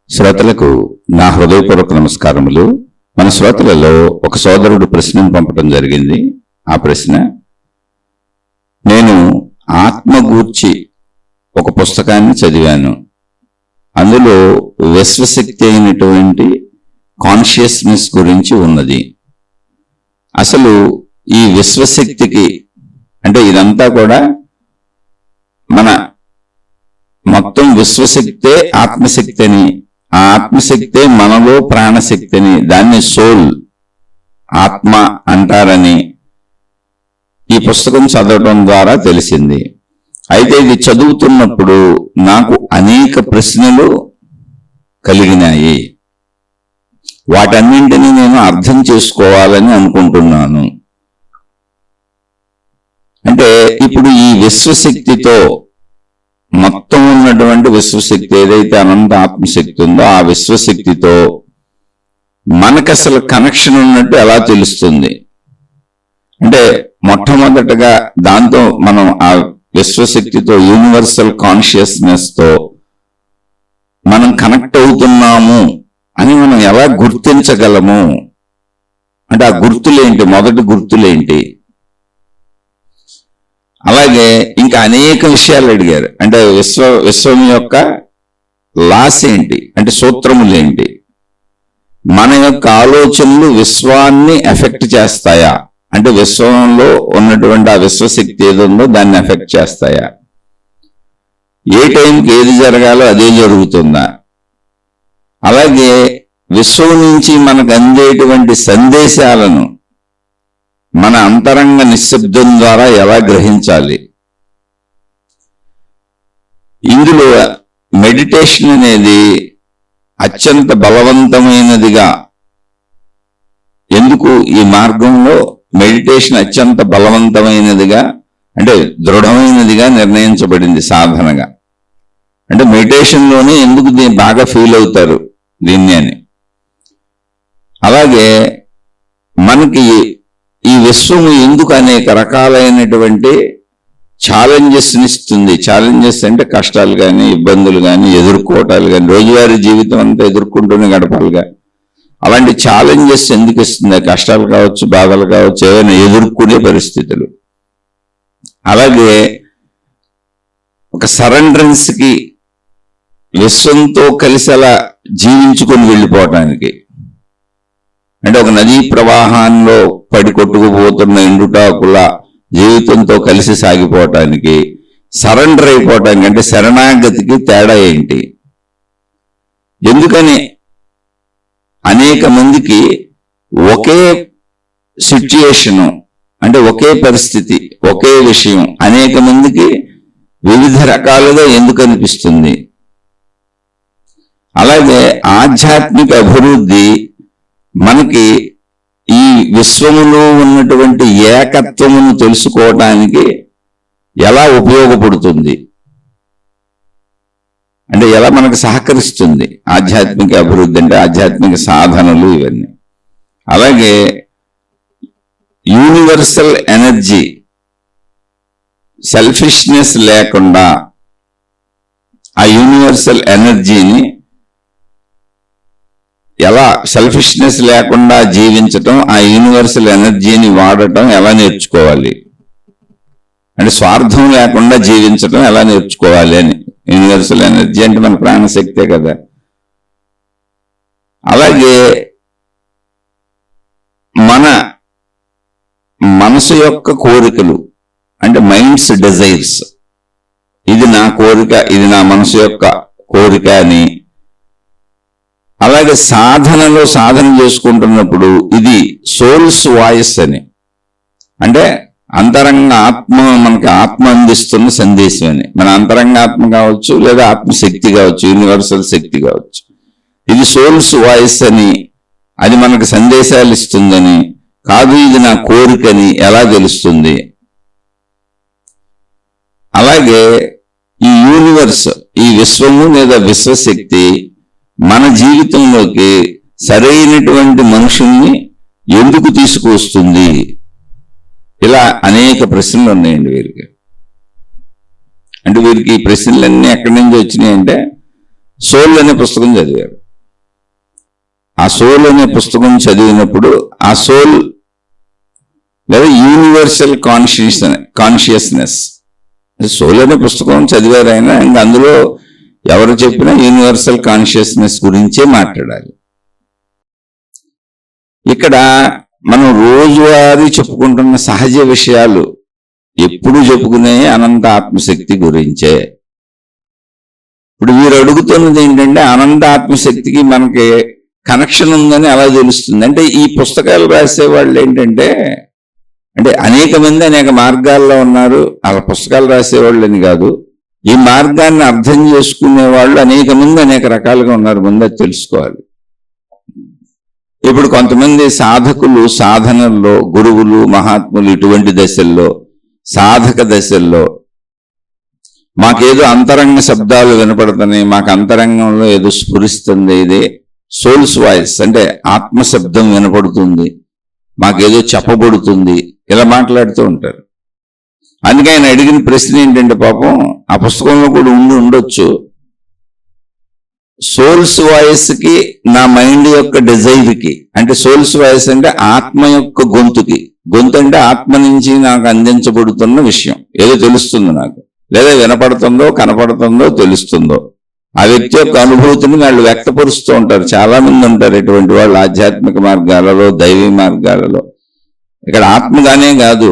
శ్రోతలకు నా హృదయపూర్వక నమస్కారములు. మన శ్రోతలలో ఒక సోదరుడు ప్రశ్నను పంపడం జరిగింది. ఆ ప్రశ్న, నేను ఆత్మ గూర్చి ఒక పుస్తకాన్ని చదివాను. అందులో విశ్వశక్తి అయినటువంటి కాన్షియస్నెస్ గురించి ఉన్నది. అసలు ఈ విశ్వశక్తికి అంటే ఇదంతా కూడా మన మొత్తం విశ్వశక్తే ఆత్మశక్తి అని, ఆ ఆత్మశక్తే మనలో ప్రాణశక్తి అని, దాన్ని సోల్ ఆత్మ అంటారని ఈ పుస్తకం చదవడం ద్వారా తెలిసింది. అయితే ఇది చదువుతున్నప్పుడు నాకు అనేక ప్రశ్నలు కలిగినాయి. వాటన్నింటినీ నేను అర్థం చేసుకోవాలని అనుకుంటున్నాను. అంటే ఇప్పుడు ఈ విశ్వశక్తితో మొత్తం ఉన్నటువంటి విశ్వశక్తి ఏదైతే అనంత ఆత్మశక్తి ఉందో ఆ విశ్వశక్తితో మనకు అసలు కనెక్షన్ ఉన్నట్టు ఎలా తెలుస్తుంది? అంటే మొట్టమొదటగా దాంతో మనం ఆ విశ్వశక్తితో యూనివర్సల్ కాన్షియస్నెస్ తో మనం కనెక్ట్ అవుతున్నాము అని మనం ఎలా గుర్తించగలము? అంటే ఆ గుర్తులేంటి? మొదటి గుర్తులేంటి? అలాగే ఇంకా అనేక విషయాలు అడిగారు. అంటే విశ్వం యొక్క లాస్ ఏంటి, అంటే సూత్రములేంటి, మన యొక్క ఆలోచనలు విశ్వాన్ని ఎఫెక్ట్ చేస్తాయా, అంటే విశ్వంలో ఉన్నటువంటి ఆ విశ్వశక్తి ఏది ఉందో దాన్ని ఎఫెక్ట్ చేస్తాయా, ఏ టైంకి ఏది జరగాలో అదే జరుగుతుందా, అలాగే విశ్వం నుంచి మనకు అందేటువంటి సందేశాలను మన అంతరంగ నిశ్శబ్దం ద్వారా ఎలా గ్రహించాలి? ఇందులో మెడిటేషన్ అనేది అత్యంత బలవంతమైనదిగా, ఎందుకు ఈ మార్గంలో మెడిటేషన్ అత్యంత బలవంతమైనదిగా అంటే దృఢమైనదిగా నిర్ణయించబడింది సాధనగా? అంటే మెడిటేషన్లోనే ఎందుకు దీన్ని బాగా ఫీల్ అవుతారు దీన్ని అని. అలాగే మనకి ఈ విశ్వము ఎందుకు అనేక రకాలైనటువంటి ఛాలెంజెస్ ఇస్తుంది? ఛాలెంజెస్ అంటే కష్టాలు కానీ ఇబ్బందులు కానీ ఎదుర్కోవటాలు కానీ, రోజువారీ జీవితం అంతా ఎదుర్కొంటూనే గడపాలిగా. అలాంటి ఛాలెంజెస్ ఎందుకు ఇస్తుంది? కష్టాలు కావచ్చు, బాధలు కావచ్చు, ఏవైనా ఎదుర్కొనే పరిస్థితులు. అలాగే ఒక సరెండరెన్స్కి, విశ్వంతో కలిసి అలా జీవించుకొని వెళ్ళిపోవటానికి, అంటే ఒక నదీ ప్రవాహాల్లో పడి కొట్టుకుపోతున్న ఎండుటాకుల జీవితంతో కలిసి సాగిపోవటానికి, సరెండర్ అయిపోవటానికి అంటే శరణాగతికి తేడా ఏంటి? ఎందుకని అనేక మందికి ఒకే సిచ్యుయేషను, అంటే ఒకే పరిస్థితి, ఒకే విషయం అనేక మందికి వివిధ రకాలుగా ఎందుకు అనిపిస్తుంది? అలాగే ఆధ్యాత్మిక అభివృద్ధి మనకి ఈ విశ్వములో ఉన్నటువంటి ఏకత్వమును తెలుసుకోవటానికి ఎలా ఉపయోగపడుతుంది, అంటే ఎలా మనకు సహకరిస్తుంది ఆధ్యాత్మిక అభివృద్ధి, అంటే ఆధ్యాత్మిక సాధనలు ఇవన్నీ. అలాగే యూనివర్సల్ ఎనర్జీ, సెల్ఫిష్నెస్ లేకుండా ఆ యూనివర్సల్ ఎనర్జీని ఎలా, సెల్ఫిష్నెస్ లేకుండా జీవించటం, ఆ యూనివర్సల్ ఎనర్జీని వాడటం ఎలా నేర్చుకోవాలి, అంటే స్వార్థం లేకుండా జీవించటం ఎలా నేర్చుకోవాలి అని. యూనివర్సల్ ఎనర్జీ అంటే మన ప్రాణశక్తే కదా. అలాగే మన మనసు యొక్క కోరికలు, అంటే మైండ్స్ డిజైర్స్, ఇది నా కోరిక, ఇది నా మనసు యొక్క కోరిక అని. అలాగే సాధనలో సాధన చేసుకుంటున్నప్పుడు ఇది సోల్స్ వాయిస్ అని, అంటే అంతరంగ ఆత్మ, మనకి ఆత్మ అందిస్తున్న సందేశం అని. మన అంతరంగ ఆత్మ కావచ్చు, లేదా ఆత్మశక్తి కావచ్చు, యూనివర్సల్ శక్తి కావచ్చు, ఇది సోల్స్ వాయిస్ అని, అది మనకు సందేశాలు ఇస్తుందని. కాదు ఇది నా కోరికని ఎలా తెలుస్తుంది? అలాగే ఈ యూనివర్స్, ఈ విశ్వము లేదా విశ్వశక్తి మన జీవితంలోకి సరైనటువంటి మనుషుల్ని ఎందుకు తీసుకువస్తుంది? ఇలా అనేక ప్రశ్నలు ఉన్నాయండి వీరికి. అంటే వీరికి ఈ ప్రశ్నలన్నీ ఎక్కడి నుంచి వచ్చినాయంటే సోల్ అనే పుస్తకం చదివారు. ఆ సోల్ అనే పుస్తకం చదివినప్పుడు ఆ సోల్ లేదా యూనివర్సల్ కాన్షియస్నెస్, సోల్ అనే పుస్తకం చదివారు ఆయన. ఇంకా అందులో ఎవరు చెప్పినా యూనివర్సల్ కాన్షియస్నెస్ గురించే మాట్లాడాలి. ఇక్కడ మనం రోజువారీ చెప్పుకుంటున్న సహజ విషయాలు ఎప్పుడు చెప్పుకునే అనంత ఆత్మశక్తి గురించే. ఇప్పుడు వీరు అడుగుతున్నది ఏంటంటే అనంత ఆత్మశక్తికి మనకి కనెక్షన్ ఉందని ఎలా తెలుస్తుంది అంటే, ఈ పుస్తకాలు రాసే వాళ్ళు ఏంటంటే, అంటే అనేక మంది అనేక మార్గాల్లో ఉన్నారు. అలా పుస్తకాలు రాసేవాళ్ళని కాదు, ఈ మార్గాన్ని అర్థం చేసుకునే వాళ్ళు అనేక మంది అనేక రకాలుగా ఉన్నారు. ముందు అది తెలుసుకోవాలి. ఇప్పుడు కొంతమంది సాధకులు సాధనల్లో, గురువులు మహాత్ములు ఇటువంటి దశల్లో, సాధక దశల్లో మాకేదో అంతరంగ శబ్దాలు వినపడుతున్నాయి, మాకు అంతరంగంలో ఏదో స్ఫురిస్తుంది, ఇది సోల్స్ వాయిస్ అంటే ఆత్మశబ్దం వినపడుతుంది, మాకేదో చెప్పబడుతుంది, ఇలా మాట్లాడుతూ ఉంటారు. అందుకే ఆయన అడిగిన ప్రశ్న ఏంటంటే, పాపం ఆ పుస్తకంలో కూడా ఉండొచ్చు, సోల్స్ వాయిస్ కి నా మైండ్ యొక్క డిజైర్కి, అంటే సోల్స్ వాయిస్ అంటే ఆత్మ యొక్క గొంతుకి, గొంతు అంటే ఆత్మ నుంచి నాకు అందించబడుతున్న విషయం ఏదో తెలుస్తుంది నాకు, లేదా వినపడుతుందో కనపడుతుందో తెలుస్తుందో, ఆ వ్యక్తి యొక్క అనుభూతిని వాళ్ళు వ్యక్తపరుస్తూ ఉంటారు. చాలా మంది ఉంటారు ఇటువంటి వాళ్ళు ఆధ్యాత్మిక మార్గాలలో, దైవీ మార్గాలలో. ఇక్కడ ఆత్మగానే కాదు,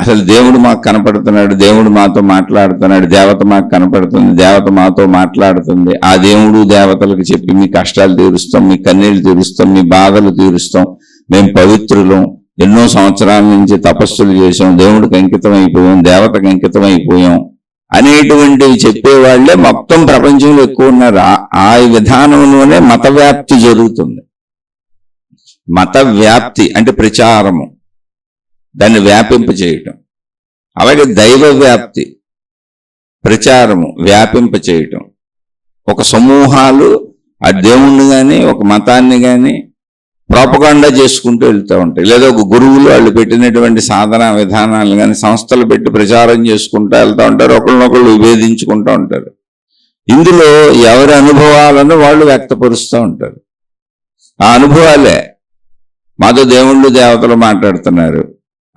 అసలు దేవుడు మాకు కనపడుతున్నాడు, దేవుడు మాతో మాట్లాడుతున్నాడు, దేవత మాకు కనపడుతుంది, దేవత మాతో మాట్లాడుతుంది. ఆ దేవుడు దేవతలకు చెప్పి మీ కష్టాలు తీరుస్తాం, మీ కన్నీళ్లు తీరుస్తాం, మీ బాధలు తీరుస్తాం, మేము పవిత్రులం, ఎన్నో సంవత్సరాల నుంచి తపస్సులు చేసాం, దేవుడికి అంకితం అయిపోయాం, దేవతకు అంకితం అయిపోయాం అనేటువంటివి చెప్పేవాళ్లే మొత్తం ప్రపంచంలో ఎక్కువ ఉన్నారు. ఆ విధానంలోనే మత వ్యాప్తి జరుగుతుంది. మత వ్యాప్తి అంటే ప్రచారము, దాన్ని వ్యాపింపచేయటం. అలాగే దైవ వ్యాప్తి, ప్రచారము, వ్యాపింపచేయటం. ఒక సమూహాలు ఆ దేవుణ్ణి కానీ ఒక మతాన్ని కానీ ప్రోపగాండా చేసుకుంటూ వెళ్తూ ఉంటాయి. లేదా ఒక గురువులు వాళ్ళు పెట్టినటువంటి సాధన విధానాలు కానీ సంస్థలు పెట్టి ప్రచారం చేసుకుంటూ వెళ్తూ ఉంటారు, ఒకళ్ళనొకళ్ళు విభేదించుకుంటూ ఉంటారు. ఇందులో ఎవరి అనుభవాలను వాళ్ళు వ్యక్తపరుస్తూ ఉంటారు. ఆ అనుభవాలే మాతో దేవుళ్ళు దేవతలు మాట్లాడుతున్నారు,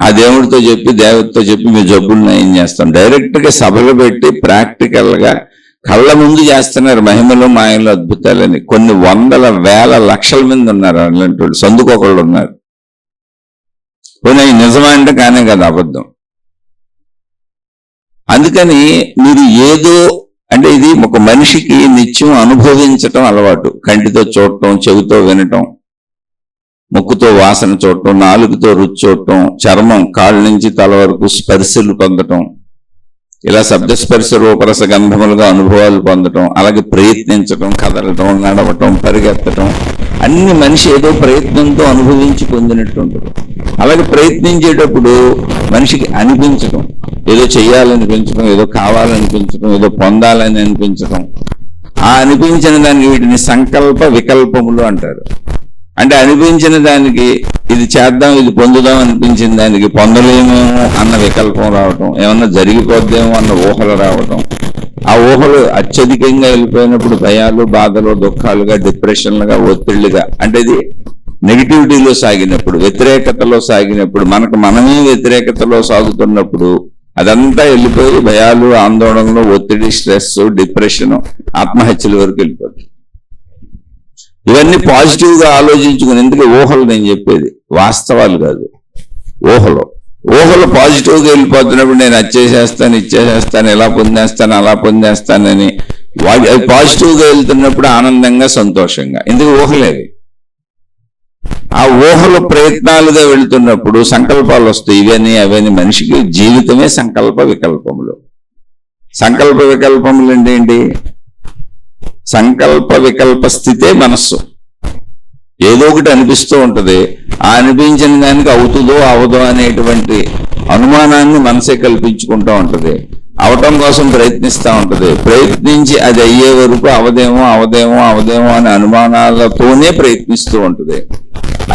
ఆ దేవుడితో చెప్పి దేవతతో చెప్పి మీ జబ్బులు నయం చేస్తాం. డైరెక్ట్గా సభలు పెట్టి ప్రాక్టికల్గా కళ్ళ ముందు చేస్తున్నారు మహిమలు మాయలు అద్భుతాలని. కొన్ని వందల వేల లక్షల మంది ఉన్నారు అలాంటి వాళ్ళు, సందుకొకళ్ళు ఉన్నారు. పోనీ నిజమా అంటే కానే కదా అబద్ధం. అందుకని మీరు ఏదో అంటే ఇది ఒక మనిషికి నిత్యం అనుభవించటం అలవాటు. కంటితో చూడటం, చెవితో వినటం, ముక్కుతో వాసన చూడటం, నాలుగుతో రుచి చూడటం, చర్మం కాళ్ళ నుంచి తల వరకు స్పర్శలు పొందటం, ఇలా శబ్దస్పర్శ రూపరస గంధములుగా అనుభవాలు పొందటం, అలాగే ప్రయత్నించటం, కదలటం, నడవటం, పరిగెత్తటం, అన్ని మనిషి ఏదో ప్రయత్నంతో అనుభవించి పొందినట్టు ఉంటుంది. అలాగే ప్రయత్నించేటప్పుడు మనిషికి అనిపించటం, ఏదో చెయ్యాలనిపించడం, ఏదో కావాలనిపించడం, ఏదో పొందాలని అనిపించటం. ఆ అనిపించిన దానికి వీటిని సంకల్ప వికల్పములు అంటారు. అంటే అనిపించిన దానికి ఇది చేద్దాం, ఇది పొందుదాం అనిపించిన దానికి పొందలేమేమో అన్న వికల్పం రావటం, ఏమన్నా జరిగిపోద్దేమో అన్న ఊహలు రావటం. ఆ ఊహలు అత్యధికంగా వెళ్ళిపోయినప్పుడు భయాలు, బాధలు, దుఃఖాలుగా, డిప్రెషన్లుగా, ఒత్తిళ్లుగా, అంటే ఇది నెగిటివిటీలో సాగినప్పుడు, వ్యతిరేకతలో సాగినప్పుడు, మనకు మనమే వ్యతిరేకతలో సాగుతున్నప్పుడు అదంతా వెళ్ళిపోయి భయాలు, ఆందోళనలు, ఒత్తిడి, స్ట్రెస్, డిప్రెషన్, ఆత్మహత్యల వరకు వెళ్ళిపోతుంది. ఇవన్నీ పాజిటివ్ గా ఆలోచించుకుని, ఎందుకు ఊహలు నేను చెప్పేది, వాస్తవాలు కాదు, ఊహలు పాజిటివ్ గా వెళ్ళిపోతున్నప్పుడు నేను ఇచ్చేసేస్తాను, ఇలా పొందేస్తాను, అలా పొందేస్తానని అవి పాజిటివ్ గా వెళ్తున్నప్పుడు ఆనందంగా, సంతోషంగా. ఎందుకు ఊహలేవి. ఆ ఊహలు ప్రయత్నాలుగా వెళ్తున్నప్పుడు సంకల్పాలు వస్తాయి, ఇవన్నీ అవన్నీ. మనిషికి జీవితమే సంకల్ప వికల్పములు. సంకల్ప వికల్పములు అంటే ఏంటి? సంకల్ప వికల్ప స్థితే మనస్సు. ఏదో ఒకటి అనిపిస్తూ ఉంటది, ఆ అనిపించిన దానికి అవుతుందో అవదో అనేటువంటి అనుమానాన్ని మనసే కల్పించుకుంటూ ఉంటది. అవటం కోసం ప్రయత్నిస్తూ ఉంటది. ప్రయత్నించి అది అయ్యే వరకు అవదేమో అనే అనుమానాలతోనే ప్రయత్నిస్తూ ఉంటది.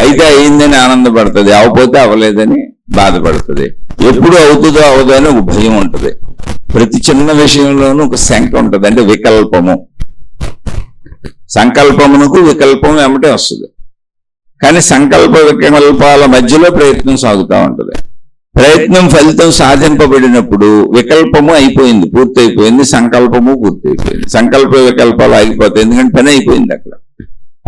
అయితే అయిందని ఆనందపడుతుంది, అవపోతే అవలేదని బాధపడుతుంది. ఎప్పుడు అవుతుందో అవదో అని ఒక భయం ఉంటది. ప్రతి చిన్న విషయంలోనూ ఒక శంక ఉంటది, అంటే వికల్పము. సంకల్పమునకు వికల్పం వెంబటే వస్తుంది. కానీ సంకల్ప వికల్పాల మధ్యలో ప్రయత్నం సాగుతూ ఉంటుంది. ప్రయత్నం ఫలితం సాధింపబడినప్పుడు వికల్పము అయిపోయింది, పూర్తయిపోయింది, సంకల్పము పూర్తయిపోయింది. సంకల్ప వికల్పాలు ఆగిపోతాయి, ఎందుకంటే పని అయిపోయింది. అక్కడ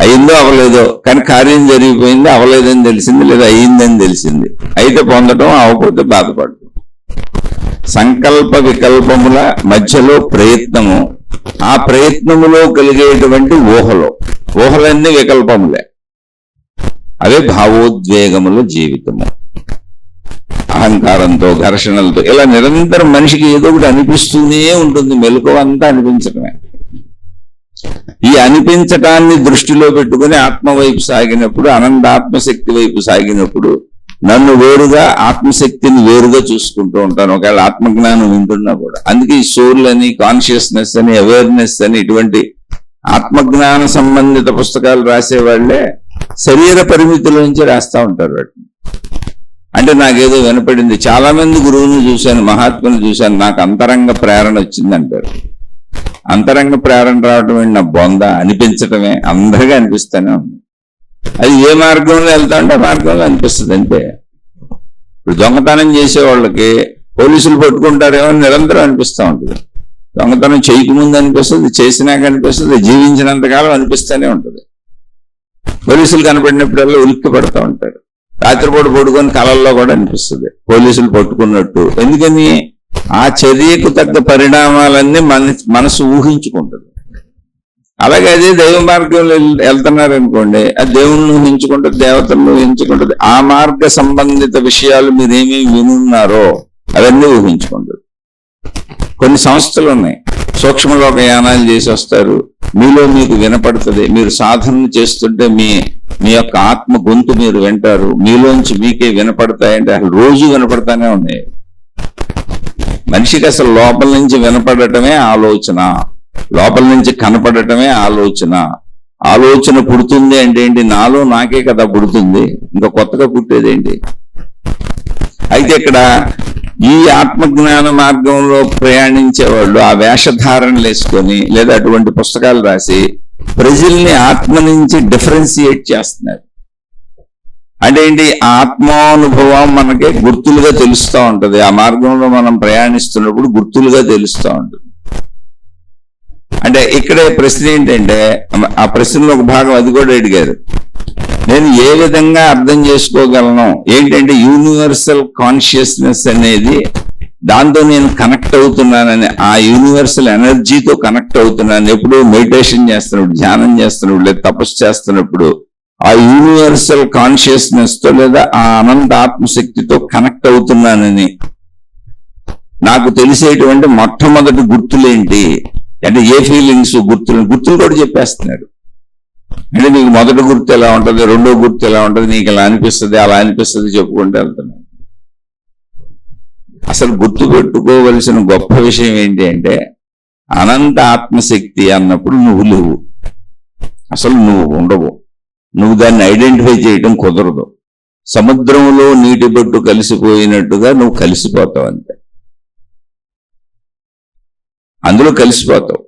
అయిందో అవలేదో, కానీ కార్యం జరిగిపోయింది, అవలేదని తెలిసింది, లేదా అయ్యిందని తెలిసింది. అయితే పొందటం, అవకపోతే బాధపడటం. సంకల్ప వికల్పముల మధ్యలో ప్రయత్నము, ఆ ప్రయత్నములో కలిగేటువంటి ఊహలన్నీ వికల్పములే. అవే భావోద్వేగముల జీవితము. అహంకారంతో, ఘర్షణలతో ఇలా నిరంతరం మనిషికి ఏదో ఒకటి అనిపిస్తూనే ఉంటుంది. మెలకువ అంతా అనిపించడమే. ఈ అనిపించటాన్ని దృష్టిలో పెట్టుకుని ఆత్మ వైపు సాగినప్పుడు, అనంతాత్మశక్తి వైపు సాగినప్పుడు నన్ను వేరుగా, ఆత్మశక్తిని వేరుగా చూసుకుంటూ ఉంటాను, ఒకవేళ ఆత్మజ్ఞానం వింటున్నా కూడా. అందుకే ఈ సోల్ అని, కాన్షియస్నెస్ అని, అవేర్నెస్ అని ఇటువంటి ఆత్మజ్ఞాన సంబంధిత పుస్తకాలు రాసేవాళ్లే శరీర పరిమితుల నుంచి రాస్తా ఉంటారు వాటిని. అంటే నాకేదో వినపడింది. చాలా మంది గురువుని చూశాను, మహాత్ములు చూశాను, నాకు అంతరంగ ప్రేరణ వచ్చిందంటారు. అంతరంగ ప్రేరణ రావటం ఏంటి? నా బొంద అనిపించటమే, అందరికీ అనిపిస్తానే ఉంది. అది ఏ మార్గంలో వెళ్తా ఉంటే ఆ మార్గంలో అనిపిస్తుంది అంతే. ఇప్పుడు దొంగతనం చేసే వాళ్ళకి పోలీసులు పట్టుకుంటారేమో నిరంతరం అనిపిస్తూ ఉంటుంది. దొంగతనం చేయకముందు అనిపిస్తుంది, చేసినాక అనిపిస్తుంది, జీవించినంతకాలం అనిపిస్తూనే ఉంటుంది. పోలీసులు కనపడినప్పుడల్లా ఉలిక్కి పడుతూ ఉంటారు. రాత్రిపూట పడుకొని కళల్లో కూడా అనిపిస్తుంది పోలీసులు పట్టుకున్నట్టు. ఎందుకని? ఆ చర్యకు తగ్గ పరిణామాలన్నీ మనసు ఊహించుకుంటుంది. అలాగే అదే దైవ మార్గంలో వెళ్తున్నారనుకోండి, ఆ దేవుణ్ణి ఊహించుకుంటుంది, దేవతలను ఊహించుకుంటుంది. ఆ మార్గ సంబంధిత విషయాలు మీరేమేమి వినున్నారో అవన్నీ ఊహించుకుంటుంది. కొన్ని సంస్థలు ఉన్నాయి, సూక్ష్మలోక యానాలు చేసి వస్తారు. మీలో మీకు వినపడుతుంది. మీరు సాధన చేస్తుంటే మీ యొక్క ఆత్మ గొంతు మీరు వింటారు. మీలోంచి మీకే వినపడతాయంటే అసలు రోజు వినపడతానే ఉన్నాయి. మనిషికి అసలు లోపల నుంచి వినపడటమే ఆలోచన, లోపల నుంచి కనపడటమే ఆలోచన. ఆలోచన పుడుతుంది అంటే ఏంటి? నాలో నాకే కదా పుడుతుంది, ఇంకా కొత్తగా పుట్టేదేంటి? అయితే ఇక్కడ ఈ ఆత్మజ్ఞాన మార్గంలో ప్రయాణించే వాళ్ళు ఆ వేషధారణలు వేసుకొని లేదా అటువంటి పుస్తకాలు రాసి ప్రజల్ని ఆత్మ నుంచి డిఫరెన్షియేట్ చేస్తున్నారు. అంటే ఏంటి? ఆత్మానుభవం మనకి గుర్తులుగా తెలుస్తూ ఉంటది. ఆ మార్గంలో మనం ప్రయాణిస్తున్నప్పుడు గుర్తులుగా తెలుస్తూ ఉంటుంది. అంటే ఇక్కడే ప్రశ్న ఏంటంటే, ఆ ప్రశ్నలో ఒక భాగం అది కూడా అడిగారు, నేను ఏ విధంగా అర్థం చేసుకోగలను ఏంటంటే యూనివర్సల్ కాన్షియస్నెస్ అనేది, దాంతో నేను కనెక్ట్ అవుతున్నానని, ఆ యూనివర్సల్ ఎనర్జీతో కనెక్ట్ అవుతున్నాను. ఎప్పుడు మెడిటేషన్ చేస్తున్నప్పుడు, ధ్యానం చేస్తున్నప్పుడు, లేదా తపస్సు చేస్తున్నప్పుడు ఆ యూనివర్సల్ కాన్షియస్నెస్ తో లేదా ఆ అనంత ఆత్మశక్తితో కనెక్ట్ అవుతున్నానని నాకు తెలిసేటువంటి మొట్టమొదటి గుర్తులేంటి అంటే, ఏ ఫీలింగ్స్, గుర్తులు కూడా చెప్పేస్తున్నాడు. అంటే నీకు మొదటి గుర్తు ఎలా ఉంటుంది, రెండో గుర్తు ఎలా ఉంటుంది, నీకు ఇలా అనిపిస్తుంది, అలా అనిపిస్తుంది చెప్పుకుంటూ వెళ్తున్నాడు. అసలు గుర్తు పెట్టుకోవలసిన గొప్ప విషయం ఏంటి అంటే, అనంత ఆత్మశక్తి అన్నప్పుడు నువ్వు లేవు, అసలు నువ్వు ఉండవు. నువ్వు దాన్ని ఐడెంటిఫై చేయడం కుదరదు. సముద్రంలో నీటి బొట్టు కలిసిపోయినట్టుగా నువ్వు కలిసిపోతావు అంతే, అందులో కలిసిపోతావు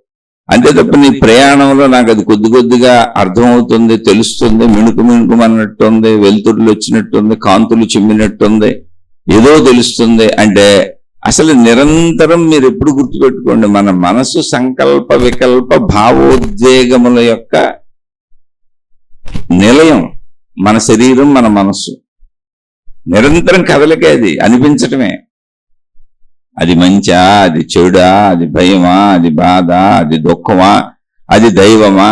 అంతే తప్ప నీ ప్రయాణంలో నాకు అది కొద్ది కొద్దిగా అర్థమవుతుంది, తెలుస్తుంది, మిణుకు మిణుకుమన్నట్టుంది, వెలుతురులు వచ్చినట్టుంది, కాంతులు చిమ్మినట్టుంది, ఏదో తెలుస్తుంది అంటే అసలు నిరంతరం మీరు ఎప్పుడు గుర్తుపెట్టుకోండి, మన మనసు సంకల్ప వికల్ప భావోద్వేగముల యొక్క నిలయం. మన శరీరం, మన మనస్సు నిరంతరం కదలికే, అది అనిపించటమే. అది మంచా, అది చెడా, అది భయమా, అది బాధ, అది దుఃఖమా, అది దైవమా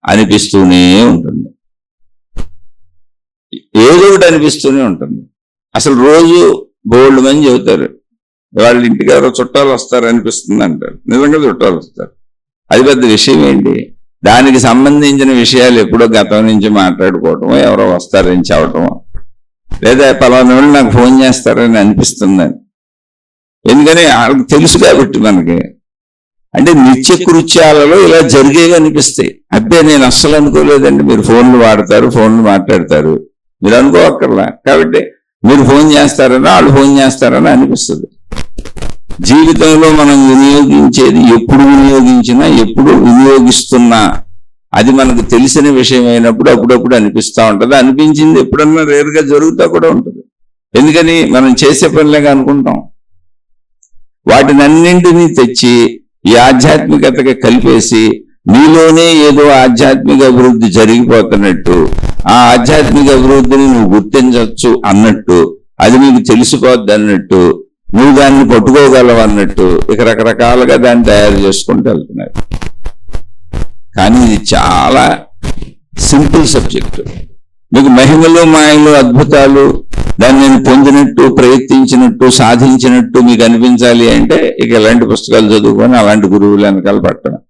అనిపిస్తూనే ఉంటుంది. ఏదో ఒకటి అనిపిస్తూనే ఉంటుంది. అసలు రోజు బోల్డ్ మంది చెబుతారు, వాళ్ళ ఇంటికి ఎవరో చుట్టాలు వస్తారు అనిపిస్తుంది అంటారు. నిజంగా చుట్టాలు వస్తారు, అది పెద్ద విషయం ఏంటి? దానికి సంబంధించిన విషయాలు ఎప్పుడో గతం నుంచి మాట్లాడుకోవటమో, ఎవరో వస్తారని చెప్పటమో, లేదా పలానా వాళ్ళు నాకు ఫోన్ చేస్తారని అనిపిస్తుందని. ఎందుకని వాళ్ళకి తెలుసు కాబట్టి మనకి. అంటే నిత్య కృత్యాలలో ఇలా జరిగేవి అనిపిస్తాయి. అబ్బే నేను అస్సలు అనుకోలేదండి, మీరు ఫోన్లు వాడతారు, ఫోన్లు మాట్లాడతారు, మీరు అనుకోవక్కర్లా. కాబట్టి మీరు ఫోన్ చేస్తారని, వాళ్ళు ఫోన్ చేస్తారని అనిపిస్తుంది. జీవితంలో మనం వినియోగించేది ఎప్పుడు వినియోగించినా, ఎప్పుడు వినియోగిస్తున్నా అది మనకు తెలిసిన విషయం అయినప్పుడు అప్పుడప్పుడు అనిపిస్తూ ఉంటుంది. అనిపించింది ఎప్పుడన్నా రేరుగా జరుగుతూ కూడా ఉంటుంది. ఎందుకని మనం చేసే పనిలాగా అనుకుంటాం. వాటినన్నింటినీ తెచ్చి ఈ ఆధ్యాత్మికతగా కలిపేసి నీలోనే ఏదో ఆధ్యాత్మిక అభివృద్ధి జరిగిపోతున్నట్టు, ఆ ఆధ్యాత్మిక అభివృద్ధిని నువ్వు గుర్తించవచ్చు అన్నట్టు, అది నీకు తెలిసిపోద్ది అన్నట్టు, నువ్వు దాన్ని పట్టుకోగలవు అన్నట్టు ఇక రకరకాలుగా దాన్ని తయారు చేసుకుంటూ వెళ్తున్నారు. కానీ ఇది చాలా సింపుల్ సబ్జెక్టు. మీకు మహిమలు మాయలు అద్భుతాలు దాన్ని నేను పొందినట్టు, ప్రయత్నించినట్టు, సాధించినట్టు మీకు అనిపించాలి అంటే ఇక ఇలాంటి పుస్తకాలు చదువుకొని అలాంటి గురువులు వెనకాల పట్టడం,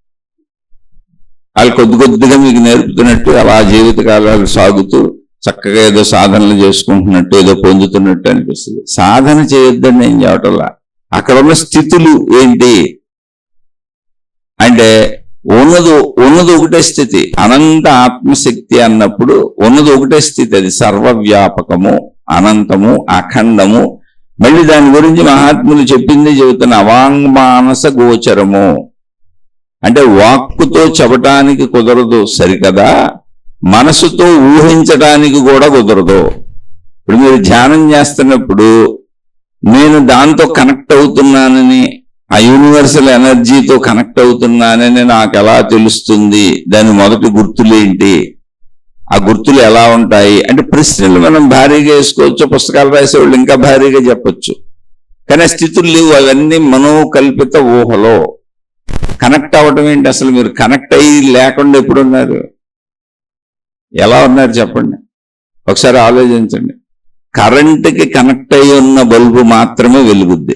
వాళ్ళు కొద్దిగా మీకు నేర్పుతున్నట్టు అలా జీవితకాలాలు సాగుతూ చక్కగా ఏదో సాధనలు చేసుకుంటున్నట్టు, ఏదో పొందుతున్నట్టు అనిపిస్తుంది. సాధన చేయొద్దని నేను చెప్పటంలా. అక్కడ ఉన్న స్థితులు ఏంటి అంటే ఉన్నది ఒకటే స్థితి. అనంత ఆత్మశక్తి అన్నప్పుడు ఉన్నది ఒకటే స్థితి. అది సర్వవ్యాపకము, అనంతము, అఖండము. మళ్ళీ దాని గురించి మహాత్ములు చెప్పింది చెబుతున్న అవాంగ్మానస గోచరము. అంటే వాక్కుతో చెప్పటానికి కుదరదు సరికదా, మనసుతో ఊహించడానికి కూడా కుదరదు. ఇప్పుడు మీరు ధ్యానం చేస్తున్నప్పుడు నేను దాంతో కనెక్ట్ అవుతున్నానని, ఆ యూనివర్సల్ ఎనర్జీతో కనెక్ట్ అవుతున్నానని నాకు ఎలా తెలుస్తుంది? దాని మొదటి గుర్తులేంటి? ఆ గుర్తులు ఎలా ఉంటాయి అంటే ప్రశ్నలు మనం భారీగా వేసుకోవచ్చు, పుస్తకాలు రాసేవాళ్ళు ఇంకా భారీగా చెప్పచ్చు. కానీ స్థితులు లేవు, అవన్నీ మనోకల్పిత ఊహలో. కనెక్ట్ అవ్వటం ఏంటి? అసలు మీరు కనెక్ట్ అయ్యి లేకుండా ఎప్పుడున్నారు? ఎలా ఉన్నారు చెప్పండి, ఒకసారి ఆలోచించండి. కరెంటుకి కనెక్ట్ అయ్యి ఉన్న బల్బు మాత్రమే వెలుగుద్ది,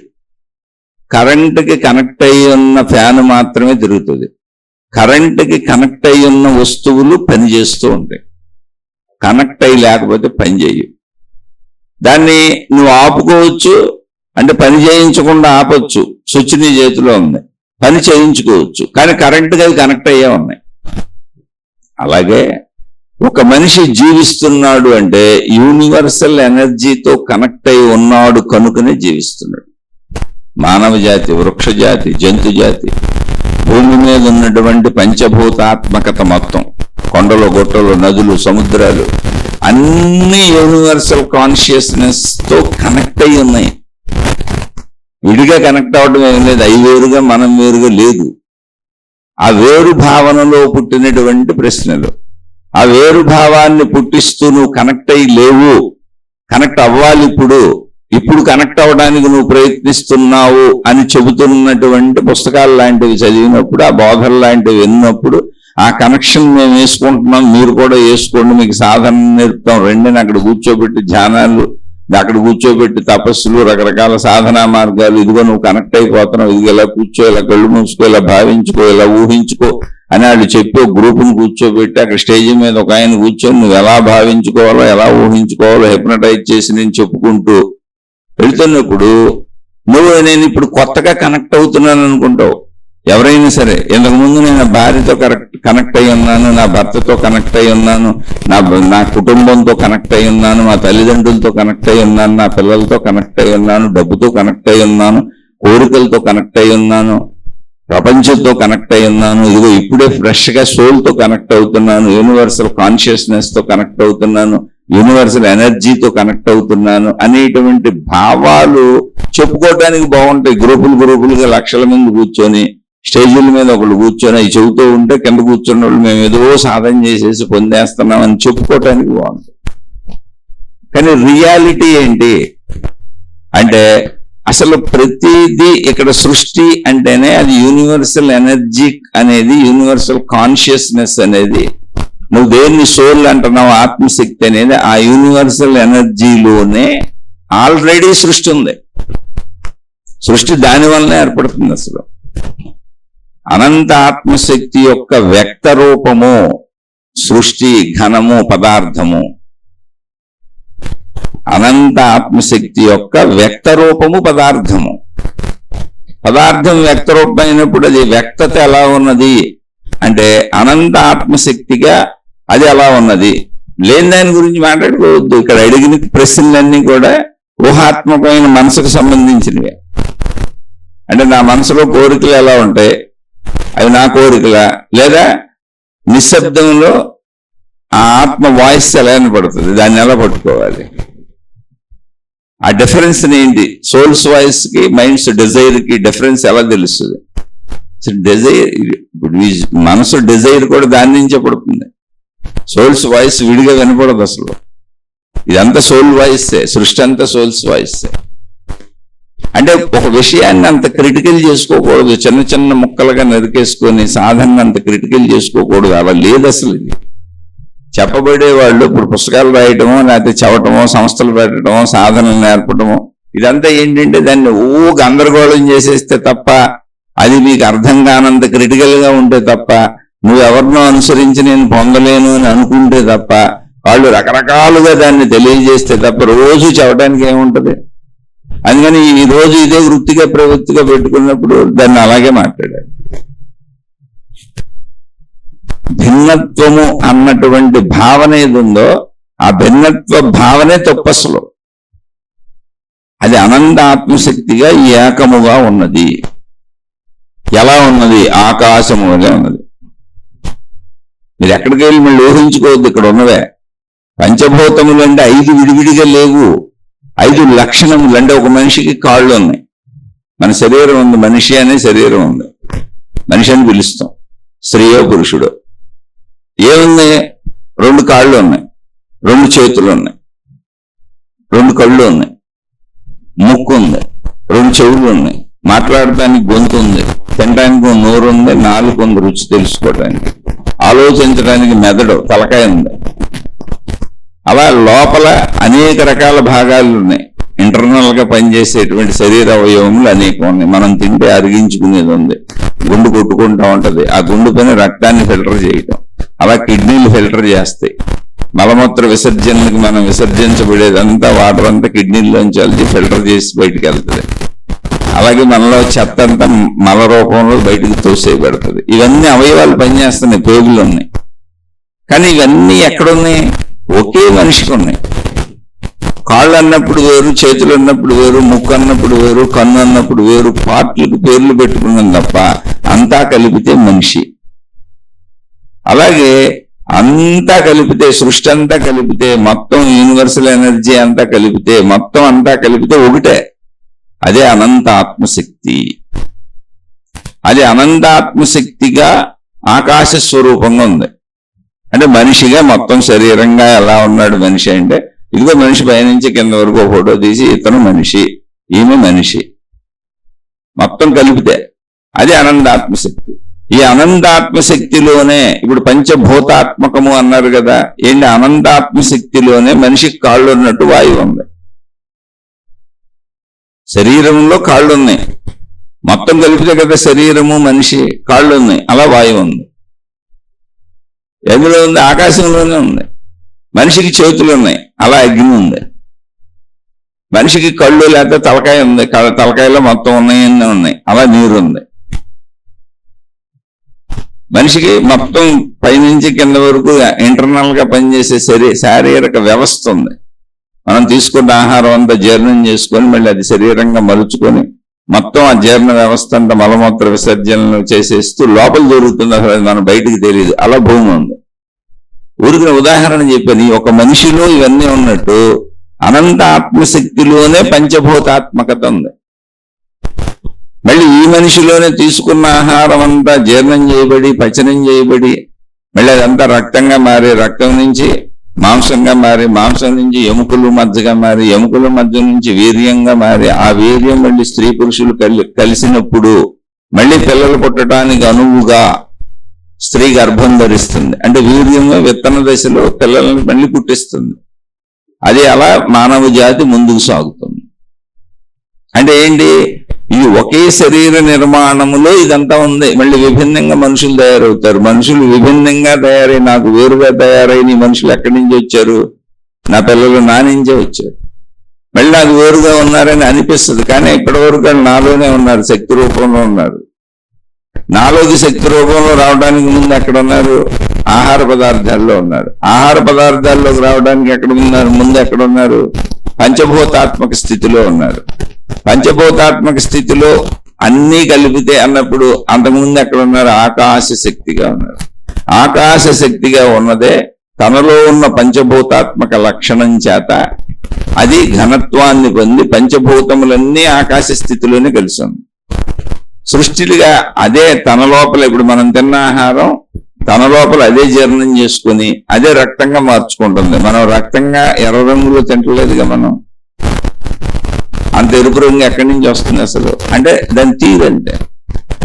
కరెంటుకి కనెక్ట్ అయ్యి ఉన్న ఫ్యాన్ మాత్రమే తిరుగుతుంది, కరెంటుకి కనెక్ట్ అయ్యి ఉన్న వస్తువులు పనిచేస్తూ ఉంటాయి. కనెక్ట్ అయ్యి లేకపోతే పని చేయు. దాన్ని నువ్వు ఆపుకోవచ్చు అంటే పని చేయించకుండా ఆపొచ్చు, స్విచ్ నీ చేతిలో ఉంది, పని చేయించుకోవచ్చు. కానీ కరెంటుకి అవి కనెక్ట్ అయ్యే ఉన్నాయి. అలాగే ఒక మనిషి జీవిస్తున్నాడు అంటే యూనివర్సల్ ఎనర్జీతో కనెక్ట్ అయి ఉన్నాడు కనుకనే జీవిస్తున్నాడు. మానవ జాతి, వృక్ష జాతి, జంతు జాతి, భూమి మీద ఉన్నటువంటి పంచభూతాత్మకత మొత్తం, కొండలు, గుట్టలు, నదులు, సముద్రాలు అన్ని యూనివర్సల్ కాన్షియస్నెస్ తో కనెక్ట్ అయి ఉన్నాయి. విడిగా కనెక్ట్ అవ్వడం ఏం లేదు, అవి వేరుగా మనం వేరుగా లేదు. ఆ వేరు భావనలో పుట్టినటువంటి ప్రశ్నలు, ఆ వేరు భావాన్ని పుట్టిస్తూ నువ్వు కనెక్ట్ అయ్యి లేవు, కనెక్ట్ అవ్వాలి. ఇప్పుడు కనెక్ట్ అవ్వడానికి నువ్వు ప్రయత్నిస్తున్నావు అని చెబుతున్నటువంటి పుస్తకాలు లాంటివి చదివినప్పుడు, ఆ బోధలు లాంటివి విన్నప్పుడు, ఆ కనెక్షన్ మేము వేసుకుంటున్నాం, మీరు కూడా వేసుకోండి, మీకు సాధన నేర్పుతాం, రెండని అక్కడ కూర్చోబెట్టి ధ్యానాలు, అక్కడ కూర్చోబెట్టి తపస్సులు, రకరకాల సాధనా మార్గాలు, ఇదిగో నువ్వు కనెక్ట్ అయిపోతున్నావు, ఇదిగో ఇలా కూర్చో, ఇలా కళ్ళు మూసుకో, ఇలా భావించుకో, ఇలా ఊహించుకో అని వాళ్ళు చెప్పి ఒక గ్రూపును కూర్చోబెట్టి అక్కడ స్టేజ్ మీద ఒక ఆయన కూర్చొని నువ్వు ఎలా భావించుకోవాలో, ఎలా ఊహించుకోవాలో హిప్నటైజ్ చేసి నేను చెప్పుకుంటూ వెళ్తున్నప్పుడు నేను ఇప్పుడు కొత్తగా కనెక్ట్ అవుతున్నాను అనుకుంటావు. ఎవరైనా సరే ఇంతకుముందు నేను భార్యతో కనెక్ట్ అయి ఉన్నాను, నా భర్తతో కనెక్ట్ అయి ఉన్నాను, నా కుటుంబంతో కనెక్ట్ అయి ఉన్నాను, మా తల్లిదండ్రులతో కనెక్ట్ అయి ఉన్నాను, నా పిల్లలతో కనెక్ట్ అయి ఉన్నాను, డబ్బుతో కనెక్ట్ అయి ఉన్నాను, కోరికలతో కనెక్ట్ అయి ఉన్నాను, ప్రపంచంతో కనెక్ట్ అయి ఉన్నాను, ఇదిగో ఇప్పుడే ఫ్రెష్ గా సోల్ తో కనెక్ట్ అవుతున్నాను, యూనివర్సల్ కాన్షియస్నెస్ తో కనెక్ట్ అవుతున్నాను, యూనివర్సల్ ఎనర్జీతో కనెక్ట్ అవుతున్నాను అనేటువంటి భావాలు చెప్పుకోవడానికి బాగుంటాయి. గ్రూపులుగా లక్షల మంది కూర్చొని స్టేజీల మీద ఒకళ్ళు కూర్చొని అవి చెబుతూ ఉంటే కింద కూర్చున్న వాళ్ళు మేము ఏదో సాధన చేసేసి పొందేస్తున్నాం అని చెప్పుకోవటానికి బాగుంటుంది. కానీ రియాలిటీ ఏంటి అంటే అసలు ప్రతిదీ ఇక్కడ సృష్టి అంటేనే అది యూనివర్సల్ ఎనర్జీ అనేది, యూనివర్సల్ కాన్షియస్నెస్ అనేది, నువ్వు దేన్ని సోల్ అంటున్నావు, ఆత్మశక్తి అనేది ఆ యూనివర్సల్ ఎనర్జీలోనే ఆల్రెడీ సృష్టి ఉంది. సృష్టి దాని వల్లనే ఏర్పడుతుంది. అసలు అనంత ఆత్మశక్తి యొక్క వ్యక్త రూపము సృష్టి, ఘనము, పదార్థము. అనంత ఆత్మశక్తి యొక్క వ్యక్త రూపము పదార్థము. పదార్థం వ్యక్త రూపం అయినప్పుడు అది వ్యక్తత ఎలా ఉన్నది అంటే అనంత ఆత్మశక్తిగా అది ఎలా ఉన్నది. లేని దాని గురించి మాట్లాడుకోవద్దు. ఇక్కడ అడిగిన ప్రశ్నలన్నీ కూడా ఊహాత్మకమైన మనసుకు సంబంధించినవి. అంటే నా మనసులో కోరికలు ఎలా ఉంటాయి, అవి నా కోరికలా, లేదా నిశ్శబ్దంలో ఆ ఆత్మ వాయిస్ ఎలా వినపడుతుంది, దాన్ని ఎలా పట్టుకోవాలి? ఆ డిఫరెన్స్ ఏంటి? సోల్స్ వాయిస్ కి మైండ్స్ డిజైర్ కి డిఫరెన్స్ ఎలా తెలుస్తుంది? డిజైర్, ఇప్పుడు మనసు డిజైర్ కూడా దాని నుంచే పడుతుంది. సోల్స్ వాయిస్ విడిగా వినపడదు అసలు. ఇదంతా సోల్ వాయిసే, సృష్టి అంతా సోల్స్ వాయిసే. అంటే ఒక విషయాన్ని అంత క్రిటికల్ చేసుకోకూడదు, చిన్న చిన్న ముక్కలుగా నరికేసుకొని సాధనని అంత క్రిటికల్ చేసుకోకూడదు. అలా లేదు అసలు. ఇది చెప్పబడే వాళ్ళు ఇప్పుడు పుస్తకాలు రాయటమో లేకపోతే చదవటమో సంస్థలు పెట్టడమో సాధనలు నేర్పడమో ఇదంతా ఏంటంటే దాన్ని గందరగోళం చేసేస్తే తప్ప, అది మీకు అర్థం కానంత క్రిటికల్ గా ఉంటే తప్ప, నువ్వెవరినో అనుసరించి నేను పొందలేను అని అనుకుంటే తప్ప, వాళ్ళు రకరకాలుగా దాన్ని తెలియజేస్తే తప్ప రోజు చెప్పడానికి ఏముంటది? అందుకని ఈ రోజు ఇదే వృత్తిగా ప్రవృత్తిగా పెట్టుకున్నప్పుడు దాన్ని అలాగే మాట్లాడారు. భిన్నత్వము అన్నటువంటి భావన ఏది ఉందో ఆ భిన్నత్వ భావనే తప్పస్సులో. అది అనంత ఆత్మశక్తిగా ఏకముగా ఉన్నది. ఎలా ఉన్నది? ఆకాశముగా ఉన్నది. మీరు ఎక్కడికి వెళ్ళి మళ్ళీ ఊహించుకోవద్దు. ఇక్కడ ఉన్నవే పంచభూతములు అంటే 5 విడివిడిగా లేవు. 5 లక్షణములు. అంటే ఒక మనిషికి కాళ్ళు ఉన్నాయి, మన శరీరం ఉంది, మనిషి అనే శరీరం ఉంది, మనిషి అని పిలుస్తాం, స్త్రీయో పురుషుడో. ఏముంది? 2 కాళ్ళు ఉన్నాయి, 2 చేతులు ఉన్నాయి, 2 కళ్ళు ఉన్నాయి, ముక్కు ఉంది, 2 చెవులు ఉన్నాయి, మాట్లాడటానికి గొంతు ఉంది, తినడానికి నోరు ఉంది, నాలుగు ఉంది రుచి తెలుసుకోవడానికి, ఆలోచించడానికి మెదడు తలకాయ ఉంది. అలా లోపల అనేక రకాల భాగాలు ఉన్నాయి. ఇంటర్నల్ గా పనిచేసేటువంటి శరీర అవయవములు అనేకం ఉన్నాయి. మనం తింటే అరిగించుకునేది ఉంది, గుండు కొట్టుకుంటూ ఉంటది, ఆ గుండు పైన రక్తాన్ని ఫిల్టర్ చేయటం. అలా కిడ్నీలు ఫిల్టర్ చేస్తాయి. మలమూత్ర విసర్జనకి మనం విసర్జించబడేదంతా వాటర్ అంతా కిడ్నీల్లోంచి వెళ్ళి ఫిల్టర్ చేసి బయటికి వెళ్తుంది. అలాగే మనలో చెత్త అంతా మల రూపంలో బయటకు తోసేయబడుతుంది. ఇవన్నీ అవయవాలు పనిచేస్తున్నాయి, పేగులు ఉన్నాయి. కానీ ఇవన్నీ ఎక్కడున్నాయి? ఒకే మనిషికి ఉన్నాయి. కాళ్ళు అన్నప్పుడు వేరు, చేతులు అన్నప్పుడు వేరు, ముక్కు అన్నప్పుడు వేరు, కన్ను అన్నప్పుడు వేరు, పార్ట్లకు పేర్లు పెట్టుకున్నాం తప్ప అంతా కలిపితే మనిషి. అలాగే అంతా కలిపితే, సృష్టి అంతా కలిపితే, మొత్తం యూనివర్సల్ ఎనర్జీ అంతా కలిపితే, మొత్తం అంతా కలిపితే ఒకటే. అదే అనంత ఆత్మశక్తి. అది అనంత ఆత్మశక్తిగా ఆకాశ స్వరూపంగా ఉంది. అంటే మనిషిగా మొత్తం శరీరంగా ఎలా ఉన్నాడు మనిషి అంటే, ఇదిగో మనిషి పైనుంచి కింద వరకు ఫోటో తీసి ఇతను మనిషి, ఈమె మనిషి, మొత్తం కలిపితే అది అనంతాత్మశక్తి. ఈ అనంతాత్మశక్తిలోనే ఇప్పుడు పంచభూతాత్మకము అన్నారు కదా, ఏంటి? అనంతాత్మశక్తిలోనే మనిషికి కాళ్ళు ఉన్నట్టు వాయువు ఉంది. శరీరంలో కాళ్ళు ఉన్నాయి, మొత్తం కలిపితే కదా శరీరము మనిషి, కాళ్ళు ఉన్నాయి. అలా వాయువు ఉంది. ఎందులో ఉంది? ఆకాశంలోనే ఉంది. మనిషికి చేతులు ఉన్నాయి, అలా అగ్ని ఉంది. మనిషికి కళ్ళు లేకపోతే తలకాయ ఉంది, తలకాయలో మొత్తం ఉన్నాయి, అలా నీరు ఉంది. మనిషికి మొత్తం పైనుంచి కింద వరకు ఇంటర్నల్ గా పనిచేసే శారీరక వ్యవస్థ ఉంది. మనం తీసుకున్న ఆహారం అంతా జీర్ణం చేసుకొని మళ్ళీ అది శరీరంగా మలుచుకొని మొత్తం ఆ జీర్ణ వ్యవస్థ అంతా మలమూత్ర విసర్జనలు చేసేస్తూ లోపల జరుగుతుంది, అసలు మనం బయటికి తెలియదు. అలా భూమి ఉంది. ఊరికిన ఉదాహరణ చెప్పని ఒక మనిషిలో ఇవన్నీ ఉన్నట్టు అనంత ఆత్మశక్తిలోనే పంచభూతాత్మకత ఉంది. మళ్ళీ ఈ మనిషిలోనే తీసుకున్న ఆహారం అంతా జీర్ణం చేయబడి పచనం చేయబడి మళ్ళీ అదంతా రక్తంగా మారి, రక్తం నుంచి మాంసంగా మారి, మాంసం నుంచి ఎముకలు మధ్యగా మారి, ఎముకల మధ్య నుంచి వీర్యంగా మారి, ఆ వీర్యం మళ్ళీ స్త్రీ పురుషులు కలిసినప్పుడు మళ్ళీ పిల్లలు పుట్టడానికి అనువుగా స్త్రీ గర్భం ధరిస్తుంది. అంటే వీర్యంగా విత్తన దశలో పిల్లల్ని మళ్ళీ పుట్టిస్తుంది. అది అలా మానవ జాతి ముందుకు సాగుతుంది. అంటే ఏంటి? ఇది ఒకే శరీర నిర్మాణములో ఇదంతా ఉంది. మళ్ళీ విభిన్నంగా మనుషులు తయారవుతారు. మనుషులు విభిన్నంగా తయారై నాకు వేరుగా తయారైన మనుషులు ఎక్కడి నుంచి వచ్చారు? నా పిల్లలు నా నుంచే వచ్చారు. మళ్ళీ నాకు వేరుగా ఉన్నారని అనిపిస్తుంది, కానీ ఇప్పటి వరకు నాలోనే ఉన్నారు, శక్తి రూపంలో ఉన్నారు. నాలోకి శక్తి రూపంలో రావడానికి ముందు ఎక్కడ ఉన్నారు? ఆహార పదార్థాల్లో ఉన్నారు. ఆహార పదార్థాల్లోకి రావడానికి ఎక్కడ ఉన్నారు? ముందు ఎక్కడ ఉన్నారు? పంచభూతాత్మక స్థితిలో ఉన్నారు. పంచభూతాత్మక స్థితిలో అన్నీ కలిపితే అన్నప్పుడు అంతకుముందు ఎక్కడ ఉన్నారు? ఆకాశ శక్తిగా ఉన్నారు. ఆకాశ శక్తిగా ఉన్నదే తనలో ఉన్న పంచభూతాత్మక లక్షణం చేత అది ఘనత్వాన్ని పొంది పంచభూతములన్నీ ఆకాశ స్థితిలోనే కలిసింది. సృష్టిగా అదే తన లోపల, ఇప్పుడు మనం తిన్న ఆహారం తన లోపల అదే జీర్ణం చేసుకుని అదే రక్తంగా మార్చుకుంటుంది. మనం రక్తంగా ఎర్ర రంగులో తింటలేదుగా, మనం అంత ఎరుపు రంగు ఎక్కడి నుంచి వస్తుంది అసలు అంటే దాని తీరంతే.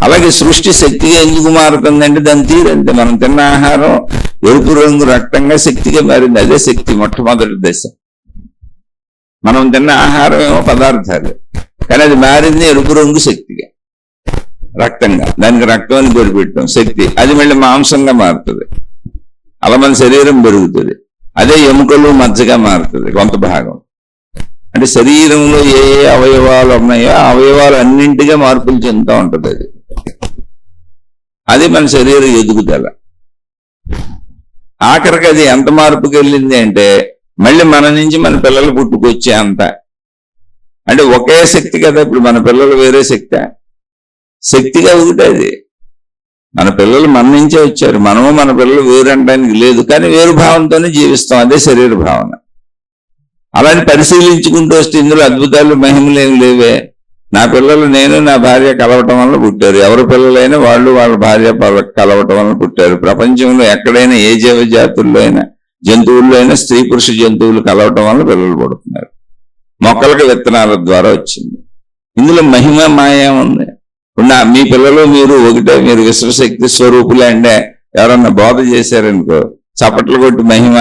అలాగే సృష్టి శక్తిగా ఎందుకు మారుతుందంటే దాని తీరంతే. మనం తిన్న ఆహారం ఎరుపు రంగు రక్తంగా శక్తిగా మారింది, అదే శక్తి మొట్టమొదటి దశ. మనం తిన్న ఆహారం ఏమో పదార్థాలు, కానీ అది మారింది ఎరుపు రంగు శక్తిగా, రక్తంగా. దానికి రక్తం అని పేరు పెట్టాం, శక్తి. అది మళ్ళీ మాంసంగా మారుతుంది, అలా మన శరీరం పెరుగుతుంది. అదే ఎముకలు మజ్జగా మారుతుంది కొంత భాగం. అంటే శరీరంలో ఏ ఏ అవయవాలు ఉన్నాయో ఆ అవయవాలు అన్నింటిగా మార్పులు చెందుతూ ఉంటుంది. అది మన శరీర ఎదుగుదల. ఆఖరికి అది ఎంత మార్పుకి వెళ్ళింది అంటే మళ్ళీ మన నుంచి మన పిల్లలు పుట్టుకొచ్చే అంత. అంటే ఒకే శక్తి కదా, ఇప్పుడు మన పిల్లలు వేరే శక్తి, శక్తిగా ఒకటేది. మన పిల్లలు మన నుంచే వచ్చారు, మనము మన పిల్లలు వేరు అనడానికి లేదు, కానీ వేరు భావంతోనే జీవిస్తాం, అదే శరీర భావన. అలాంటి పరిశీలించుకుంటూ వస్తే ఇందులో అద్భుతాలు మహిమలు ఏమి లేవే. నా పిల్లలు నేను నా భార్య కలవటం వల్ల పుట్టారు, ఎవరి పిల్లలైనా వాళ్ళు వాళ్ళ భార్య కలవటం వల్ల పుట్టారు. ప్రపంచంలో ఎక్కడైనా ఏ జీవజాతుల్లో అయినా జంతువుల్లో అయినా స్త్రీ పురుష జంతువులు కలవటం వల్ల పిల్లలు పుడుతున్నారు. మొక్కలకు విత్తనాల ద్వారా వచ్చింది. ఇందులో మహిమ మాయ ఉంది. మీ పిల్లలు మీరు ఒకటే, మీరు విశ్వశక్తి స్వరూపులే అంటే ఎవరన్నా బోధ చేశారనుకో చప్పట్లు కొట్టి మహిమ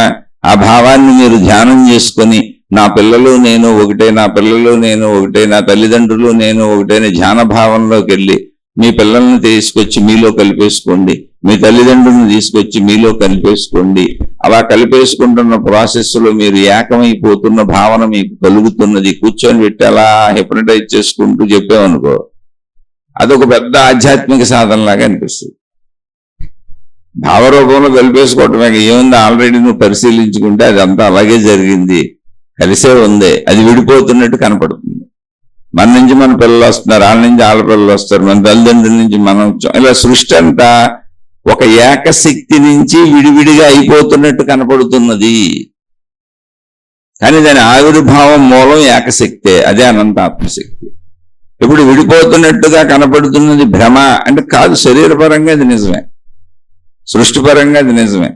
ఆ భావాన్ని మీరు ధ్యానం చేసుకొని నా పిల్లలు నేను ఒకటే, నా పిల్లలు నేను ఒకటే, నా తల్లిదండ్రులు నేను ఒకటే ధ్యాన భావంలోకి వెళ్ళి మీ పిల్లల్ని తీసుకొచ్చి మీలో కలిపేసుకోండి, మీ తల్లిదండ్రులను తీసుకొచ్చి మీలో కలిపేసుకోండి. అలా కలిపేసుకుంటున్న ప్రాసెస్లో మీరు ఏకమైపోతున్న భావన మీకు కలుగుతున్నది. కూర్చొని పెట్టి అలా హిప్నటైజ్ చేసుకుంటూ చెప్పామనుకో అదొక పెద్ద ఆధ్యాత్మిక సాధనలాగా అనిపిస్తుంది. భావరూపంలో కలిపేసుకోవటమే ఏముంది, ఆల్రెడీ నువ్వు పరిశీలించుకుంటే అదంతా అలాగే జరిగింది, కలిసే ఉంది, అది విడిపోతున్నట్టు కనపడుతుంది. మన నుంచి మన పిల్లలు వస్తున్నారు, వాళ్ళ నుంచి వాళ్ళ పిల్లలు వస్తారు, మన తల్లిదండ్రుల నుంచి మనం, ఇలా సృష్టి అంతా ఒక ఏకశక్తి నుంచి విడివిడిగా అయిపోతున్నట్టు కనపడుతున్నది. కానీ దాని ఆవిర్భావం మూలం ఏకశక్తే, అదే అనంత ఆత్మశక్తి. ఇప్పుడు విడిపోతున్నట్టుగా కనపడుతున్నది భ్రమ అంటే కాదు, శరీరపరంగా అది నిజమే, సృష్టిపరంగా అది నిజమే,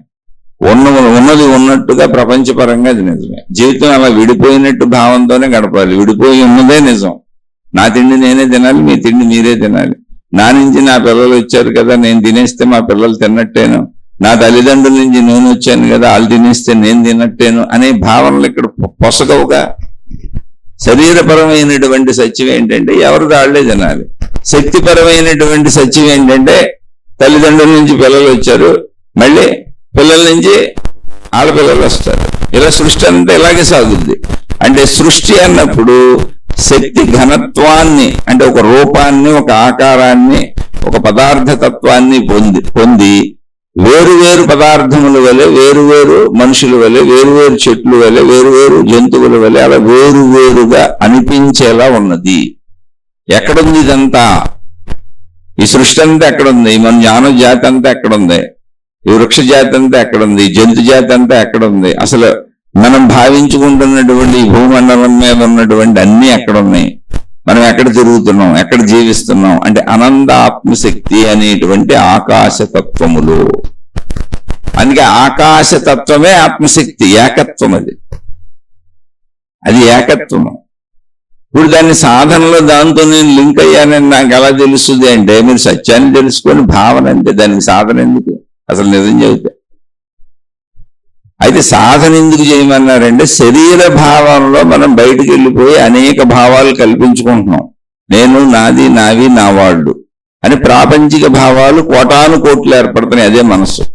ఉన్నది ఉన్నట్టుగా ప్రపంచపరంగా అది నిజమే. జీవితం అలా విడిపోయినట్టు భావంతోనే గడపాలి. విడిపోయి ఉన్నదే నిజం. నా తిండి నేనే తినాలి, మీ తిండి మీరే తినాలి. నా నుంచి నా పిల్లలు వచ్చారు కదా, నేను తినేస్తే మా పిల్లలు తిన్నట్టేను, నా తల్లిదండ్రుల నుంచి నేను వచ్చాను కదా, వాళ్ళు తినేస్తే నేను తిన్నట్టేను అనే భావనలు ఇక్కడ పొసగవుగా. శరీరపరమైనటువంటి సత్యం ఏంటంటే ఎవరు దాళ్లే తినాలి. శక్తిపరమైనటువంటి సత్యం ఏంటంటే తల్లిదండ్రుల నుంచి పిల్లలు వచ్చారు, మళ్ళీ పిల్లల నుంచి ఆడపిల్లలు వస్తారు. ఇలా సృష్టి అంతా ఇలాగే సాగుద్ది. అంటే సృష్టి అన్నప్పుడు శక్తి ఘనత్వాన్ని అంటే ఒక రూపాన్ని, ఒక ఆకారాన్ని, ఒక పదార్థతత్వాన్ని పొంది వేరు పదార్థముల వలె, వేరు మనుషుల వలె, వేరు చెట్లు వలె, వేరు జంతువుల వలె అలా వేరుగా అనిపించేలా ఉన్నది. ఎక్కడుంది ఇదంతా? ఈ సృష్టి అంతా ఎక్కడుంది? మన జ్ఞాన జాతి అంతా ఎక్కడుంది? ఈ వృక్ష జాతి అంతా ఎక్కడుంది? జంతు జాతి అంతా ఎక్కడుంది? అసలు మనం భావించుకుంటున్నటువంటి ఈ భూమండలం మీద ఉన్నటువంటి అన్ని ఎక్కడున్నాయి? మనం ఎక్కడ తిరుగుతున్నాం, ఎక్కడ జీవిస్తున్నాం అంటే అనంత ఆత్మశక్తి అనేటువంటి ఆకాశతత్వములు. అందుకే ఆకాశతత్వమే ఆత్మశక్తి, ఏకత్వం. అది ఏకత్వము. ఇప్పుడు దాన్ని సాధనలో దాంతో నేను లింక్ అయ్యానని నాకు ఎలా తెలుస్తుంది అంటే మీరు సత్యాన్ని తెలుసుకొని భావన అంటే దానికి సాధన ఎందుకు అసలు నిజం చెబితే? అయితే సాధన ఎందుకు చేయమన్నారంటే శరీర భావంలో మనం బయటకు వెళ్ళిపోయి అనేక భావాలు కల్పించుకుంటున్నాం. నేను, నాది, నావి, నా వాళ్ళు అని ప్రాపంచిక భావాలు కోటాను కోట్లు ఏర్పడుతున్నాయి. అదే మనస్సు.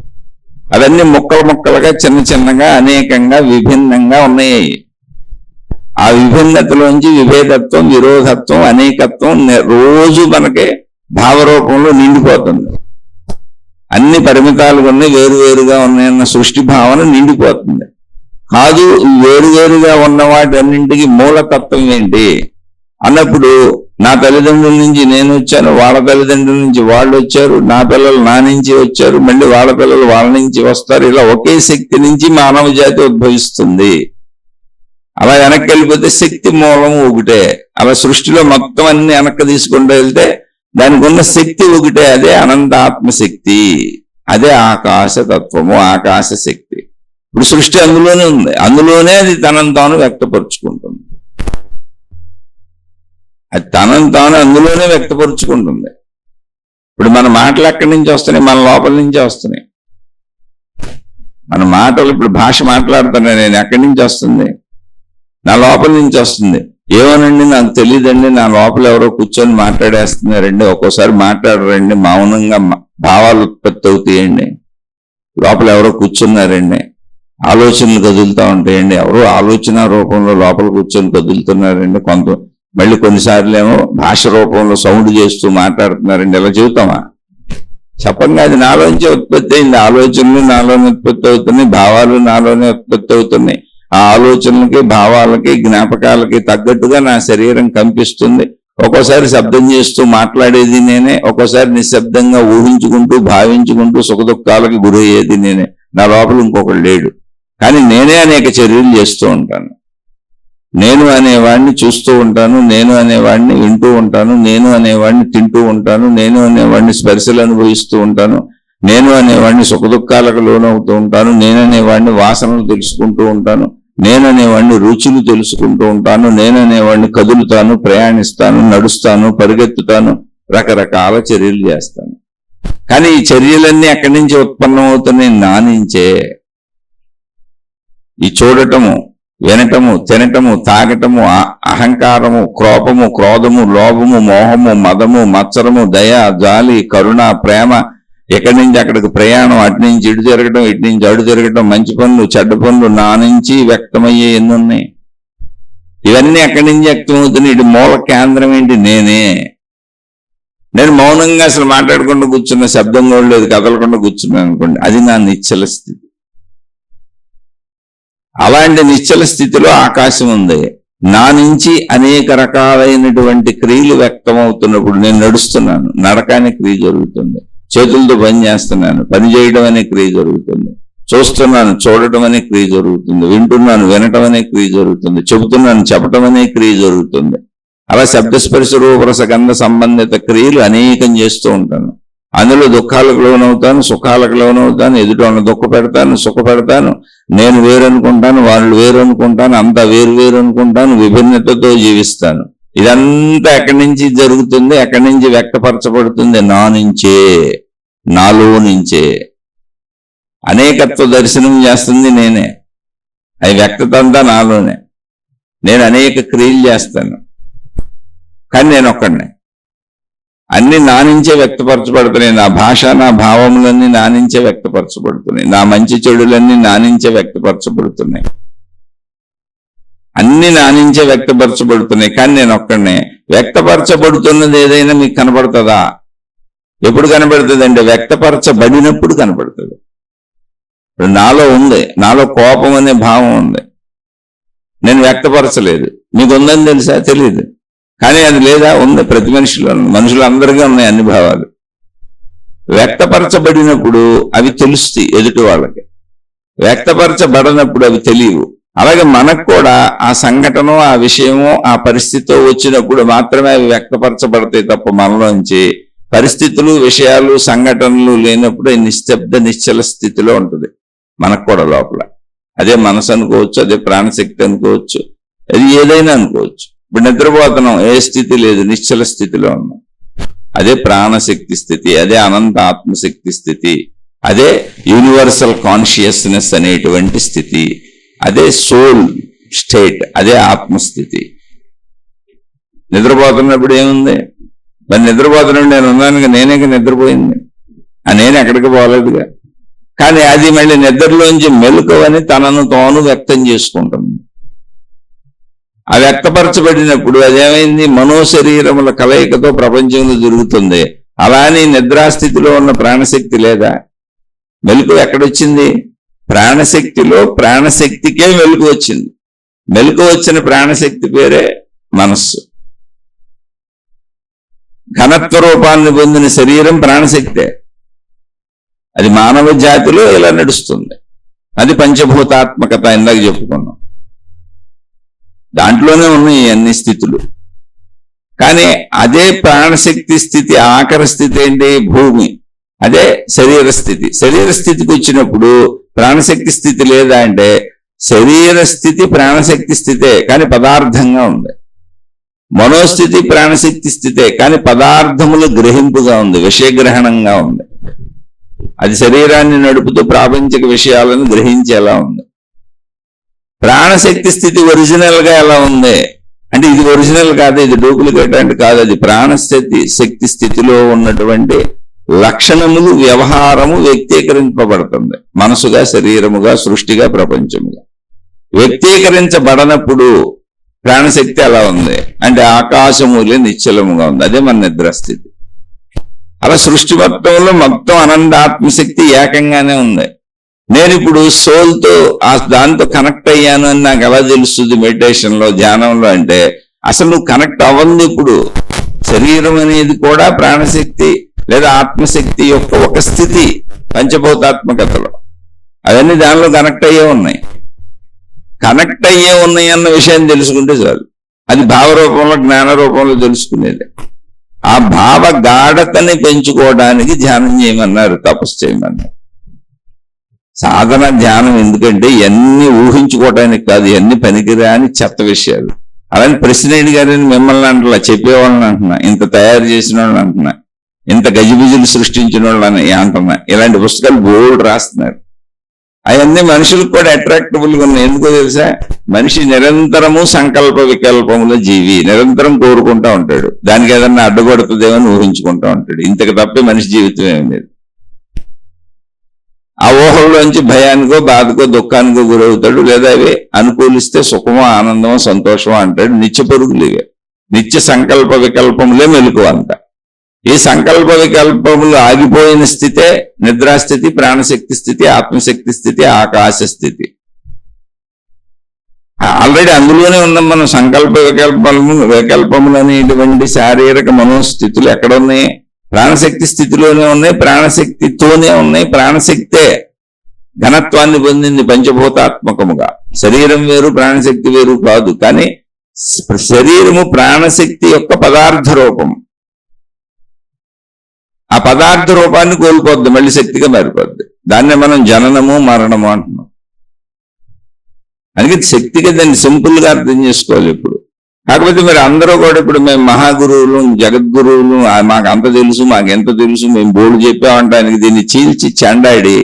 అవన్నీ ముక్కలుగా చిన్నగా అనేకంగా విభిన్నంగా ఉన్నాయి. ఆ విభిన్నతలోంచి విభేదత్వం, విరోధత్వం, అనేకత్వం రోజు మనకి భావరూపంలో నిండిపోతుంది. అన్ని పరిమితాలుగా ఉన్నాయి, వేరుగా ఉన్నాయన్న సృష్టి భావన నిండిపోతుంది. కాదు, వేరుగా ఉన్న వాటి అన్నింటికి మూలతత్వం ఏంటి అన్నప్పుడు నా తల్లిదండ్రుల నుంచి నేను వచ్చాను, వాళ్ళ తల్లిదండ్రుల నుంచి వాళ్ళు వచ్చారు, నా పిల్లలు నా నుంచి వచ్చారు, మళ్ళీ వాళ్ళ పిల్లలు వాళ్ళ నుంచి వస్తారు. ఇలా ఒకే శక్తి నుంచి మానవ జాతి ఉద్భవిస్తుంది. అలా వెనక్కి వెళ్ళిపోతే శక్తి మూలం ఒకటే. అలా సృష్టిలో మొత్తం అన్ని వెనక్కి తీసుకుంటూ వెళ్తే దానికి ఉన్న శక్తి ఒకటే, అదే అనంత ఆత్మశక్తి, అదే ఆకాశ తత్వము, ఆకాశ శక్తి. ఇప్పుడు సృష్టి అందులోనే ఉంది, అందులోనే అది తనను తాను వ్యక్తపరుచుకుంటుంది. అది తనను తాను అందులోనే వ్యక్తపరుచుకుంటుంది. ఇప్పుడు మన మాటలు ఎక్కడి నుంచి వస్తున్నాయి? మన లోపల నుంచే వస్తున్నాయి. మన మాటలు, ఇప్పుడు భాష మాట్లాడుతున్నా నేను, ఎక్కడి నుంచి వస్తుంది? నా లోపల నుంచి వస్తుంది. ఏమోనండి నాకు తెలియదండి, నా లోపల ఎవరో కూర్చొని మాట్లాడేస్తున్నారండి. ఒక్కోసారి మాట్లాడరండి, మౌనంగా భావాలు ఉత్పత్తి అవుతాయండి. లోపల ఎవరో కూర్చున్నారండి, ఆలోచనలు కదులుతూ ఉంటాయండి. ఎవరో ఆలోచన రూపంలో లోపల కూర్చొని కదులుతున్నారండి. మళ్ళీ కొన్నిసార్లు ఏమో భాష రూపంలో సౌండ్ చేస్తూ మాట్లాడుతున్నారండి. ఇలా చెబుతామా? చెప్పంగా అది నాలోంచి ఉత్పత్తి అయింది. ఆలోచనలు నాలోనే ఉత్పత్తి అవుతున్నాయి, భావాలు నాలోనే ఉత్పత్తి అవుతున్నాయి. ఆ ఆలోచనలకి, భావాలకి, జ్ఞాపకాలకి తగ్గట్టుగా నా శరీరం కంపిస్తుంది. ఒక్కోసారి శబ్దం చేస్తూ మాట్లాడేది నేనే, ఒక్కోసారి నిశ్శబ్దంగా ఊహించుకుంటూ భావించుకుంటూ సుఖదుఖాలకు గురయ్యేది నేనే. నా లోపల ఇంకొకడు లేడు, కానీ నేనే అనేక చర్యలు చేస్తూ ఉంటాను. నేను అనేవాడిని చూస్తూ ఉంటాను, నేను అనేవాడిని వింటూ ఉంటాను, నేను అనేవాడిని తింటూ ఉంటాను, నేను అనేవాడిని స్పర్శలు అనుభవిస్తూ ఉంటాను, నేను అనేవాడిని సుఖదుఖాలకు లోనవుతూ ఉంటాను, నేను అనేవాడిని వాసనలు తెలుసుకుంటూ ఉంటాను, నేను అనేవాడిని రుచులు తెలుసుకుంటూ ఉంటాను, నేను అనేవాడిని కదులుతాను, ప్రయాణిస్తాను, నడుస్తాను, పరిగెత్తుతాను, రకరకాల చర్యలు చేస్తాను. కానీ ఈ చర్యలన్నీ ఎక్కడి నుంచి ఉత్పన్నం అవుతున్నాయి? నా నుంచే. ఈ చూడటము, వినటము, తినటము, తాగటము, అహంకారము, కోపము, క్రోధము, లోభము, మోహము, మదము, మత్సరము, దయ, జాలి, కరుణ, ప్రేమ, ఎక్కడి నుంచి అక్కడికి ప్రయాణం, అటు నుంచి ఇటు తిరగటం, ఇటు నుంచి అడు తిరగటం, మంచి పనులు, చెడ్డ పనులు నా నుంచి వ్యక్తమయ్యే ఎన్ని ఉన్నాయి. ఇవన్నీ ఎక్కడి నుంచి వ్యక్తమవుతున్నాయి? ఇటు మూల కేంద్రం ఏంటి? నేనే. నేను మౌనంగా అసలు మాట్లాడకుండా కూర్చున్న, శబ్దం కూడా లేదు, కదలకుండా కూర్చున్నాను అనుకోండి, అది నా నిశ్చల స్థితి. అలాంటి నిశ్చల స్థితిలో ఆకాశం ఉంది. నా నుంచి అనేక రకాలైనటువంటి క్రియలు వ్యక్తం అవుతున్నప్పుడు నేను నడుస్తున్నాను, నడక అనే క్రియ జరుగుతుంది. చేతులతో పని చేస్తున్నాను, పని చేయడం అనే క్రియ జరుగుతుంది. చూస్తున్నాను, చూడటం అనే క్రియ జరుగుతుంది. వింటున్నాను, వినటం అనే క్రియ జరుగుతుంది. చెబుతున్నాను, చెప్పటం అనే క్రియ జరుగుతుంది. అలా శబ్దస్పర్శ రూపరస గంధ సంబంధిత క్రియలు అనేకం చేస్తూ ఉంటాను. అందులో దుఃఖాలకు లోనవుతాను, సుఖాలకు లోనవుతాను, ఎదుట దుఃఖ పెడతాను, సుఖ పెడతాను, నేను వేరు అనుకుంటాను, వాళ్ళు వేరు అనుకుంటాను, అంతా వేరు అనుకుంటాను, విభిన్నతతో జీవిస్తాను. ఇదంతా ఎక్కడి నుంచి జరుగుతుంది? ఎక్కడి నుంచి వ్యక్తపరచబడుతుంది? నా నుంచే, నాలో నుంచే. అనేకత్వ దర్శనం చేస్తుంది నేనే. అది వ్యక్తత అంతా నాలోనే. నేను అనేక క్రియలు చేస్తాను, కానీ నేను ఒక్కడినే. అన్ని నా నుంచే వ్యక్తపరచబడుతున్నాయి. నా భాష, నా భావములన్నీ నా నుంచే వ్యక్తపరచబడుతున్నాయి. నా మంచి చెడులన్నీ నా నుంచే వ్యక్తపరచబడుతున్నాయి. అన్ని నా నుంచే వ్యక్తపరచబడుతున్నాయి, కానీ నేను ఒక్కడనే. వ్యక్తపరచబడుతున్నది ఏదైనా మీకు కనపడుతుందా? ఎప్పుడు కనపడుతుంది అంటే వ్యక్తపరచబడినప్పుడు కనపడుతుంది. ఇప్పుడు నాలో ఉంది, నాలో కోపం అనే భావం ఉంది, నేను వ్యక్తపరచలేదు. మీకు ఉందని తెలుసా? తెలియదు. కానీ అది లేదా? ఉంది. ప్రతి మనుషులందరికీ ఉన్నాయి అన్ని భావాలు. వ్యక్తపరచబడినప్పుడు అవి తెలుస్తాయి ఎదుటి వాళ్ళకి, వ్యక్తపరచబడినప్పుడు అవి తెలియవు. అలాగే మనకు కూడా ఆ సంఘటన, ఆ విషయము, ఆ పరిస్థితితో వచ్చినప్పుడు మాత్రమే అవి వ్యక్తపరచబడతాయి తప్ప మనలోంచి పరిస్థితులు, విషయాలు, సంఘటనలు లేనప్పుడు నిశ్శబ్ద నిశ్చల స్థితిలో ఉంటుంది మనకు కూడా లోపల. అదే మనసు అనుకోవచ్చు, అదే ప్రాణశక్తి అనుకోవచ్చు, అది ఏదైనా అనుకోవచ్చు. ఇప్పుడు నిద్రపోతున్నాం, ఏ స్థితి లేదు, నిశ్చల స్థితిలో ఉన్నాం. అదే ప్రాణశక్తి స్థితి, అదే అనంత ఆత్మశక్తి స్థితి, అదే యూనివర్సల్ కాన్షియస్నెస్ అనేటువంటి స్థితి, అదే సోల్ స్టేట్, అదే ఆత్మస్థితి. నిద్రపోతున్నప్పుడు ఏముంది? మరి నిద్రపోతున్నప్పుడు నేను ఉన్నాను, నేనే నిద్రపోయింది, నేను ఎక్కడికి పోలేదుగా. కానీ అది మళ్ళీ నిద్రలోంచి మెలకువని తనను తాను వ్యక్తం చేసుకుంటుంది. ఆ వ్యక్తపరచబడినప్పుడు అదేమైంది? మనోశరీరముల కలయికతో ప్రపంచంలో జరుగుతుంది. అలానే నిద్రాస్థితిలో ఉన్న ప్రాణశక్తి లేదా? మెలకు ఎక్కడొచ్చింది? ప్రాణశక్తిలో ప్రాణశక్తికే మెలకు వచ్చింది. మెలకు వచ్చిన ప్రాణశక్తి పేరే మనస్సు. ఘనత్వ రూపాన్ని పొందిన శరీరం ప్రాణశక్తే. అది మానవ జాతిలో ఇలా నడుస్తుంది. అది పంచభూతాత్మకత ఇందాక చెప్పుకున్నాం. దాంట్లోనే ఉన్నాయి అన్ని స్థితులు. కానీ అదే ప్రాణశక్తి స్థితి ఆఖరి స్థితి ఏంటి? భూమి. అదే శరీర స్థితి. శరీర స్థితికి వచ్చినప్పుడు ప్రాణశక్తి స్థితి లేదా అంటే శరీర స్థితి ప్రాణశక్తి స్థితే కానీ పదార్థంగా ఉంది. మనోస్థితి ప్రాణశక్తి స్థితే కానీ పదార్థములు గ్రహింపుగా ఉంది, విషయగ్రహణంగా ఉంది. అది శరీరాన్ని నడుపుతూ ప్రాపంచిక విషయాలను గ్రహించేలా ఉంది. ప్రాణశక్తి స్థితి ఒరిజినల్ గా ఎలా ఉంది అంటే ఇది ఒరిజినల్ కాదు, ఇది డూప్లికేట్ అంటే కాదు. అది ప్రాణశక్తి శక్తి స్థితిలో ఉన్నటువంటి లక్షణములు వ్యవహారము వ్యక్తీకరింపబడుతుంది. మనసుగా, శరీరముగా, సృష్టిగా, ప్రపంచముగా. వ్యక్తీకరించబడనప్పుడు ప్రాణశక్తి అలా ఉంది అంటే ఆకాశమూలే నిశ్చలముగా ఉంది. అదే మన నిద్రాస్థితి. అలా సృష్టి మొత్తం అనంతాత్మశక్తి ఏకంగానే ఉంది. నేను ఇప్పుడు సోల్తో దాంతో కనెక్ట్ అయ్యాను అని నాకు ఎలా తెలుస్తుంది మెడిటేషన్ లో, ధ్యానంలో అంటే అసలు నువ్వు కనెక్ట్ అవ్వంది. ఇప్పుడు శరీరం అనేది కూడా ప్రాణశక్తి లేదా ఆత్మశక్తి యొక్క ఒక స్థితి పంచభూతాత్మకతలో. అవన్నీ దానిలో కనెక్ట్ అయ్యే ఉన్నాయి. కనెక్ట్ అయ్యే ఉన్నాయి అన్న విషయం తెలుసుకుంటే చాలు. అది భావరూపంలో, జ్ఞాన రూపంలో తెలుసుకునేది. ఆ భావ గాఢతని పెంచుకోవడానికి ధ్యానం చేయమన్నారు, తపస్సు చేయమన్నారు. సాధన ధ్యానం ఎందుకంటే ఇవన్నీ ఊహించుకోవడానికి కాదు, ఇవన్నీ పనికిరాని చెత్త విషయాలు. అలానే ప్రెసిడెంట్ గారిని మిమ్మల్ని అంటున్నా, చెప్పేవాళ్ళని అంటున్నా, ఇంత తయారు చేసిన వాళ్ళని అంటున్నా, ఇంత గజిబిజులు సృష్టించిన వాళ్ళని అంటున్నా. ఇలాంటి పుస్తకాలు బోల్డ్ రాస్తున్నారు. అవన్నీ మనుషులకు కూడా అట్రాక్టబుల్ గా ఉన్నాయి. ఎందుకో తెలుసా? మనిషి నిరంతరము సంకల్ప వికల్పముల జీవి, నిరంతరం కోరుకుంటా ఉంటాడు. దానికి ఏదన్నా అడ్డుపడుతుందేమో అని ఊహించుకుంటా ఉంటాడు. ఇంతకు తప్పే మనిషి జీవితం ఏం లేదు. ఆ ఊహల్లోంచి భయానికో, బాధకో, దుఃఖానికో గురవుతాడు. లేదా అవి అనుకూలిస్తే సుఖమో, ఆనందమో, సంతోషమో అంటాడు. నిత్య పరుగులు ఇవే. నిత్య సంకల్ప వికల్పములే మెలకువ అంట. ఈ సంకల్ప వికల్పములు ఆగిపోయిన స్థితే నిద్రాస్థితి, ప్రాణశక్తి స్థితి, ఆత్మశక్తి స్థితి, ఆకాశ స్థితి. ఆల్రెడీ అందులోనే ఉన్నాం మనం. సంకల్ప వికల్పములు అనేటువంటి శారీరక మనోస్థితులు ఎక్కడ ఉన్నాయి? ప్రాణశక్తి స్థితిలోనే ఉన్నాయి, ప్రాణశక్తితోనే ఉన్నాయి. ప్రాణశక్తే ఘనత్వాన్ని పొందింది పంచభూతాత్మకముగా. శరీరం వేరు, ప్రాణశక్తి వేరు కాదు. కానీ శరీరము ప్రాణశక్తి యొక్క పదార్థ రూపం. ఆ పదార్థ రూపాన్ని కోల్పోద్ది, మళ్ళీ శక్తిగా మారిపోద్ది. దాన్నే మనం జననము, మరణము అంటున్నాం. అందుకే శక్తిగా దాన్ని సింపుల్ గా అర్థం చేసుకోవాలి ఇప్పుడు. కాకపోతే మీరు అందరూ కూడా ఇప్పుడు మేము మహాగురువులు, జగద్గురువులు, మాకు అంత తెలుసు, మాకెంత తెలుసు, మేము బోర్డు చెప్పామంటానికి దీన్ని చీల్చి చెండాడి,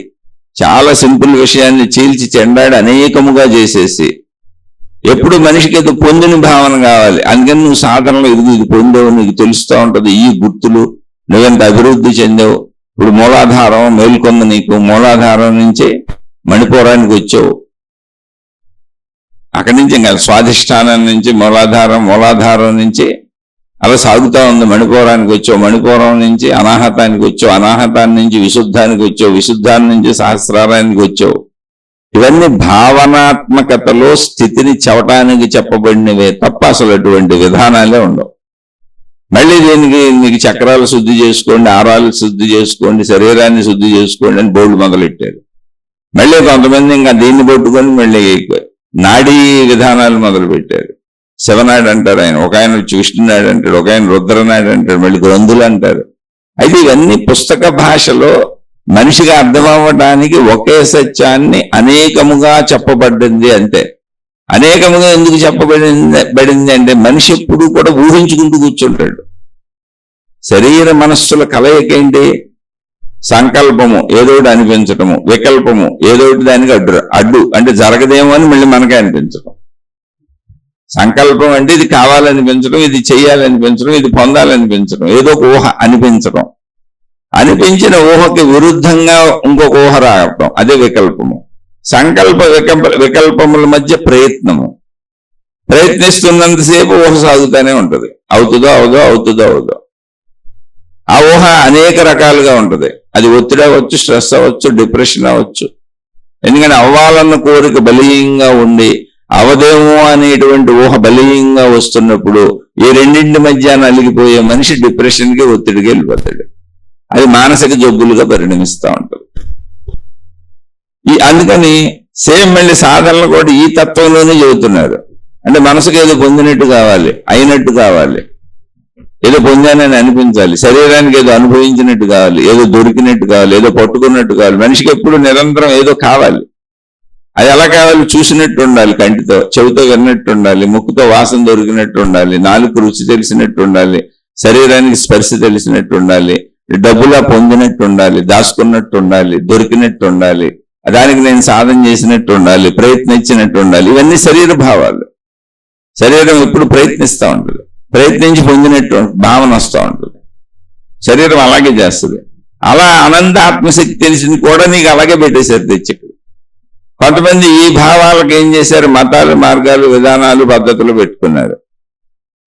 చాలా సింపుల్ విషయాన్ని చీల్చి చెండాడి అనేకముగా చేసేసి ఎప్పుడు మనిషికి ఏదో పొందిన భావన కావాలి. అందుకని నువ్వు సాధనలో ఇది పొందావు, నీకు తెలుస్తూ ఉంటది. ఈ గుర్తులు నువ్వెంత అభివృద్ధి చెందావు. ఇప్పుడు మూలాధారం మేల్కొంది నీకు. మూలాధారం నుంచి మణిపూరానికి వచ్చావు. అక్కడి నుంచి ఇంకా స్వాధిష్టానం నుంచి మూలాధారం నుంచి అలా సాగుతూ ఉంది. మణిపూరానికి వచ్చావు. మణిపూరం నుంచి అనాహతానికి వచ్చావు. అనాహతాన్ని నుంచి విశుద్ధానికి వచ్చావు. విశుద్ధాన్ని నుంచి సహస్రారానికి వచ్చావు. ఇవన్నీ భావనాత్మకతలో స్థితిని చెప్పటానికి చెప్పబడినవే తప్ప అసలు అటువంటి విధానాలే ఉండవు. మళ్ళీ దీనికి మీకు చక్రాలు శుద్ధి చేసుకోండి, ఆరాలు శుద్ధి చేసుకోండి, శరీరాన్ని శుద్ధి చేసుకోండి అని బోర్డు మొదలెట్టారు. మళ్ళీ కొంతమంది ఇంకా దీన్ని పట్టుకొని మళ్ళీ నాడీ విధానాలు మొదలు పెట్టారు. శివనాడు అంటారు ఆయన, ఒక ఆయన విష్ణునాడు అంటాడు, ఒక ఆయన రుద్రనాడు అంటాడు, మళ్ళీ గ్రంథులు అంటారు. అయితే ఇవన్నీ పుస్తక భాషలో మనిషిగా అర్థమవ్వడానికి ఒకే సత్యాన్ని అనేకముగా చెప్పబడింది అంతే. అనేకముగా ఎందుకు చెప్పబడింది అంటే మనిషి ఎప్పుడు కూడా ఊహించుకుంటూ కూర్చుంటాడు. శరీర మనస్సుల కలయికేంటి? సంకల్పము ఏదోటి అనిపించటము, వికల్పము ఏదోటి దానికి అడ్డు అంటే జరగదేమో అని మళ్ళీ మనకే అనిపించటం. సంకల్పం అంటే ఇది కావాలనిపించడం, ఇది చెయ్యాలనిపించడం, ఇది పొందాలనిపించడం, ఏదో ఒక ఊహ అనిపించడం. అనిపించిన ఊహకి విరుద్ధంగా ఇంకొక ఊహ రావటం, అదే వికల్పము. సంకల్ప వికల్పముల మధ్య ప్రయత్నము. ప్రయత్నిస్తున్నంతసేపు ఊహ సాగుతూనే ఉంటది. అవుతుందో అవదో, అవుతుందో అవదో. ఆ ఊహ అనేక రకాలుగా ఉంటది. అది ఒత్తిడి అవ్వచ్చు, స్ట్రెస్ అవ్వచ్చు, డిప్రెషన్ అవ్వచ్చు. ఎందుకంటే అవ్వాలన్న కోరిక బలీయంగా ఉండి అవదేమో అనేటువంటి ఊహ బలీయంగా వస్తున్నప్పుడు ఈ రెండింటి మధ్య నలిగిపోయే మనిషి డిప్రెషన్కి ఒత్తిడికి వెళ్ళిపోతాడు. అది మానసిక జబ్బులుగా పరిణమిస్తూ ఉంటుంది. అందుకని సేమ్ మళ్ళీ సాధనలు కూడా ఈ తత్వంలోనే చెబుతున్నారు. అంటే మనసుకు ఏదో పొందినట్టు కావాలి, అయినట్టు కావాలి, ఏదో పొందానని అనిపించాలి, శరీరానికి ఏదో అనుభవించినట్టు కావాలి, ఏదో దొరికినట్టు కావాలి, ఏదో పట్టుకున్నట్టు కావాలి. మనిషికి ఎప్పుడు నిరంతరం ఏదో కావాలి. అది ఎలా కావాలి? చూసినట్టు ఉండాలి, కంటితో, చెవితో విన్నట్టు ఉండాలి, ముక్కుతో వాసన దొరికినట్టు ఉండాలి, నాలుగు రుచి తెలిసినట్టు ఉండాలి, శరీరానికి స్పర్శ తెలిసినట్టు ఉండాలి, డబ్బులా పొందినట్టు ఉండాలి, దాచుకున్నట్టు ఉండాలి, దొరికినట్టు ఉండాలి, దానికి నేను సాధన చేసినట్టు ఉండాలి, ప్రయత్నించినట్టు ఉండాలి. ఇవన్నీ శరీర భావాలు. శరీరం ఎప్పుడు ప్రయత్నిస్తూ ఉంటుంది, ప్రయత్నించి పొందినట్టు భావన వస్తూ ఉంటుంది. శరీరం అలాగే చేస్తుంది. అలా అనంత ఆత్మశక్తి తెలిసింది కూడా నీకు అలాగే పెట్టేశారు తెచ్చి. కొంతమంది ఈ భావాలకు ఏం చేశారు? మతాలు, మార్గాలు, విధానాలు, పద్ధతులు పెట్టుకున్నారు.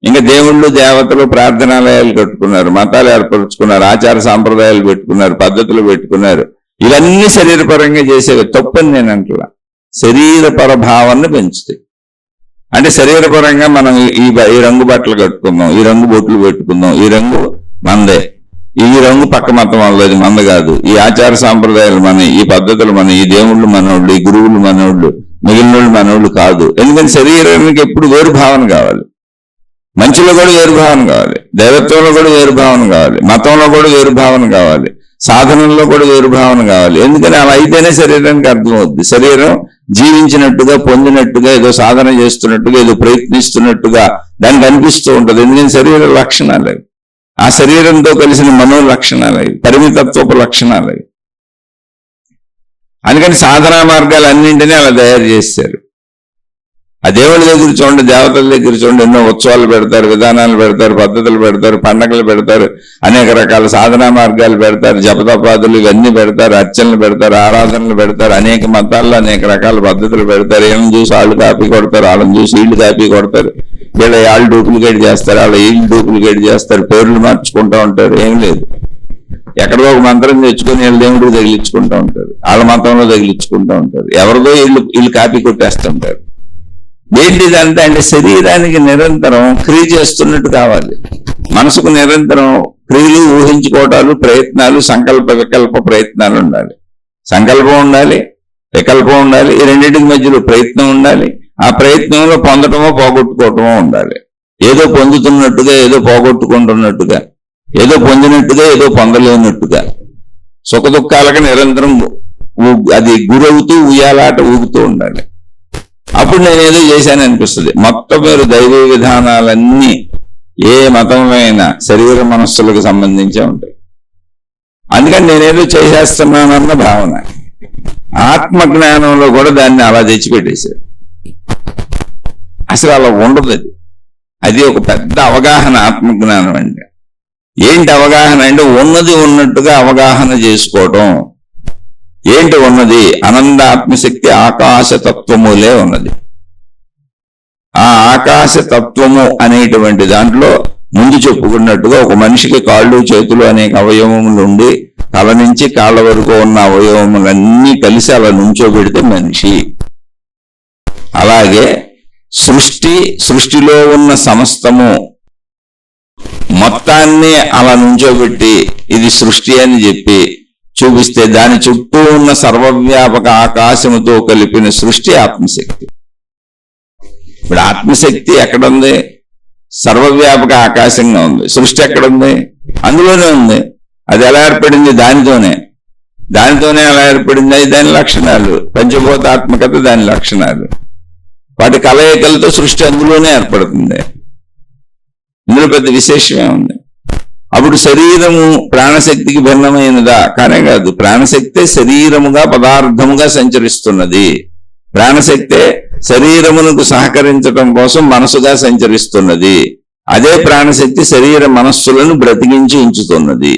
ఇంకా దేవుళ్ళు, దేవతలు, ప్రార్థనాలయాలు కట్టుకున్నారు, మతాలు ఏర్పరుచుకున్నారు, ఆచార సాంప్రదాయాలు పెట్టుకున్నారు, పద్ధతులు పెట్టుకున్నారు. ఇవన్నీ శరీరపరంగా చేసేవి. తప్పని నేను అంటున్నా. శరీరపర భావాన్ని పెంచుతాయి. అంటే శరీరపరంగా మనం ఈ రంగు బట్టలు కట్టుకుందాం, ఈ రంగు బొట్లు పెట్టుకుందాం, ఈ రంగు మందే, ఈ రంగు పక్క మతం వాళ్ళది, మంద కాదు, ఈ ఆచార సాంప్రదాయాలు మన, ఈ పద్ధతులు మన, ఈ దేవుళ్ళు మనోళ్ళు, ఈ గురువులు మనోళ్ళు, మిగిలిన మనోళ్ళు కాదు. ఎందుకంటే శరీరానికి ఎప్పుడు వేరు భావన కావాలి. మంచిలో కూడా వేరు భావన కావాలి, దైవత్వంలో కూడా వేరు భావన కావాలి, మతంలో కూడా వేరు భావన కావాలి, సాధనంలో కూడా వేరు భావన కావాలి. ఎందుకని అలా అయితేనే శరీరానికి అర్థమవుద్ది. శరీరం జీవించినట్టుగా, పొందినట్టుగా, ఏదో సాధన చేస్తున్నట్టుగా, ఏదో ప్రయత్నిస్తున్నట్టుగా దానికి అనిపిస్తూ ఉంటుంది. ఎందుకని శరీర లక్షణాలు అవి, ఆ శరీరంతో కలిసిన మనో లక్షణాలు అవి, పరిమితత్వపు లక్షణాలు అవి. అందుకని సాధనా మార్గాలు అన్నింటినీ అలా తయారు చేశారు. ఆ దేవుడి దగ్గర చూడండి, దేవతల దగ్గర చూడండి, ఎన్నో ఉత్సవాలు పెడతారు, విధానాలు పెడతారు, పద్ధతులు పెడతారు, పండగలు పెడతారు, అనేక రకాల సాధనా మార్గాలు పెడతారు, జపతపాదులు ఇవన్నీ పెడతారు, అర్చనలు పెడతారు, ఆరాధనలు పెడతారు, అనేక మతాల్లో అనేక రకాల పద్ధతులు పెడతారు. వీళ్ళని చూసి వాళ్ళు కాపీ కొడతారు, వాళ్ళని చూసి వీళ్ళు కాపీ కొడతారు, వీళ్ళ వాళ్ళు డూప్లికేట్ చేస్తారు, వాళ్ళ వీళ్ళు డూప్లికేట్ చేస్తారు, పేర్లు మార్చుకుంటూ ఉంటారు. ఏం లేదు, ఎక్కడో ఒక మంత్రం తెచ్చుకొని వీళ్ళ దేవుడికి తగిలించుకుంటూ ఉంటారు, వాళ్ళ మతంలో తగిలించుకుంటూ ఉంటారు, ఎవరిదో వీళ్ళు కాపీ కొట్టేస్తుంటారు. ఏంటిదంటే అంటే శరీరానికి నిరంతరం క్రియ చేస్తున్నట్టు కావాలి, మనసుకు నిరంతరం క్రియలు, ఊహించుకోవటాలు, ప్రయత్నాలు, సంకల్ప వికల్ప ప్రయత్నాలు ఉండాలి. సంకల్పం ఉండాలి, వికల్పం ఉండాలి, ఈ రెండింటికి మధ్యలో ప్రయత్నం ఉండాలి. ఆ ప్రయత్నంలో పొందటమో పోగొట్టుకోవటమో ఉండాలి. ఏదో పొందుతున్నట్టుగా, ఏదో పోగొట్టుకుంటున్నట్టుగా, ఏదో పొందినట్టుగా, ఏదో పొందలేనట్టుగా, సుఖ దుఃఖాలకు నిరంతరం అది గురవుతూ ఉయ్యాలాట ఊగుతూ ఉండాలి. అప్పుడు నేనేదో చేశాను అనిపిస్తుంది. మొత్తం మీరు దైవ విధానాలన్నీ ఏ మతంలో అయినా శరీర మనస్సులకు సంబంధించే ఉంటాయి. అందుకని నేనేదో చేసేస్తున్నానన్న భావన. ఆత్మజ్ఞానంలో కూడా దాన్ని అలా తెచ్చిపెట్టేశారు. అసలు అలా ఉండదు. అది ఒక పెద్ద అవగాహన. ఆత్మజ్ఞానం అంటే ఏంటి అవగాహన అంటే ఉన్నది ఉన్నట్టుగా అవగాహన చేసుకోవటం. ఏంటి ఉన్నది? అనంత ఆత్మశక్తి ఆకాశతత్వములే ఉన్నది. ఆ ఆకాశతత్వము అనేటువంటి దాంట్లో ముందు చెప్పుకున్నట్టుగా ఒక మనిషికి కాళ్ళు, చేతులు అనేక అవయవములు ఉండి తల నుంచి కాళ్ళ వరకు ఉన్న అవయవములన్నీ కలిసి అలా నుంచోబెడితే మనిషి. అలాగే సృష్టిలో ఉన్న సమస్తము మొత్తాన్ని అలా నుంచోబెట్టి ఇది సృష్టి అని చెప్పి చూపిస్తే దాని చుట్టూ ఉన్న సర్వవ్యాపక ఆకాశముతో కలిపిన సృష్టి ఆత్మశక్తి. ఇప్పుడు ఆత్మశక్తి ఎక్కడుంది? సర్వవ్యాపక ఆకాశంగా ఉంది. సృష్టి ఎక్కడుంది? అందులోనే ఉంది. అది ఎలా ఏర్పడింది? దానితోనే ఎలా ఏర్పడింది? అది దాని లక్షణాలు. పంచభూతాత్మకత దాని లక్షణాలు. వాటి కలయికలతో సృష్టి అందులోనే ఏర్పడుతుంది. ఇందులో పెద్ద విశేషమే ఉంది. అప్పుడు శరీరము ప్రాణశక్తికి భిన్నమైనదా? కానే కాదు. ప్రాణశక్తే శరీరముగా పదార్థముగా సంచరిస్తున్నది. ప్రాణశక్తే శరీరమునకు సహకరించటం కోసం మనసుగా సంచరిస్తున్నది. అదే ప్రాణశక్తి శరీర మనస్సులను బ్రతికించి ఉంచుతున్నది.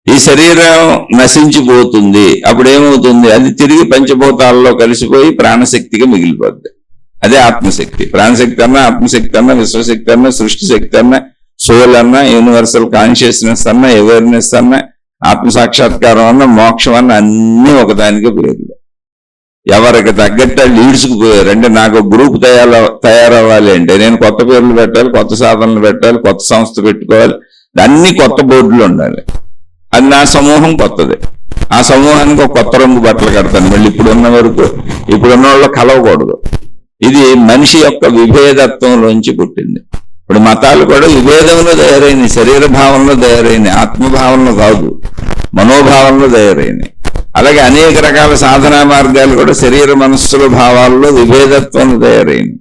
ఈ శరీరం నశించిపోతుంది. అప్పుడు ఏమవుతుంది? అది తిరిగి పంచభూతాల్లో కలిసిపోయి ప్రాణశక్తిగా మిగిలిపోద్ది. అదే ఆత్మశక్తి. ప్రాణశక్తి అన్నా, ఆత్మశక్తి అన్నా, విశ్వశక్తి అన్నా, సృష్టి శక్తి అన్నా, సోల్ అన్నా, యూనివర్సల్ కాన్షియస్నెస్ అన్నా, అవేర్నెస్ అన్నా, ఆత్మసాక్షాత్కారం అన్నా, మోక్షం అన్నా అన్నీ ఒకదానికి పేర్లు. ఎవరికి తగ్గట్టు ఈడ్చుకుపోయారు. అంటే నాకు గ్రూప్ తయారవ్వాలి అంటే నేను కొత్త పేర్లు పెట్టాలి, కొత్త సాధనలు పెట్టాలి, కొత్త సంస్థ పెట్టుకోవాలి, అన్ని కొత్త బోర్డులు ఉండాలి. అది నా సమూహం కొత్తది. ఆ సమూహానికి ఒక కొత్త రంగు బట్టలు కడతాను. మళ్ళీ ఇప్పుడున్న వరకు ఇప్పుడున్న వాళ్ళు కలవకూడదు. ఇది మనిషి యొక్క విభేదత్వంలోంచి పుట్టింది. ఇప్పుడు మతాలు కూడా విభేదంలో తయారైనవి, శరీర భావంలో తయారైనవి, ఆత్మభావంలో కాదు, మనోభావంలో తయారైనవి. అలాగే అనేక రకాల సాధనా మార్గాలు కూడా శరీర మనస్సుల భావాల్లో విభేదత్వంలో తయారైనవి.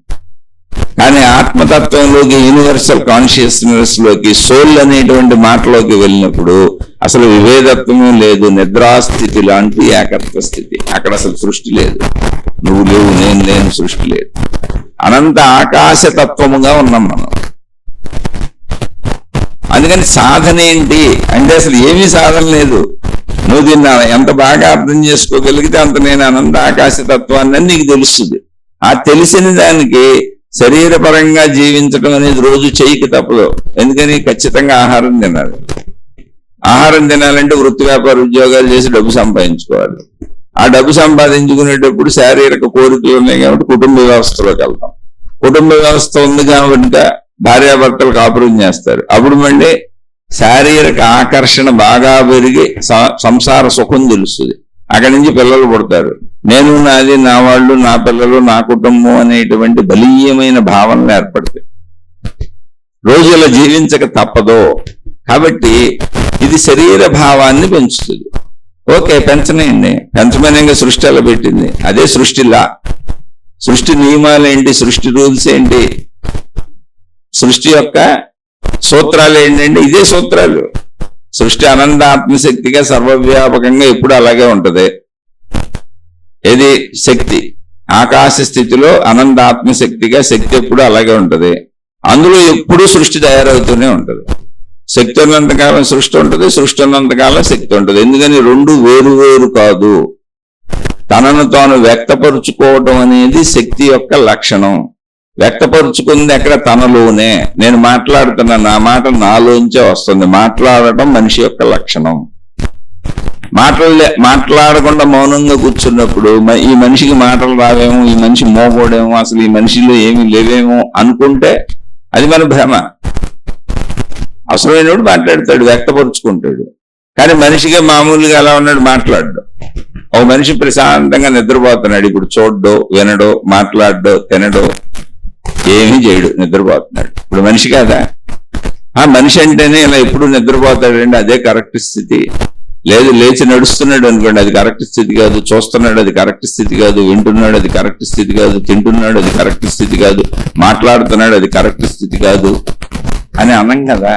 కానీ ఆత్మతత్వంలోకి, యూనివర్సల్ కాన్షియస్నెస్ లోకి, సోల్ అనేటువంటి మాటలోకి వెళ్ళినప్పుడు అసలు విభేదత్వమే లేదు. నిద్రాస్థితి లాంటి ఏకత్వ స్థితి. అక్కడ అసలు సృష్టి లేదు, నువ్వు లేవు, నేను లేను, సృష్టి లేదు. అనంత ఆకాశతత్వముగా ఉన్నాం మనం. అందుకని సాధన ఏంటి అంటే అసలు ఏమీ సాధన లేదు. నువ్వు దీన్ని ఎంత బాగా అర్థం చేసుకోగలిగితే అంత నేను అనంత ఆకాశతత్వాన్ని నీకు తెలుస్తుంది. ఆ తెలిసిన దానికి శరీరపరంగా జీవించడం అనేది రోజు చేయక తప్పదు. ఎందుకని ఖచ్చితంగా ఆహారం తినాలి. ఆహారం తినాలంటే వృత్తి వ్యాపార ఉద్యోగాలు చేసి డబ్బు సంపాదించుకోవాలి. ఆ డబ్బు సంపాదించుకునేటప్పుడు శారీరక కోరికలు ఉన్నాయి కాబట్టి కుటుంబ వ్యవస్థలోకి వెళ్తాం. కుటుంబ వ్యవస్థ ఉంది కాబట్టి భార్యాభర్తలు కాపురం చేస్తారు. అప్పుడు మళ్ళీ శారీరక ఆకర్షణ బాగా పెరిగి సంసార సుఖం తెలుస్తుంది. అక్కడి నుంచి పిల్లలు పుడతారు. నేను, నాది, నా వాళ్ళు, నా పిల్లలు, నా కుటుంబం అనేటువంటి బలీయమైన భావనలు ఏర్పడతాయి. రోజుల జీవించక తప్పదో. కాబట్టి ఇది శరీర భావాన్ని పెంచుతుంది. ఓకే, పెంచనేయండి, పెంచమనే సృష్టి అలా పెట్టింది. అదే సృష్టిలా. సృష్టి నియమాలు ఏంటి, సృష్టి రూల్స్ ఏంటి, సృష్టి యొక్క సూత్రాలు ఏంటంటే ఇదే సూత్రాలు. సృష్టి అనంత ఆత్మశక్తిగా సర్వవ్యాపకంగా ఎప్పుడు అలాగే ఉంటది. ఏది శక్తి ఆకాశ స్థితిలో అనంత ఆత్మశక్తిగా శక్తి ఎప్పుడు అలాగే ఉంటది. అందులో ఎప్పుడూ సృష్టి తయారవుతూనే ఉంటది. శక్తి ఉన్నంతకాలం సృష్టి ఉంటుంది, సృష్టి ఉన్నంతకాలం శక్తి ఉంటుంది. ఎందుకని రెండు వేరు వేరు కాదు. తనను తాను వ్యక్తపరుచుకోవటం అనేది శక్తి యొక్క లక్షణం. వ్యక్తపరుచుకుంది ఎక్కడ? తనలోనే. నేను మాట్లాడుతున్నా, నా మాట నాలోంచే వస్తుంది. మాట్లాడటం మనిషి యొక్క లక్షణం. మాట్లాడకుండా మౌనంగా కూర్చున్నప్పుడు ఈ మనిషికి మాటలు రావేమో, ఈ మనిషి మోగోడేమో, అసలు ఈ మనిషిలో ఏమీ లేవేమో అనుకుంటే అది మన భ్రమ. అవసరమైనప్పుడు మాట్లాడతాడు, వ్యక్తపరుచుకుంటాడు. కానీ మనిషిగా మామూలుగా అలా ఉన్నాడు, మాట్లాడు. ఓ మనిషి ప్రశాంతంగా నిద్రపోతున్నాడు. ఇప్పుడు చూడ్డో, వినడో, మాట్లాడో, తినడో ఏమీ చేయడు, నిద్రపోతున్నాడు. ఇప్పుడు మనిషి కాదా? ఆ మనిషి అంటేనే ఇలా ఎప్పుడు నిద్రపోతాడండి, అదే కరెక్ట్ స్థితి. లేదు, లేచి నడుస్తున్నాడు అనుకోండి, అది కరెక్ట్ స్థితి కాదు. చూస్తున్నాడు, అది కరెక్ట్ స్థితి కాదు. వింటున్నాడు, అది కరెక్ట్ స్థితి కాదు. తింటున్నాడు, అది కరెక్ట్ స్థితి కాదు. మాట్లాడుతున్నాడు, అది కరెక్ట్ స్థితి కాదు అని అనం కదా.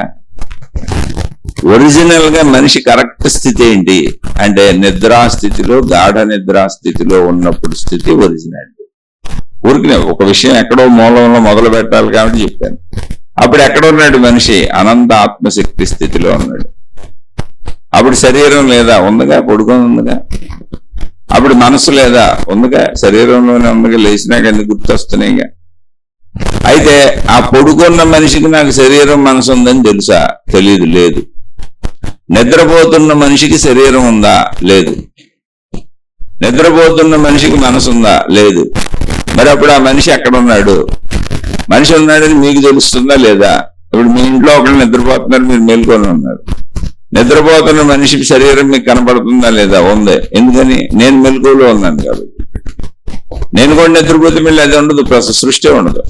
ఒరిజినల్ గా మనిషి కరెక్ట్ స్థితి ఏంటి అంటే నిద్రాస్థితిలో, గాఢ నిద్రాస్థితిలో ఉన్నప్పుడు స్థితి ఒరిజినల్. ఊరికి ఒక విషయం ఎక్కడో మూలంలో మొదలు పెట్టాలి కాబట్టి చెప్పాను. అప్పుడు ఎక్కడ ఉన్నాడు మనిషి? అనంత ఆత్మశక్తి స్థితిలో ఉన్నాడు. అప్పుడు శరీరం లేదా? ఉందిగా, పడుకొని ఉందిగా. అప్పుడు మనసు లేదా? ఉందిగా, శరీరంలోనే ఉందిగా. లేచినాక అన్ని గుర్తొస్తున్నాయిగా. అయితే ఆ పడుకున్న మనిషికి నాకు శరీరం, మనసు ఉందని తెలుసా? తెలీదు, లేదు. నిద్రపోతున్న మనిషికి శరీరం ఉందా? లేదు. నిద్రపోతున్న మనిషికి మనసు ఉందా? లేదు. మరి అప్పుడు ఆ మనిషి ఎక్కడ ఉన్నాడు? మనిషి ఉన్నాడని మీకు తెలుస్తుందా లేదా? ఇప్పుడు మీ ఇంట్లో ఒకళ్ళు నిద్రపోతున్నారు, మీరు మేల్కొని ఉన్నారు. నిద్రపోతున్న మనిషికి శరీరం మీకు కనపడుతుందా లేదా? ఉంది. ఎందుకని? నేను మెలకువలో ఉన్నాను కాబట్టి. నేను కూడా నిద్రపోతే మళ్ళీ అది ఉండదు, సృష్టి ఉండదు.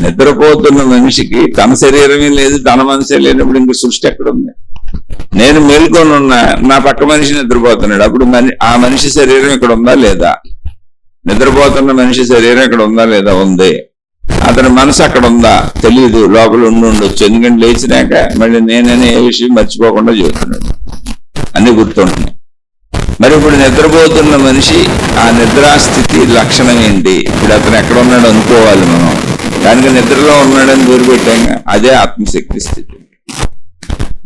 నిద్రపోతున్న మనిషికి తన శరీరమే లేదు, తన మనసే లేనప్పుడు ఇంక సృష్టి ఎక్కడ ఉంది? నేను మేల్కొని ఉన్నా, నా పక్క మనిషి నిద్రపోతున్నాడు. అప్పుడు ఆ మనిషి శరీరం ఇక్కడ ఉందా లేదా? నిద్రపోతున్న మనిషి శరీరం ఇక్కడ ఉందా లేదా? ఉంది. అతని మనసు అక్కడ ఉందా? తెలీదు, లోపల ఉండొచ్చు. ఎందుకంటే లేచినాక మళ్ళీ నేననే ఏ విషయం మర్చిపోకుండా చెబుతున్నాడు, అన్ని గుర్తుంటున్నాయి. మరి ఇప్పుడు నిద్రపోతున్న మనిషి ఆ నిద్రాస్థితి లక్షణం ఏంటి? ఇప్పుడు అతను ఎక్కడ ఉన్నాడు అనుకోవాలి మనం. దానికి నిద్రలో ఉన్నాడని పేరు పెట్టాక అదే ఆత్మశక్తి స్థితి.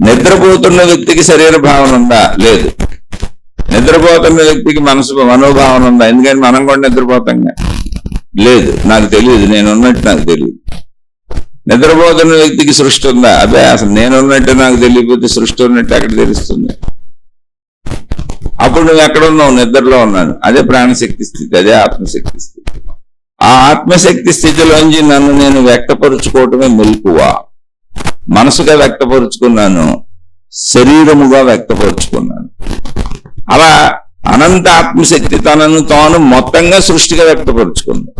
నిద్రపోతున్న వ్యక్తికి శరీర భావన ఉందా? లేదు. నిద్రపోతున్న వ్యక్తికి మనోభావన ఉందా? ఎందుకంటే మనం కూడా నిద్రపోతాంగా. లేదు, నాకు తెలియదు, నేను ఉన్నట్టు నాకు తెలియదు. నిద్రపోతున్న వ్యక్తికి సృష్టి ఉందా? అదే, అసలు నేను ఉన్నట్టు నాకు తెలియకపోతే సృష్టి ఉన్నట్టు అక్కడ తెలుస్తుంది. అప్పుడు నువ్వు ఎక్కడ ఉన్నావు? నిద్రలో ఉన్నాను. అదే ప్రాణశక్తి స్థితి, అదే ఆత్మశక్తి స్థితి. ఆ ఆత్మశక్తి స్థితిలోంచి నన్ను నేను వ్యక్తపరుచుకోవటమే మెలకువ. మనసుగా వ్యక్తపరుచుకున్నాను, శరీరముగా వ్యక్తపరుచుకున్నాను. అలా అనంత ఆత్మశక్తి తనను తాను మొత్తంగా సృష్టిగా వ్యక్తపరుచుకుంది.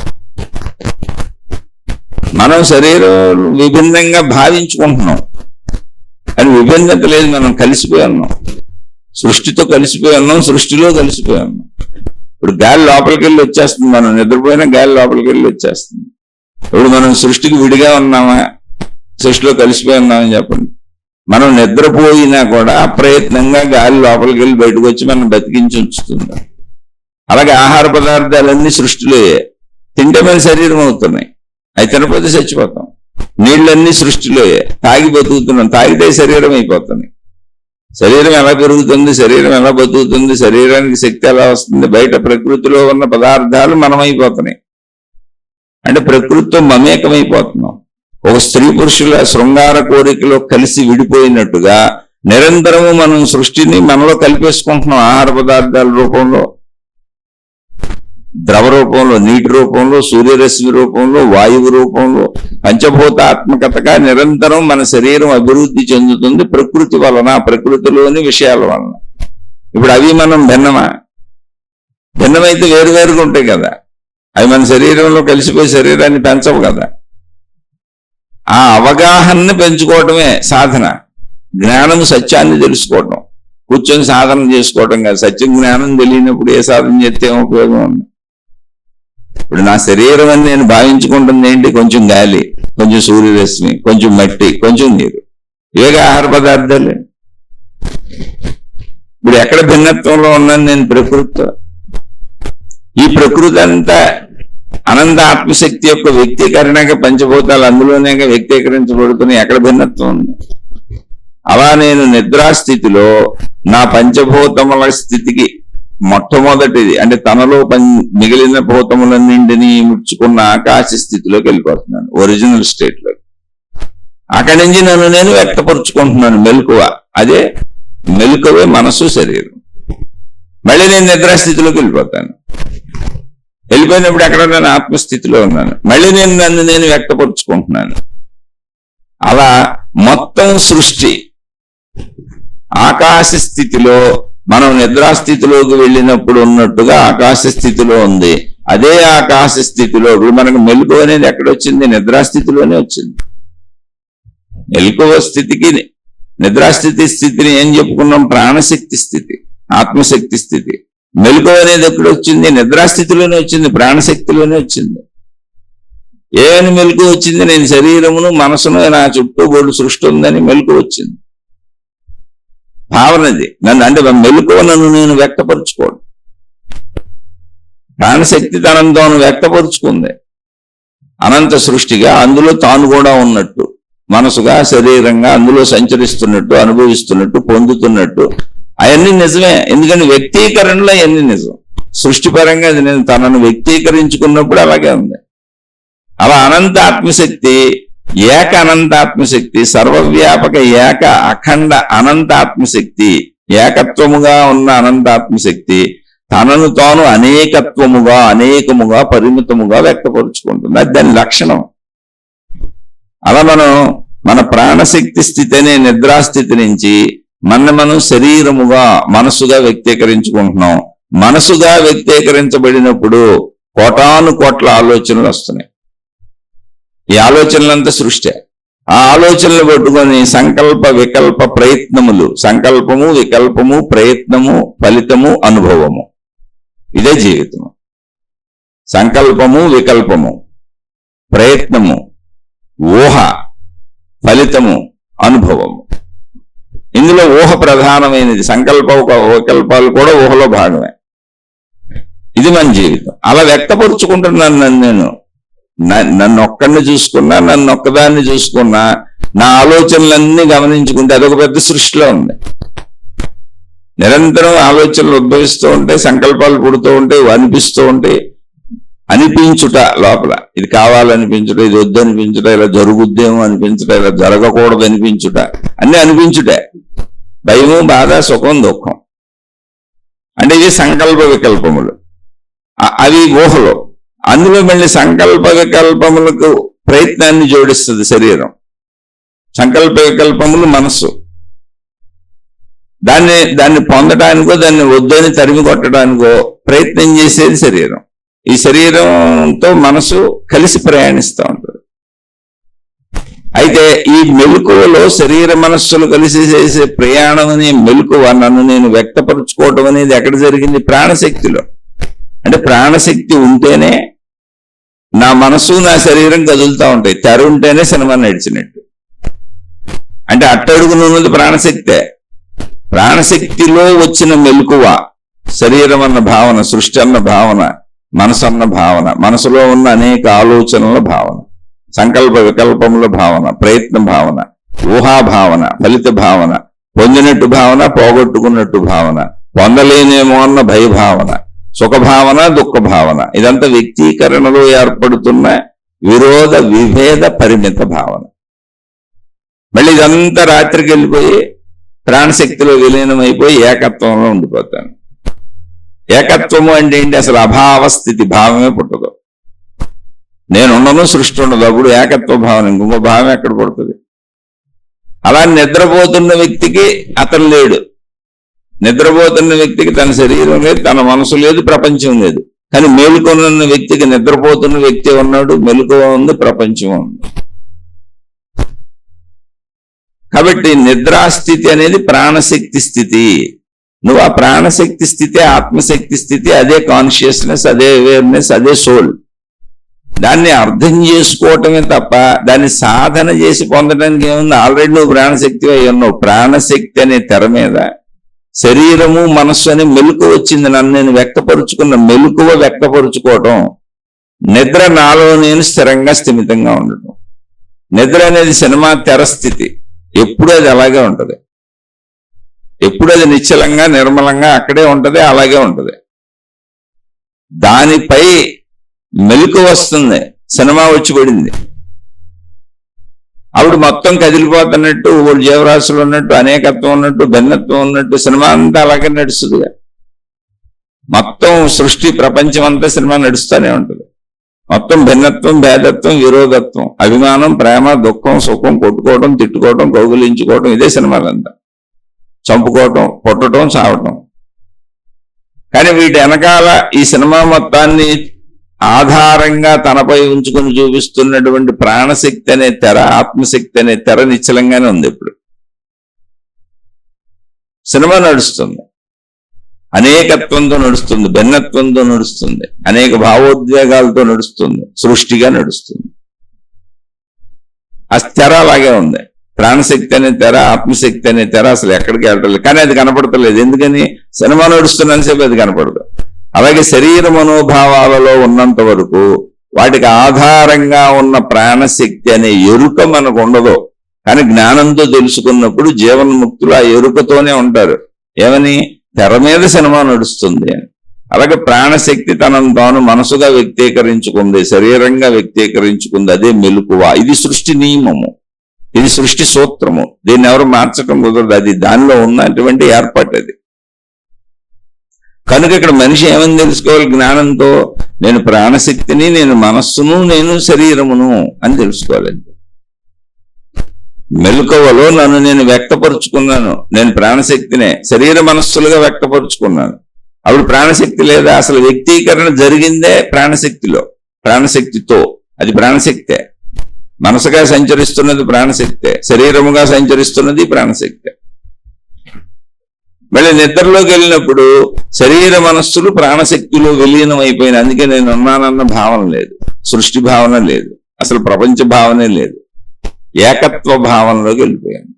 మనం శరీరం విభిన్నంగా భావించుకుంటున్నాం, అని విభిన్నత లేదు. మనం కలిసిపోయి ఉన్నాం, సృష్టితో కలిసిపోయి ఉన్నాం, సృష్టిలో కలిసిపోయి ఉన్నాం. ఇప్పుడు గాలి లోపలికి వెళ్ళి వచ్చేస్తుంది, మనం నిద్రపోయినా గాలి లోపలికి వెళ్ళి వచ్చేస్తుంది. ఇప్పుడు మనం సృష్టికి విడిగా ఉన్నామా, సృష్టిలో కలిసిపోయి ఉన్నామని చెప్పండి. మనం నిద్రపోయినా కూడా అప్రయత్నంగా గాలి లోపలికి వెళ్ళి బయటకు వచ్చి మనం బతికించి ఉంచుతుంది. అలాగే ఆహార పదార్థాలన్నీ సృష్టిలో తింటే మన శరీరం అవుతున్నాయి, అవి తినకపోతే చచ్చిపోతాం. నీళ్ళన్నీ సృష్టిలోయే, తాగి బతుకుతున్నాం, తాగితే శరీరం అయిపోతుంది. శరీరం ఎలా పెరుగుతుంది, శరీరం ఎలా బతుకుతుంది, శరీరానికి శక్తి ఎలా వస్తుంది? బయట ప్రకృతిలో ఉన్న పదార్థాలు మనమైపోతున్నాయి. అంటే ప్రకృతితో మమేకమైపోతున్నాం. ఒక స్త్రీ పురుషుల శృంగార కోరికలో కలిసి విడిపోయినట్టుగా నిరంతరము మనం సృష్టిని మనలో కలిపేసుకుంటున్నాం. ఆహార పదార్థాల రూపంలో, ద్రవ రూపంలో, నీటి రూపంలో, సూర్యరశ్మి రూపంలో, వాయువు రూపంలో, పంచభూతాత్మకతగా నిరంతరం మన శరీరం అభివృద్ధి చెందుతుంది ప్రకృతి వలన, ప్రకృతిలోని విషయాల వలన. ఇప్పుడు అవి మనం భిన్నమా? భిన్నమైతే వేరువేరుగా ఉంటాయి కదా, అవి మన శరీరంలో కలిసిపోయి శరీరాన్ని పెంచవు కదా. ఆ అవగాహనని పెంచుకోవటమే సాధన. జ్ఞానము సత్యాన్ని తెలుసుకోవటం, కూర్చొని సాధన చేసుకోవటం కాదు. సత్యం జ్ఞానం తెలియనప్పుడు ఏ సాధన చేస్తే ఏం ఉపయోగం ఉంది? ఇప్పుడు నా శరీరం అని నేను భావించుకుంటుంది ఏంటి? కొంచెం గాలి, కొంచెం సూర్యరశ్మి, కొంచెం మట్టి, కొంచెం నీరు, ఇవే ఆహార పదార్థాలు. ఇప్పుడు ఎక్కడ భిన్నత్వంలో ఉన్నాను నేను? ప్రకృతితో. ఈ ప్రకృతి అంతా అనంత ఆత్మశక్తి యొక్క వ్యక్తీకరణగా పంచభూతాలు అందులోనే వ్యక్తీకరించబడుతున్నాయి. ఎక్కడ భిన్నత్వం ఉంది? అలా నేను నిద్రాస్థితిలో నా పంచభూతముల స్థితికి మొట్టమొదటిది అంటే తనలో మిగిలిన భూతములన్నింటినీ ముడుచుకున్న ఆకాశ స్థితిలోకి వెళ్ళిపోతున్నాను, ఒరిజినల్ స్టేట్ లో. అక్కడి నుంచి నన్ను నేను వ్యక్తపరుచుకుంటున్నాను, మెలకువ. అదే మెలకువే మనసు, శరీరం. మళ్ళీ నేను నిద్రాస్థితిలోకి వెళ్ళిపోతాను. వెళ్ళిపోయినప్పుడు ఎక్కడ నేను ఆత్మస్థితిలో ఉన్నాను, మళ్ళీ నేను నన్ను నేను వ్యక్తపరుచుకుంటున్నాను. అలా మొత్తం సృష్టి ఆకాశ స్థితిలో మనం నిద్రాస్థితిలోకి వెళ్ళినప్పుడు ఉన్నట్టుగా ఆకాశ స్థితిలో ఉంది. అదే ఆకాశ స్థితిలో ఇప్పుడు మనకు మెలకువ అనేది ఎక్కడొచ్చింది? నిద్రాస్థితిలోనే వచ్చింది. మెలకువ స్థితికి స్థితిని ఏం చెప్పుకున్నాం? ప్రాణశక్తి స్థితి, ఆత్మశక్తి స్థితి. మెలకువ అనేది ఎక్కడొచ్చింది? నిద్రాస్థితిలోనే వచ్చింది, ప్రాణశక్తిలోనే వచ్చింది. ఏమని మెలకువ వచ్చింది? నేను శరీరమును మనసును నా చుట్టూ బోర్డు సృష్టి ఉందని మెలకువ వచ్చింది. భావనది నన్ను, అంటే మెలకువ నన్ను నేను వ్యక్తపరుచుకోవడం. ప్రాణశక్తి తనంతో వ్యక్తపరుచుకుంది అనంత సృష్టిగా, అందులో తాను కూడా ఉన్నట్టు, మనసుగా శరీరంగా అందులో సంచరిస్తున్నట్టు, అనుభవిస్తున్నట్టు, పొందుతున్నట్టు. అవన్నీ నిజమే, ఎందుకంటే వ్యక్తీకరణలో అవన్నీ నిజం. సృష్టిపరంగా అది నేను తనను వ్యక్తీకరించుకున్నప్పుడు అలాగే ఉంది. అలా అనంత ఆత్మశక్తి, ఏక అనంతాత్మశక్తి, సర్వవ్యాపక ఏక అఖండ అనంతాత్మశక్తి, ఏకత్వముగా ఉన్న అనంతాత్మశక్తి తనను తాను అనేకత్వముగా, అనేకముగా, పరిమితముగా వ్యక్తపరుచుకుంటుంది. అది దాని లక్షణం. అలా మనం మన ప్రాణశక్తి స్థితి అనే నిద్రాస్థితి నుంచి మనం శరీరముగా, మనసుగా వ్యక్తీకరించుకుంటున్నాం. మనసుగా వ్యక్తీకరించబడినప్పుడు కోటాను కోట్ల ఆలోచనలు వస్తున్నాయి. ఈ ఆలోచనలంతా సృష్టి. ఆ ఆలోచనలు పట్టుకొని సంకల్ప వికల్ప ప్రయత్నములు, సంకల్పము, వికల్పము, ప్రయత్నము, ఫలితము, అనుభవము, ఇదే జీవితము. సంకల్పము, వికల్పము, ప్రయత్నము, ఊహ, ఫలితము, అనుభవము. ఇందులో ఊహ ప్రధానమైనది. సంకల్ప వికల్పాలు కూడా ఊహలో భాగమే. ఇది మన జీవితం. అలా వ్యక్తపరుచుకుంటున్నాను నేను. నన్ను ఒక్కడిని చూసుకున్నా, నన్ను ఒక్కదాన్ని చూసుకున్నా, నా ఆలోచనలన్నీ గమనించుకుంటే అదొక పెద్ద సృష్టిలో ఉంది. నిరంతరం ఆలోచనలు ఉద్భవిస్తూ ఉంటాయి, సంకల్పాలు పుడుతూ ఉంటాయి, అనిపిస్తూ ఉంటాయి. అనిపించుట లోపల, ఇది కావాలనిపించుట, ఇది వద్దు అనిపించుట, ఇలా జరుగుద్దేమో అనిపించుట, ఇలా జరగకూడదు అనిపించుట, అన్నీ అనిపించుటే. భయము, బాధ, సుఖం, దుఃఖం. అంటే ఇవి సంకల్ప వికల్పములు, అవి ఊహలు. అందులో మళ్ళీ సంకల్ప వికల్పములకు ప్రయత్నాన్ని జోడిస్తుంది శరీరం. సంకల్ప వికల్పములు మనస్సు. దాన్ని పొందడానికో దాన్ని వద్దని తరిమి కొట్టడానికో ప్రయత్నం చేసేది శరీరం. ఈ శరీరంతో మనసు కలిసి ప్రయాణిస్తూ ఉంటుంది. అయితే ఈ మెలకువలో శరీర మనస్సులు కలిసి చేసే ప్రయాణం అనే మెలకువ, నన్ను నేను వ్యక్తపరుచుకోవడం అనేది ఎక్కడ జరిగింది? ప్రాణశక్తిలో. అంటే ప్రాణశక్తి ఉంటేనే నా మనసు నా శరీరం కదులుతూ ఉంటాయి. తెర ఉంటేనే సినిమా నడిచినట్టు. అంటే అట్టడుగునున్నది ప్రాణశక్తే. ప్రాణశక్తిలో వచ్చిన మెలకువ శరీరం అన్న భావన, సృష్టి అన్న భావన, మనసు అన్న భావన, మనసులో ఉన్న అనేక ఆలోచనల భావన, సంకల్ప వికల్పముల భావన, ప్రయత్న భావన, ఊహాభావన, ఫలిత భావన, పొందినట్టు భావన, పోగొట్టుకున్నట్టు భావన, పొందలేనేమో అన్న భయభావన, సుఖభావన, దుఃఖ భావన, ఇదంతా వ్యక్తీకరణలో ఏర్పడుతున్న విరోధ విభేద పరిమిత భావన. మళ్ళీ ఇదంతా రాత్రికి వెళ్ళిపోయి ప్రాణశక్తిలో విలీనమైపోయి ఏకత్వంలో ఉండిపోతాను. ఏకత్వము అంటే ఏంటి? అసలు అభావ స్థితి, భావమే పుట్టదు. నేనున్నను, సృష్టి ఉండదు. అప్పుడు ఏకత్వ భావన, ఇంకొక భావం ఎక్కడ పడుతుంది? అలా నిద్రపోతున్న వ్యక్తికి అతను లేడు. నిద్రపోతున్న వ్యక్తికి తన శరీరం లేదు, తన మనసు లేదు, ప్రపంచం లేదు. కానీ మేలుకొనున్న వ్యక్తికి నిద్రపోతున్న వ్యక్తి ఉన్నాడు, మెలకువ ఉంది, ప్రపంచం ఉంది. కాబట్టి నిద్రాస్థితి అనేది ప్రాణశక్తి స్థితి. నువ్వు ఆ ప్రాణశక్తి స్థితి, ఆత్మశక్తి స్థితి, అదే కాన్షియస్నెస్, అదే అవేర్నెస్, అదే సోల్. దాన్ని అర్థం చేసుకోవటమే తప్ప దాన్ని సాధన చేసి పొందడానికి ఏముంది? ఆల్రెడీ నువ్వు ప్రాణశక్తి అయి ఉన్నావు. ప్రాణశక్తి అనే తెర మీద శరీరము, మనస్సు అనే మెలకువ వచ్చింది. నన్ను నేను వ్యక్తపరుచుకున్న మెలకువ వ్యక్తపరుచుకోవటం. నిద్ర నాలో నేను స్థిరంగా స్థిమితంగా ఉండటం. నిద్ర అనేది సినిమా తెర స్థితి. ఎప్పుడు అది అలాగే ఉంటది. ఎప్పుడు అది నిశ్చలంగా నిర్మలంగా అక్కడే ఉంటది, అలాగే ఉంటది. దానిపై మెలకు వస్తుంది. సినిమా వచ్చి పడింది, అప్పుడు మొత్తం కదిలిపోతున్నట్టు, జీవరాశులు ఉన్నట్టు, అనేకత్వం ఉన్నట్టు, భిన్నత్వం ఉన్నట్టు సినిమా అంతా అలాగే నడుస్తుంది. మొత్తం సృష్టి, ప్రపంచం అంతా సినిమా నడుస్తూనే ఉంటుంది. మొత్తం భిన్నత్వం, భేదత్వం, విరోధత్వం, అభిమానం, ప్రేమ, దుఃఖం, సుఖం, కొట్టుకోవడం, తిట్టుకోవడం, కౌగులించుకోవడం, ఇదే సినిమాలంతా. చంపుకోవటం, పుట్టడం, చావటం. కానీ వీటి వెనకాల ఈ సినిమా మొత్తాన్ని ఆధారంగా తనపై ఉంచుకొని చూపిస్తున్నటువంటి ప్రాణశక్తి అనే తెర, ఆత్మశక్తి అనే తెర నిశ్చలంగానే ఉంది. ఇప్పుడు సినిమా నడుస్తుంది, అనేకత్వంతో నడుస్తుంది, భిన్నత్వంతో నడుస్తుంది, అనేక భావోద్వేగాలతో నడుస్తుంది, సృష్టిగా నడుస్తుంది. ఆ తెర అలాగే ఉంది. ప్రాణశక్తి అనే తెర, ఆత్మశక్తి అనే తెర అసలు ఎక్కడికి వెళ్ళలేదు. కానీ అది కనపడతలేదు. ఎందుకని? సినిమా నడుస్తున్నంతసేపు అది కనపడదు. అలాగే శరీర మనోభావాలలో ఉన్నంత వరకు వాటికి ఆధారంగా ఉన్న ప్రాణశక్తి అనే ఎరుక మనకు ఉండదు. కానీ జ్ఞానంతో తెలుసుకున్నప్పుడు జీవన్ముక్తులు ఆ ఎరుకతోనే ఉంటారు. ఏమని? తెర మీద సినిమా నడుస్తుంది అని. అలాగే ప్రాణశక్తి తనను తాను మనసుగా వ్యక్తీకరించుకుంది, శరీరంగా వ్యక్తీకరించుకుంది. అదే మెలకువ. ఇది సృష్టి నియమము, ఇది సృష్టి సూత్రము. దీన్ని ఎవరు మార్చడం కుదరదు. అది దానిలో ఉన్నటువంటి ఏర్పాటు అది. కనుక ఇక్కడ మనిషి ఏమని తెలుసుకోవాలి? జ్ఞానంతో నేను ప్రాణశక్తిని, నేను మనస్సును, నేను శరీరమును అని తెలుసుకోవాలండి. మెలకువలో నన్ను నేను వ్యక్తపరుచుకున్నాను. నేను ప్రాణశక్తినే శరీర మనస్సులుగా వ్యక్తపరుచుకున్నాను. అప్పుడు ప్రాణశక్తి లేదా? అసలు వ్యక్తీకరణ జరిగిందే ప్రాణశక్తిలో, ప్రాణశక్తితో. అది ప్రాణశక్తే. మనసుగా సంచరిస్తున్నది ప్రాణశక్తే, శరీరముగా సంచరిస్తున్నది ప్రాణశక్తే. మళ్ళీ నిద్రలోకి వెళ్ళినప్పుడు శరీర మనస్సులు ప్రాణశక్తిలో విలీనం అయిపోయినాయి. అందుకే నేను ఉన్నానన్న భావన లేదు, సృష్టి భావన లేదు, అసలు ప్రపంచ భావనే లేదు. ఏకత్వ భావనలోకి వెళ్ళిపోయాను.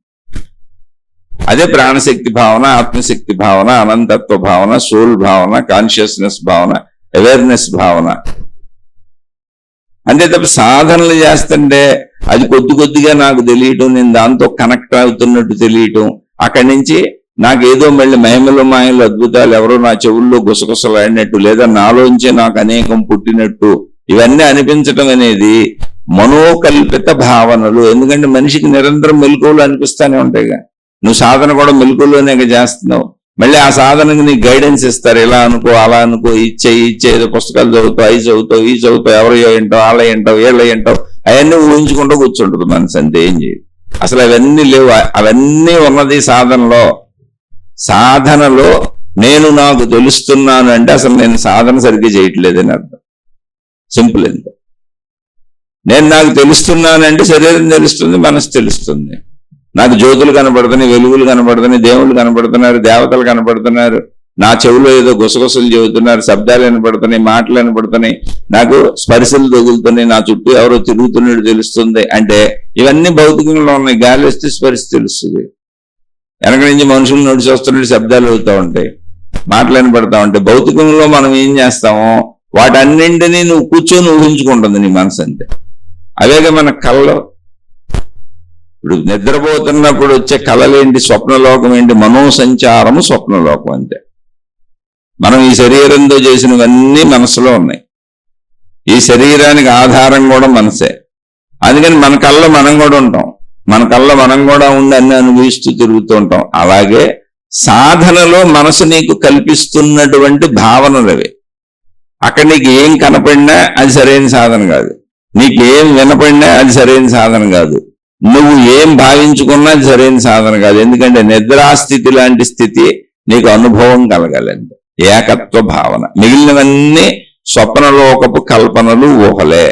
అదే ప్రాణశక్తి భావన, ఆత్మశక్తి భావన, అనంతత్వ భావన, సోల్ భావన, కాన్షియస్నెస్ భావన, అవేర్నెస్ భావన. అంతే తప్ప సాధనలు చేస్తుంటే అది కొద్ది కొద్దిగా నాకు తెలియటం, నేను దాంతో కనెక్ట్ అవుతున్నట్టు తెలియటం, అక్కడి నుంచి నాకేదో మళ్ళీ మహిమలు మాయలు అద్భుతాలు ఎవరో నా చెవుల్లో గుసగుసలాడినట్టు, లేదా నాలోంచే నాకు అనేకం పుట్టినట్టు, ఇవన్నీ అనిపించటం అనేది మనోకల్పిత భావనలు. ఎందుకంటే మనిషికి నిరంతరం మెలకువలు అనిపిస్తానే ఉంటాయిగా. నువ్వు సాధన కూడా మెలకువలోనే చేస్తున్నావు. మళ్ళీ ఆ సాధనకు నీకు గైడెన్స్ ఇస్తారు, ఇలా అనుకో అలా అనుకో, ఇచ్చే ఏదో పుస్తకాలు చదువుతావు, అవి చదువుతావు, ఈ చదువుతావు, ఎవరో ఏంటావు, వాళ్ళ ఏంటావు, వీళ్ళ ఏంటావు, అవన్నీ ఊహించుకుంటూ కూర్చుంటుంది మనసు, అంతే, ఏం చేయదు. అసలు అవన్నీ లేవు. అవన్నీ ఉన్నది సాధనలో నేను నాకు తెలుస్తున్నాను అంటే అసలు నేను సాధన సరిగ్గా చేయట్లేదని అర్థం. సింపుల్ ఎంత. నేను నాకు తెలుస్తున్నానంటే శరీరం తెలుస్తుంది, మనసు తెలుస్తుంది. నాకు జ్యోతులు కనబడుతున్నాయి, వెలుగులు కనబడుతున్నాయి, దేవుళ్ళు కనబడుతున్నారు, దేవతలు కనబడుతున్నారు, నా చెవులో ఏదో గుసగుసలు చెబుతున్నారు, శబ్దాలు వినపడుతున్నాయి, మాటలు వినపడుతున్నాయి, నాకు స్పర్శలు తగులుతున్నాయి, నా చుట్టూ ఎవరో తిరుగుతున్నట్టు తెలుస్తుంది. అంటే ఇవన్నీ భౌతికంలో ఉన్నాయి. గాలి వస్తే స్పర్శ తెలుస్తుంది, వెనక నుంచి మనుషులు నడిచి వస్తున్నట్టు శబ్దాలు అవుతూ ఉంటాయి, మాటలు వినపడతా ఉంటాయి. భౌతికంలో మనం ఏం చేస్తామో వాటన్నింటినీ నువ్వు కూర్చొని ఊహించుకుంటుంది నీ మనసు, అంతే. అవేగా మన కళలో. ఇప్పుడు నిద్రపోతున్నప్పుడు వచ్చే కళలేంటి? స్వప్నలోకం ఏంటి? మనోసంచారము స్వప్నలోకం, అంతే. మనం ఈ శరీరంతో చేసినవన్నీ మనసులో ఉన్నాయి. ఈ శరీరానికి ఆధారం కూడా మనసే. అందుకని మన కళ్ళలో మనం కూడా ఉంటాం, మన కళ్ళలో మనం కూడా ఉండి అన్ని అనుభవిస్తూ తిరుగుతూ ఉంటాం. అలాగే సాధనలో మనసు నీకు కల్పిస్తున్నటువంటి భావనలు అవి. అక్కడ నీకు ఏం కనపడినా అది సరైన సాధన కాదు, నీకు ఏం వినపడినా అది సరైన సాధన కాదు, నువ్వు ఏం భావించుకున్నా అది సరైన సాధన కాదు. ఎందుకంటే నిద్రాస్థితి లాంటి స్థితి నీకు అనుభవం కలగాలంటే ఏకత్వ భావన. మిగిలినవన్నీ స్వప్నలోకపు కల్పనలు, ఊహలే.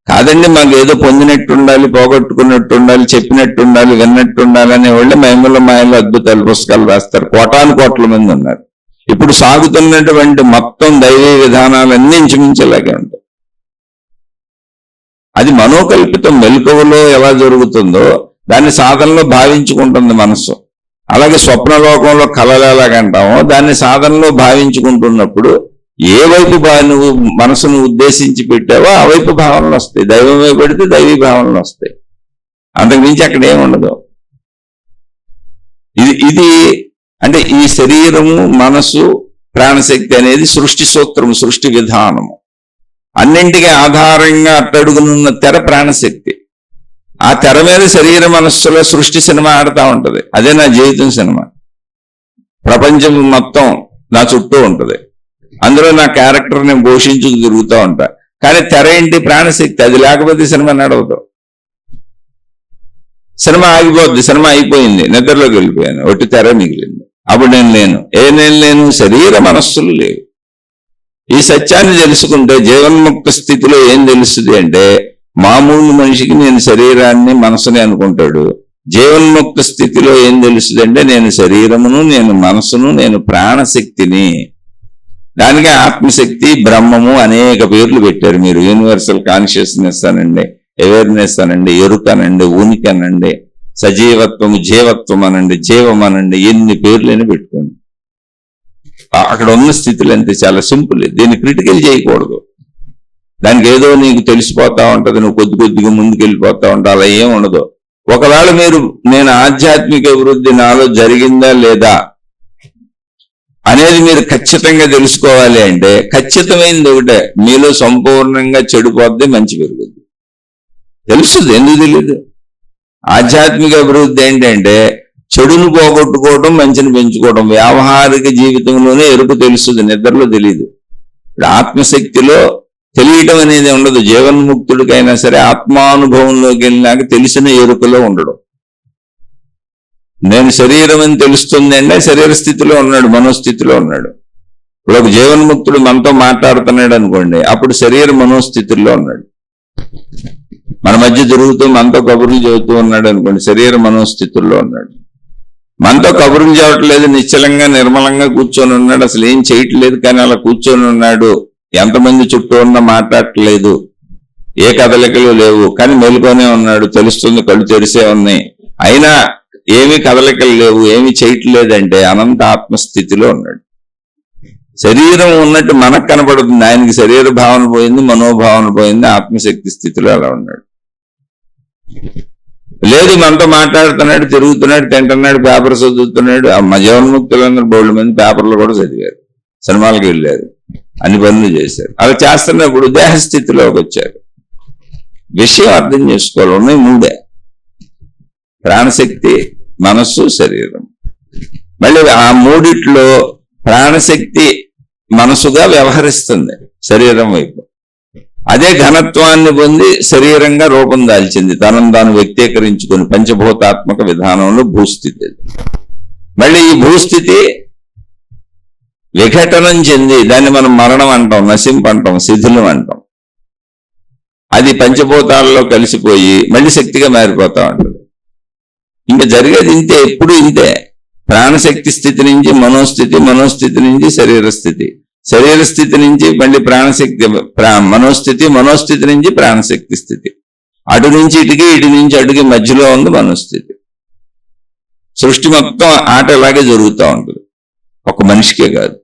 కాదండి మాకు ఏదో పొందినట్టుండాలి, పోగొట్టుకున్నట్టుండాలి, చెప్పినట్టుండాలి, విన్నట్టుండాలి అనేవాళ్ళు మైముల మాయలు అద్భుతాలు పుస్తకాలు రాస్తారు. కోట్ల మంది ఉన్నారు. ఇప్పుడు సాగుతున్నటువంటి మొత్తం దైవీ విధానాలన్నీ ఇంచుమించేలాగే ఉంటాయి. అది మనోకల్పితం. మెలకువలో ఎలా జరుగుతుందో దాన్ని సాధనలో భావించుకుంటుంది మనస్సు. అలాగే స్వప్నలోకంలో కళలు ఎలాగంటామో దాన్ని సాధనలో భావించుకుంటున్నప్పుడు ఏ వైపు నువ్వు మనసును ఉద్దేశించి పెట్టావో ఆ వైపు భావనలు వస్తాయి. దైవం వైపు పెడితే దైవీ భావనలు వస్తాయి. అంతకుమించి అక్కడ ఏముండదు. ఇది అంటే ఈ శరీరము, మనసు, ప్రాణశక్తి అనేది సృష్టి సూత్రము, సృష్టి విధానము. అన్నింటికీ ఆధారంగా అట్టడుగునున్న తెర ప్రాణశక్తి. ఆ తెర మీద శరీర మనస్సులో సృష్టి సినిమా ఆడుతూ ఉంటది. అదే నా జీవితం సినిమా. ప్రపంచం మొత్తం నా చుట్టూ ఉంటది, అందులో నా క్యారెక్టర్ నేను పోషించు తిరుగుతూ ఉంటా. కానీ తెర ఏంటి? ప్రాణశక్తి. అది లేకపోతే సినిమా నడవదు. సినిమా ఆగిపోద్ది, సినిమా అయిపోయింది, నిద్రలోకి వెళ్ళిపోయాను, ఒట్టి తెర మిగిలింది. అప్పుడు నేను లేను, శరీర మనస్సులు లేవు. ఈ సత్యాన్ని తెలుసుకుంటే జీవన్ముక్త స్థితిలో ఏం తెలుస్తుంది అంటే, మామూలు మనిషికి నేను శరీరాన్ని, మనసుని అనుకుంటాడు. జీవన్ముక్త స్థితిలో ఏం తెలుస్తుంది అంటే, నేను శరీరమును, నేను మనసును, నేను ప్రాణశక్తిని. దానికి ఆత్మశక్తి, బ్రహ్మము అనేక పేర్లు పెట్టారు మీరు. యూనివర్సల్ కాన్షియస్నెస్ అనండి, అవేర్నెస్ అనండి, ఎరుకనండి, ఉనికి అనండి, సజీవత్వము, జీవత్వం అనండి, జీవం అనండి, ఎన్ని పేర్లని పెట్టుకోండి. అక్కడ ఉన్న స్థితులు అంతే, చాలా సింపుల్. దీన్ని క్రిటికల్ చేయకూడదు. దానికి ఏదో నీకు తెలిసిపోతా ఉంటది, నువ్వు కొద్దిగా ముందుకు వెళ్ళిపోతా ఉంటావు, అలా ఏం ఉండదు. ఒకవేళ నేను ఆధ్యాత్మిక అభివృద్ధి నాలో జరిగిందా లేదా అనేది మీరు ఖచ్చితంగా తెలుసుకోవాలి అంటే ఖచ్చితమైనది ఒకటే, మీలో సంపూర్ణంగా చెడిపోద్ది, మంచి పెరుగుద్ది. తెలుస్తుంది, ఎందుకు తెలియదు? ఆధ్యాత్మిక అభివృద్ధి ఏంటంటే చెడును పోగొట్టుకోవడం, మంచిని పెంచుకోవడం. వ్యావహారిక జీవితంలోనే ఎరుపు తెలుస్తుంది, నిద్రలో తెలియదు. ఇప్పుడు ఆత్మశక్తిలో తెలియటం అనేది ఉండదు. జీవన్ముక్తుడికైనా సరే ఆత్మానుభవంలోకి వెళ్ళినాక తెలిసిన ఎరుకలో ఉండడం. నేను శరీరం అని తెలుస్తుంది అంటే శరీర స్థితిలో ఉన్నాడు, మనోస్థితిలో ఉన్నాడు. ఇప్పుడు ఒక జీవన్ముక్తుడు మనతో మాట్లాడుతున్నాడు అనుకోండి, అప్పుడు శరీర మనోస్థితిలో ఉన్నాడు. మన మధ్య తిరుగుతూ మనతో కబుర్లు చెబుతూ ఉన్నాడు అనుకోండి, శరీర మనోస్థితుల్లో ఉన్నాడు. మనతో కబుర్లు చెప్పట్లేదు, నిశ్చలంగా నిర్మలంగా కూర్చొని ఉన్నాడు, అసలు ఏం చేయట్లేదు, కానీ అలా కూర్చొని ఉన్నాడు. ఎంతమంది చుట్టూ ఉన్నా మాట్లాడట్లేదు, ఏ కదలికలు లేవు, కానీ మెలుకొనే ఉన్నాడు, తెలుస్తుంది, కళ్ళు తెరిసే ఉన్నాయి, అయినా ఏమీ కదలికలు లేవు, ఏమీ చేయట్లేదంటే అనంత ఆత్మస్థితిలో ఉన్నాడు. శరీరం ఉన్నట్టు మనకు కనపడుతుంది, ఆయనకి శరీర భావన పోయింది, మనోభావన పోయింది, ఆత్మశక్తి స్థితిలో అలా ఉన్నాడు. లేదు, మనతో మాట్లాడుతున్నాడు, తిరుగుతున్నాడు, తింటున్నాడు, పేపర్ చదువుతున్నాడు. ఆ జీవన్ముక్తులందరూ బోల్డ్ మంది పేపర్లు కూడా చదివారు, సినిమాలకు వెళ్ళారు, అన్ని పనులు చేశారు. అలా చేస్తున్నప్పుడు దేహస్థితిలోకి వచ్చారు. విషయం అర్థం చేసుకోవాలి, ఉన్నాయి మూడే: ప్రాణశక్తి, మనస్సు, శరీరం. మళ్ళీ ఆ మూడిట్లో ప్రాణశక్తి మనసుగా వ్యవహరిస్తుంది శరీరం వైపు. అదే ఘనత్వాన్ని పొంది శరీరంగా రూపం దాల్చింది, తనను తాను వ్యక్తీకరించుకుని పంచభూతాత్మక విధానంలో భూస్థితి. మళ్ళీ ఈ భూస్థితి విఘటనం చెంది దాన్ని మనం మరణం అంటాం, నశింపు అంటాం, శిథిలం అంటాం. అది పంచభూతాల్లో కలిసిపోయి మళ్ళీ శక్తిగా మారిపోతా ఉంటుంది. ఇంకా జరిగేది ఇంతే, ఎప్పుడు ఇంతే. ప్రాణశక్తి స్థితి నుంచి మనోస్థితి, మనోస్థితి నుంచి శరీర స్థితి, శరీర స్థితి నుంచి మళ్ళీ ప్రాణశక్తి, మనోస్థితి, మనోస్థితి నుంచి ప్రాణశక్తి స్థితి, అటు నుంచి ఇటుకి, ఇటు నుంచి అటుకి మధ్యలో ఉంది మనోస్థితి. సృష్టి మొత్తం ఆట ఇలాగే జరుగుతూ ఉంటుంది, ఒక మనిషికే కాదు.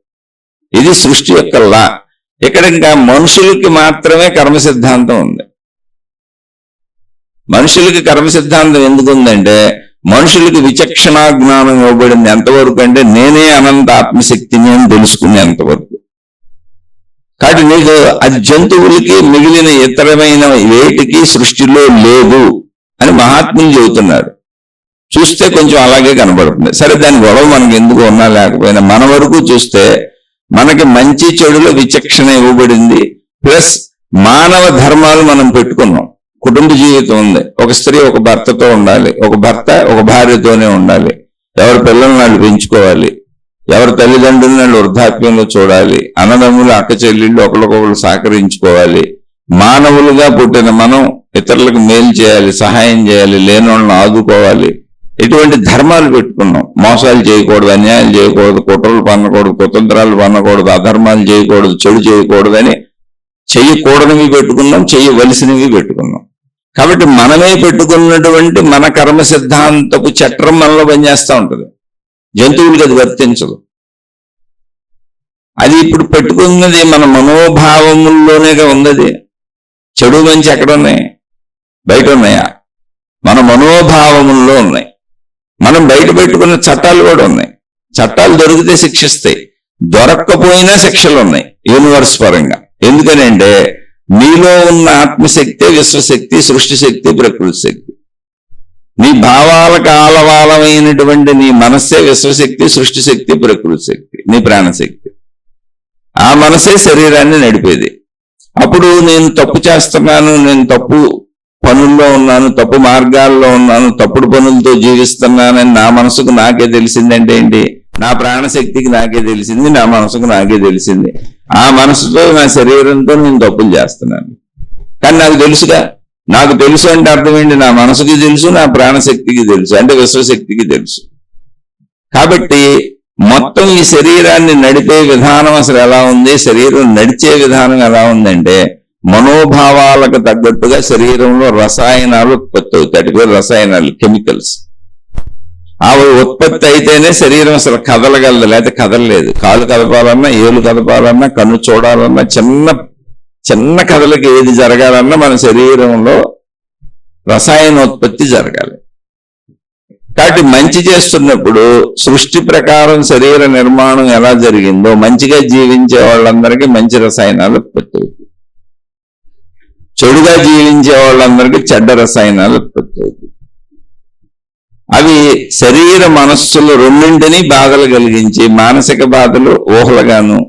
ఇది సృష్టి యొక్క లా. ఇక్కడ ఇంకా మనుషులకి మాత్రమే కర్మ సిద్ధాంతం ఉంది. మనుషులకి కర్మ సిద్ధాంతం ఎందుకు ఉందంటే, మనుషులకి విచక్షణా జ్ఞానం ఇవ్వబడింది ఎంతవరకు అంటే నేనే అనంత ఆత్మశక్తిని అని తెలుసుకునేంతవరకు. కాబట్టి నీకు అది జంతువులకి మిగిలిన ఇతరమైన వేటికి సృష్టిలో లేదు అని మహాత్ములు చెబుతున్నారు. చూస్తే కొంచెం అలాగే కనబడుతుంది. సరే, దాని గొడవ మనకి ఎందుకు ఉన్నా లేకపోయినా మన వరకు చూస్తే మనకి మంచి చెడుల విచక్షణ ఇవ్వబడింది. ప్లస్ మానవ ధర్మాలు మనం పెట్టుకున్నాం. కుటుంబ జీవితం ఉంది, ఒక స్త్రీ ఒక భర్తతో ఉండాలి, ఒక భర్త ఒక భార్యతోనే ఉండాలి, ఎవరి పిల్లల్ని వాళ్ళు పెంచుకోవాలి, ఎవరి తల్లిదండ్రులను వాళ్ళు వృద్ధాప్యంలో చూడాలి, అన్నదమ్ములు అక్క చెల్లెళ్ళు ఒకరికొకరు సహకరించుకోవాలి, మానవులుగా పుట్టిన మనం ఇతరులకు మేలు చేయాలి, సహాయం చేయాలి, లేనోళ్ళని ఆదుకోవాలి. ఎటువంటి ధర్మాలు పెట్టుకున్నాం. మోసాలు చేయకూడదు, అన్యాయాలు చేయకూడదు, కుట్రలు పన్నకూడదు, కుతంత్రాలు పన్నకూడదు, అధర్మాలు చేయకూడదు, చెడు చేయకూడదని చెయ్యకూడనివి పెట్టుకున్నాం, చెయ్యవలసినవి పెట్టుకున్నాం. కాబట్టి మనమే పెట్టుకున్నటువంటి మన కర్మ సిద్ధాంతపు చట్రం మనలో పనిచేస్తూ ఉంటుంది. జంతువులకి అది వర్తించదు. అది ఇప్పుడు పెట్టుకున్నది మన మనోభావముల్లోనేగా ఉన్నది. చెడు మంచి ఎక్కడ ఉన్నాయి? బయట ఉన్నాయా? మన మనోభావముల్లో ఉన్నాయి. మనం బయట పెట్టుకున్న చట్టాలు కూడా ఉన్నాయి. చట్టాలు దొరికితే శిక్షిస్తాయి, దొరక్కపోయినా శిక్షలు ఉన్నాయి యూనివర్స్ పరంగా. ఎందుకనంటే నీలో ఉన్న ఆత్మశక్తి, విశ్వశక్తి, సృష్టి శక్తి, ప్రకృతి శక్తి. నీ భావాలకు ఆలవాలమైనటువంటి నీ మనస్సే విశ్వశక్తి, సృష్టి శక్తి, ప్రకృతి శక్తి, నీ ప్రాణశక్తి. ఆ మనసే శరీరాన్ని నడిపేది. అప్పుడు నేను తప్పు చేస్తున్నాను, నేను తప్పు పనుల్లో ఉన్నాను, తప్పు మార్గాల్లో ఉన్నాను, తప్పుడు పనులతో జీవిస్తున్నానని నా మనసుకు నాకే తెలిసిందంటే ఏంటి? నా ప్రాణశక్తికి నాకే తెలిసింది, నా మనసుకు నాకే తెలిసింది. ఆ మనసుతో, నా శరీరంతో నేను తప్పులు చేస్తున్నాను. కానీ నాకు తెలుసుగా. నాకు తెలుసు అంటే అర్థం ఏంటి? నా మనసుకి తెలుసు, నా ప్రాణశక్తికి తెలుసు, అంటే విశ్వశక్తికి తెలుసు. కాబట్టి మొత్తం ఈ శరీరాన్ని నడిపే విధానం అసలు ఎలా ఉంది, శరీరం నడిచే విధానం ఎలా ఉందంటే, మనోభావాలకు తగ్గట్టుగా శరీరంలో రసాయనాలు ఉత్పత్తి అవుతాయి. అటు పేరు రసాయనాలు, కెమికల్స్. అవి ఉత్పత్తి అయితేనే శరీరం అసలు కదలగలదు, లేకపోతే కదలలేదు. కాలు కదపాలన్నా, ఏలు కదపాలన్నా, కన్ను చూడాలన్నా, చిన్న చిన్న కథలకి ఏది జరగాలన్నా మన శరీరంలో రసాయనోత్పత్తి జరగాలి. కాబట్టి మంచి చేస్తున్నప్పుడు సృష్టి ప్రకారం శరీర నిర్మాణం ఎలా జరిగిందో మంచిగా జీవించే వాళ్ళందరికీ మంచి రసాయనాలు ఉత్పత్తి అవుతాయి, చెడుగా జీవించే వాళ్ళందరికీ చెడ్డ రసాయనాలు ఉత్పత్తి అవుతాయి. అవి శరీర మనస్సులు రెండింటినీ బాధలు కలిగించి మానసిక బాధలు ఊహలుగాను,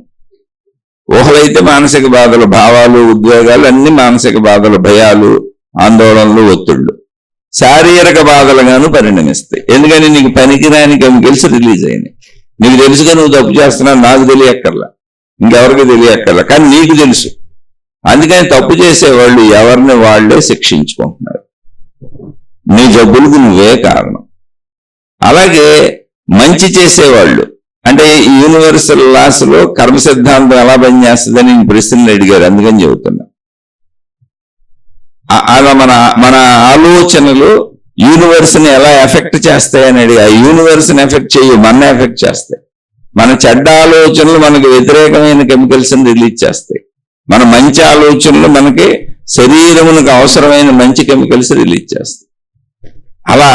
ఊహలైతే మానసిక బాధలు, భావాలు, ఉద్వేగాలు అన్ని మానసిక బాధలు, భయాలు, ఆందోళనలు, ఒత్తిళ్లు, శారీరక బాధలుగాను పరిణమిస్తాయి. ఎందుకని నీకు పనికిరాని కెమికల్స్ రిలీజ్ అయినాయి. నీకు తెలుసుగా నువ్వు తప్పు చేస్తున్నావు, నాకు తెలియక్కర్లా, ఇంకెవరికి తెలియక్కర్లా, కానీ నీకు తెలుసు. అందుకని తప్పు చేసేవాళ్ళు ఎవరిని వాళ్లే శిక్షించుకుంటున్నారు. నీ జబ్బులకు నువ్వే కారణం. అలాగే మంచి చేసేవాళ్ళు అంటే ఈ యూనివర్సల్ లాస్ లో కర్మ సిద్ధాంతం ఎలా పనిచేస్తుందని నేను ప్రశ్నలు అడిగారు, అందుకని చెబుతున్నా. అలా మన ఆలోచనలు యూనివర్స్ ని ఎలా ఎఫెక్ట్ చేస్తాయని అడిగి, ఆ యూనివర్స్ ని ఎఫెక్ట్ చేయు, మన ఎఫెక్ట్ చేస్తాయి. మన చెడ్డ ఆలోచనలు మనకు వ్యతిరేకమైన కెమికల్స్ ని రిలీజ్ చేస్తాయి. మన మంచి ఆలోచనలు మనకి శరీరమునకు అవసరమైన మంచి కెమికల్స్ రిలీజ్ చేస్తాయి. అలా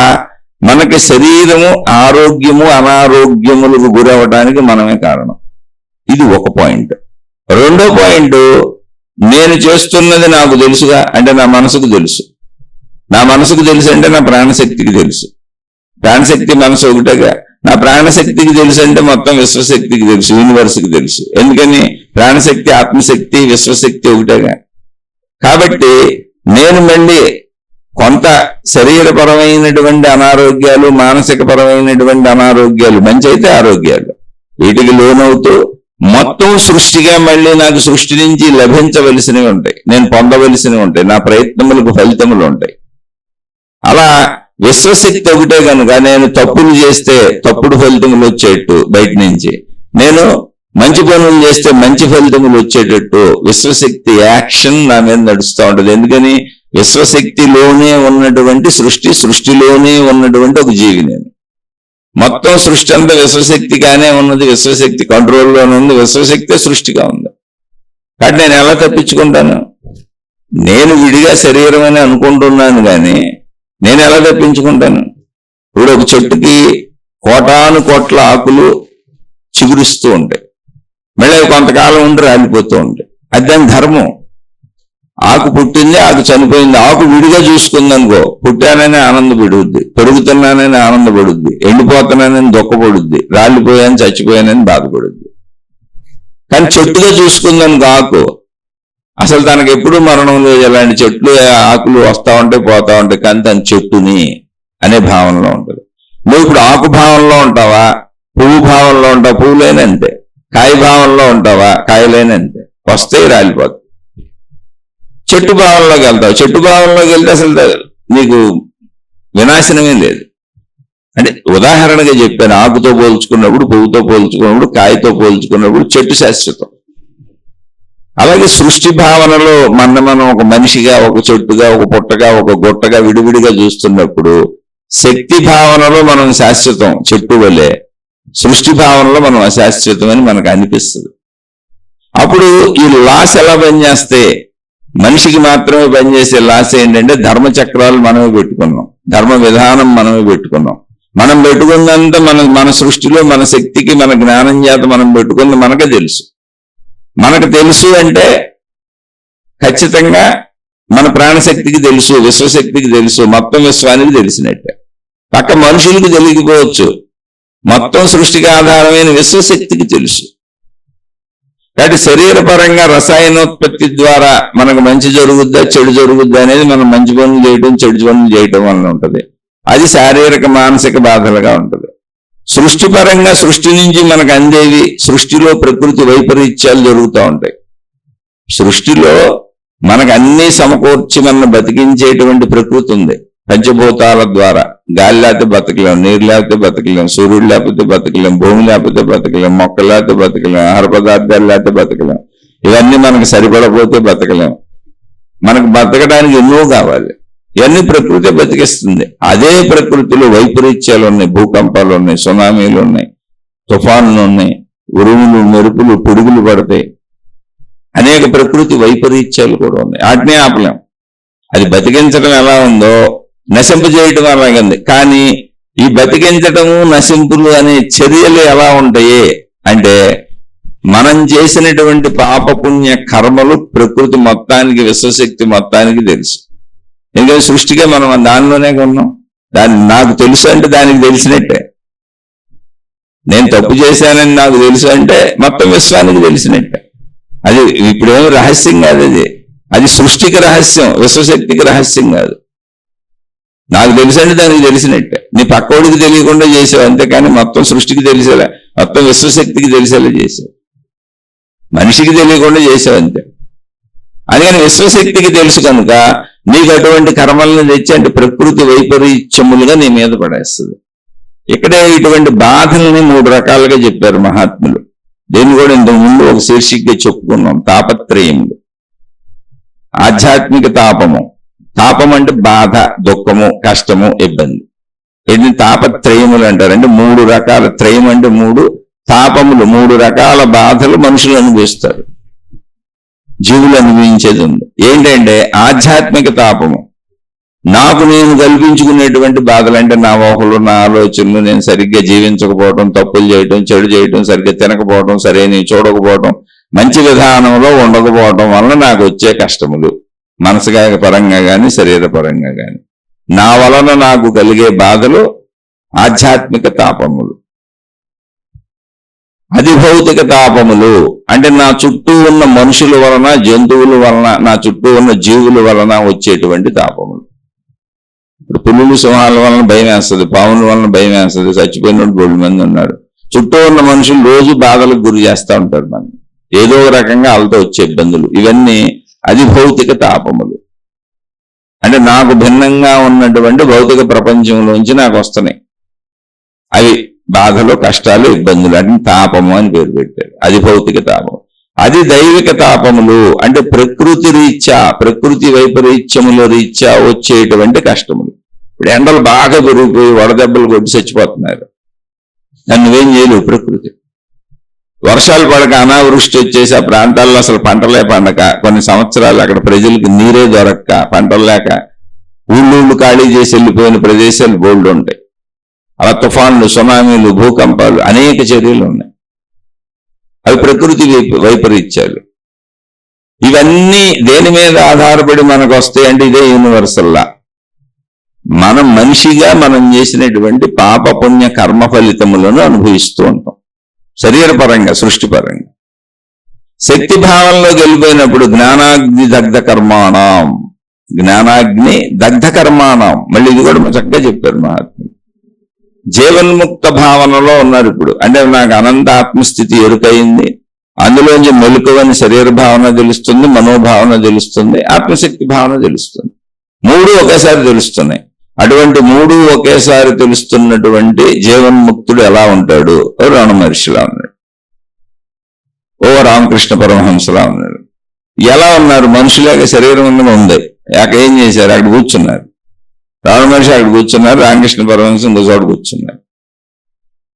మనకి శరీరము ఆరోగ్యము అనారోగ్యములకు గురవడానికి మనమే కారణం. ఇది ఒక పాయింట్. రెండో పాయింట్, నేను చేస్తున్నది నాకు తెలుసుగా అంటే నా మనసుకు తెలుసు. నా మనసుకు తెలుసు అంటే నా ప్రాణశక్తికి తెలుసు. ప్రాణశక్తి మనసు ఒకటేగా. నా ప్రాణశక్తికి తెలుసు అంటే మొత్తం విశ్వశక్తికి తెలుసు, యూనివర్స్కి తెలుసు. ఎందుకని? ప్రాణశక్తి, ఆత్మశక్తి, విశ్వశక్తి ఒకటేగా. కాబట్టి నేను మళ్ళీ కొంత శరీరపరమైనటువంటి అనారోగ్యాలు, మానసిక పరమైనటువంటి అనారోగ్యాలు, మంచి అయితే ఆరోగ్యాలు, వీటికి లోనవుతూ మొత్తం సృష్టిగా మళ్ళీ నాకు సృష్టి నుంచి లభించవలసినవి ఉంటాయి, నేను పొందవలసినవి ఉంటాయి, నా ప్రయత్నములకు ఫలితములు ఉంటాయి. అలా విశ్వశక్తి ఒకటే కనుక నేను తప్పులు చేస్తే తప్పుడు ఫలితములు వచ్చేట్టు బయట నుంచి, నేను మంచి పనులు చేస్తే మంచి ఫలితములు వచ్చేటట్టు విశ్వశక్తి యాక్షన్ నా మీద నడుస్తూ ఉంటుంది. ఎందుకని? విశ్వశక్తిలోనే ఉన్నటువంటి సృష్టిలోనే ఉన్నటువంటి ఒక జీవి నేను. మొత్తం సృష్టి అంతా విశ్వశక్తిగానే ఉన్నది, విశ్వశక్తి కంట్రోల్లోనే ఉంది, విశ్వశక్తి సృష్టిగా ఉంది. కాబట్టి నేను ఎలా తప్పించుకుంటాను? నేను విడిగా శరీరం అని అనుకుంటున్నాను కానీ నేను ఎలా తప్పించుకుంటాను? ఇప్పుడు ఒక చెట్టుకి కోటాను కోట్ల ఆకులు చిగురిస్తూ ఉంటాయి, మళ్ళీ కొంతకాలం ఉండి రాలిపోతూ ఉంటాయి. అది దాని ధర్మం. ఆకు పుట్టింది, ఆకు చనిపోయింది. ఆకు విడిగా చూసుకుందనుకో, పుట్టానని ఆనందపడుద్ది, పెరుగుతున్నానని ఆనందపడుద్ది, ఎండిపోతున్నానని దుఃఖపడుద్ది, రాలిపోయాను చచ్చిపోయానని బాధపడుద్ది. కానీ చెట్టుగా చూసుకుందనుకో ఆకు, అసలు తనకు ఎప్పుడు మరణం లేదు. ఎలాంటి చెట్లు ఆకులు వస్తా ఉంటాయి పోతా ఉంటాయి, కానీ తన చెట్టుని అనే భావనలో ఉంటుంది. నువ్వు ఇప్పుడు ఆకు భావంలో ఉంటావా, పువ్వు భావంలో ఉంటావా, పువ్వులేనంతే. కాయ భావంలో ఉంటావా, కాయలేనంతే. వస్తాయి, రాలిపోతాయి. చెట్టు భావంలోకి వెళ్తావు, చెట్టు భావంలోకి వెళ్తే అసలు నీకు వినాశనమే లేదు. అంటే ఉదాహరణగా చెప్పాను, ఆకుతో పోల్చుకున్నప్పుడు, పువ్వుతో పోల్చుకున్నప్పుడు, కాయతో పోల్చుకున్నప్పుడు చెట్టు శాశ్వతం. అలాగే సృష్టి భావనలో మనం ఒక మనిషిగా, ఒక చెట్టుగా, ఒక పుట్టగా, ఒక గుట్టగా విడివిడిగా చూస్తున్నప్పుడు శక్తి భావనలో మనం శాశ్వతం చెట్టు వలె, సృష్టి భావనలో మనం అశాశ్వతం అని మనకు అనిపిస్తుంది. అప్పుడు ఈ లాస్ ఎలా పనిచేస్తే, మనిషికి మాత్రమే పనిచేసే లాస్ ఏంటంటే ధర్మచక్రాలు మనమే పెట్టుకున్నాం, ధర్మ విధానం మనమే పెట్టుకున్నాం. మనం పెట్టుకున్నంత మన సృష్టిలో మన శక్తికి, మన జ్ఞానం చేత మనం పెట్టుకుంది మనకే తెలుసు. మనకు తెలుసు అంటే ఖచ్చితంగా మన ప్రాణశక్తికి తెలుసు, విశ్వశక్తికి తెలుసు, మొత్తం విశ్వానికి తెలిసినట్టే. పక్క మనుషులకు తెలియకపోవచ్చు, మొత్తం సృష్టికి ఆధారమైన విశ్వశక్తికి తెలుసు. కాబట్టి శరీరపరంగా రసాయనోత్పత్తి ద్వారా మనకు మంచి జరుగుద్దా చెడు జరుగుద్దా అనేది మనం మంచి పనులు చేయడం చెడు పనులు చేయడం వల్ల ఉంటుంది. అది శారీరక మానసిక బాధలుగా ఉంటుంది. సృష్టిపరంగా సృష్టి నుంచి మనకు అందేవి, సృష్టిలో ప్రకృతి వైపరీత్యాలు జరుగుతూ ఉంటాయి. సృష్టిలో మనకు అన్ని సమకూర్చి మన బతికించేటువంటి ప్రకృతి ఉంది. పంచభూతాల ద్వారా గాలి లేకపోతే బతకలేం, నీరు లేకపోతే బతకలేం, సూర్యుడు లేకపోతే బతకలేం, భూమి లేకపోతే బతకలేం, మొక్కలు లేకపోతే బతకలేం, ఆహార పదార్థాలు లేకపోతే బతకలేం. ఇవన్నీ మనకు సరిపడపోతే బతకలేం. మనకు బతకడానికి ఎన్నో కావాలి. ఇవన్నీ ప్రకృతి బతికిస్తుంది. అదే ప్రకృతిలో వైపరీత్యాలు ఉన్నాయి, భూకంపాలు ఉన్నాయి, సునామీలు ఉన్నాయి, తుఫానులు ఉన్నాయి, ఉరుములు, మెరుపులు, పిడుగులు పడతాయి. అనేక ప్రకృతి వైపరీత్యాలు కూడా ఉన్నాయి. వాటినే ఆపలేం. అది బతికించడం ఎలా ఉందో నశింపజేయటం అలాగే ఉంది. కానీ ఈ బతికించటము, నశింపులు అనే చర్యలు ఎలా ఉంటాయి అంటే, మనం చేసినటువంటి పాపపుణ్య కర్మలు ప్రకృతి మొత్తానికి, విశ్వశక్తి మొత్తానికి తెలుసు. ఎందుకంటే సృష్టిగా మనం దానిలోనే ఉన్నాం. నాకు తెలుసు అంటే దానికి తెలిసినట్టే. నేను తప్పు చేశానని నాకు తెలుసు అంటే మొత్తం విశ్వానికి తెలిసినట్టే. అది ఇప్పుడేమో రహస్యం కాదు, అది సృష్టికి రహస్యం, విశ్వశక్తికి రహస్యం కాదు. నాకు తెలుసు అంటే దానికి తెలిసినట్టే. నీ పక్కోడికి తెలియకుండా చేసావు అంతేకాని మొత్తం సృష్టికి తెలిసేలా, మొత్తం విశ్వశక్తికి తెలిసేలా చేసావు. మనిషికి తెలియకుండా చేసావు అంతే. అందుకని విశ్వశక్తికి తెలుసు కనుక నీకు అటువంటి కర్మలను తెచ్చి అంటే ప్రకృతి వైపరీత్యములుగా నీ మీద పడేస్తుంది. ఇక్కడే ఇటువంటి బాధల్ని 3 రకాలుగా చెప్పారు మహాత్ములు. దీన్ని కూడా ఇంతకు ముందు ఒక శీర్షికగా చెప్పుకున్నాం, తాపత్రయములు. ఆధ్యాత్మిక తాపము, తాపం అంటే బాధ, దుఃఖము, కష్టము, ఇబ్బంది. ఇది తాపత్రయములు అంటారంటే 3 రకాల, త్రయం అంటే 3, తాపములు 3 రకాల బాధలు మనుషులు అనుభవిస్తారు, జీవులు అనుభవించేది ఉంది. ఏంటంటే ఆధ్యాత్మిక తాపము, నాకు నేను కల్పించుకునేటువంటి బాధలు. అంటే నా ఊహలు, నా ఆలోచనలు, నేను సరిగ్గా జీవించకపోవడం, తప్పులు చేయటం, చెడు చేయటం, సరిగ్గా తినకపోవడం, సరైన చూడకపోవడం, మంచి విధానంలో ఉండకపోవడం వల్ల నాకు వచ్చే కష్టములు, మనసుగా పరంగా కానీ శరీర పరంగా కానీ నా వలన నాకు కలిగే బాధలు ఆధ్యాత్మిక తాపములు. అధిభౌతిక తాపములు అంటే నా చుట్టూ ఉన్న మనుషుల వలన, జంతువుల వలన, నా చుట్టూ ఉన్న జీవుల వలన వచ్చేటువంటి తాపములు. ఇప్పుడు పులులు, సింహాల వలన భయం వేస్తుంది, పాముల వలన భయం వేస్తుంది, చచ్చిపోయిన 2 మంది ఉన్నారు. చుట్టూ ఉన్న మనుషులు రోజు బాధలకు గురి చేస్తూ ఉంటారు. మనం ఏదో ఒక రకంగా వాళ్ళతో వచ్చే ఇబ్బందులు, ఇవన్నీ అధిభౌతిక తాపములు. అంటే నాకు భిన్నంగా ఉన్నటువంటి భౌతిక ప్రపంచంలోంచి నాకు వస్తున్నాయి. అవి బాధలు, కష్టాలు, ఇబ్బందులు అంటే తాపము అని పేరు పెట్టారు. అది భౌతిక తాపం. అది దైవిక తాపములు అంటే ప్రకృతి రీత్యా, ప్రకృతి వైపరీత్యముల రీత్యా వచ్చేటువంటి కష్టములు. ఇప్పుడు ఎండలు బాగా పెరిగిపోయి వడదెబ్బలు కొట్టి చచ్చిపోతున్నారు. నువ్వేం చేయలేవు. ప్రకృతి వర్షాలు పడక అనావృష్టి వచ్చేసి ఆ ప్రాంతాల్లో అసలు పంటలే పండక, కొన్ని సంవత్సరాలు అక్కడ ప్రజలకు నీరే దొరక్క, పంటలు లేక ఊళ్ళు ఖాళీ చేసి వెళ్ళిపోయిన ప్రదేశాలు బోల్డ్ ఉంటాయి. అలా తుఫాన్లు, సునామీలు, భూకంపాలు, అనేక చర్యలు ఉన్నాయి. అవి ప్రకృతి వైపరీత్యాలు. ఇవన్నీ దేని మీద ఆధారపడి మనకు వస్తాయి అంటే ఇదే యూనివర్సల్లా. మనం మనిషిగా మనం చేసినటువంటి పాప పుణ్య కర్మ ఫలితములను అనుభవిస్తూ ఉంటాం శరీరపరంగా, సృష్టిపరంగా. శక్తి భావంలోకి వెళ్ళిపోయినప్పుడు జ్ఞానాగ్ని దగ్ధ కర్మాణం, జ్ఞానాగ్ని దగ్ధ కర్మాణం. మళ్ళీ ఇది కూడా చక్కగా చెప్పారు మహాత్ములు. జీవన్ముక్త భావనలో ఉన్నారు ఇప్పుడు. అంటే నాకు అనంత ఆత్మస్థితి ఎరుకయింది, అందులోంచి మెలకువని శరీర భావన తెలుస్తుంది, మనోభావన తెలుస్తుంది, ఆత్మశక్తి భావన తెలుస్తుంది. 3 ఒకేసారి తెలుస్తున్నాయి. అటువంటి 3 ఒకేసారి తెలుస్తున్నటువంటి జీవన్ముక్తుడు ఎలా ఉంటాడు? రమణ మహర్షిలా ఉన్నాడు, రామకృష్ణ పరమహంసలా ఉన్నాడు. ఎలా ఉన్నారు? మనుషులేక శరీరం ఉంది. ఏం చేశారు? అక్కడ కూర్చున్నారు. రమణ మహర్షి అక్కడ కూర్చున్నారు, రామకృష్ణ పరమహంస ఇంకో చోట కూర్చున్నారు.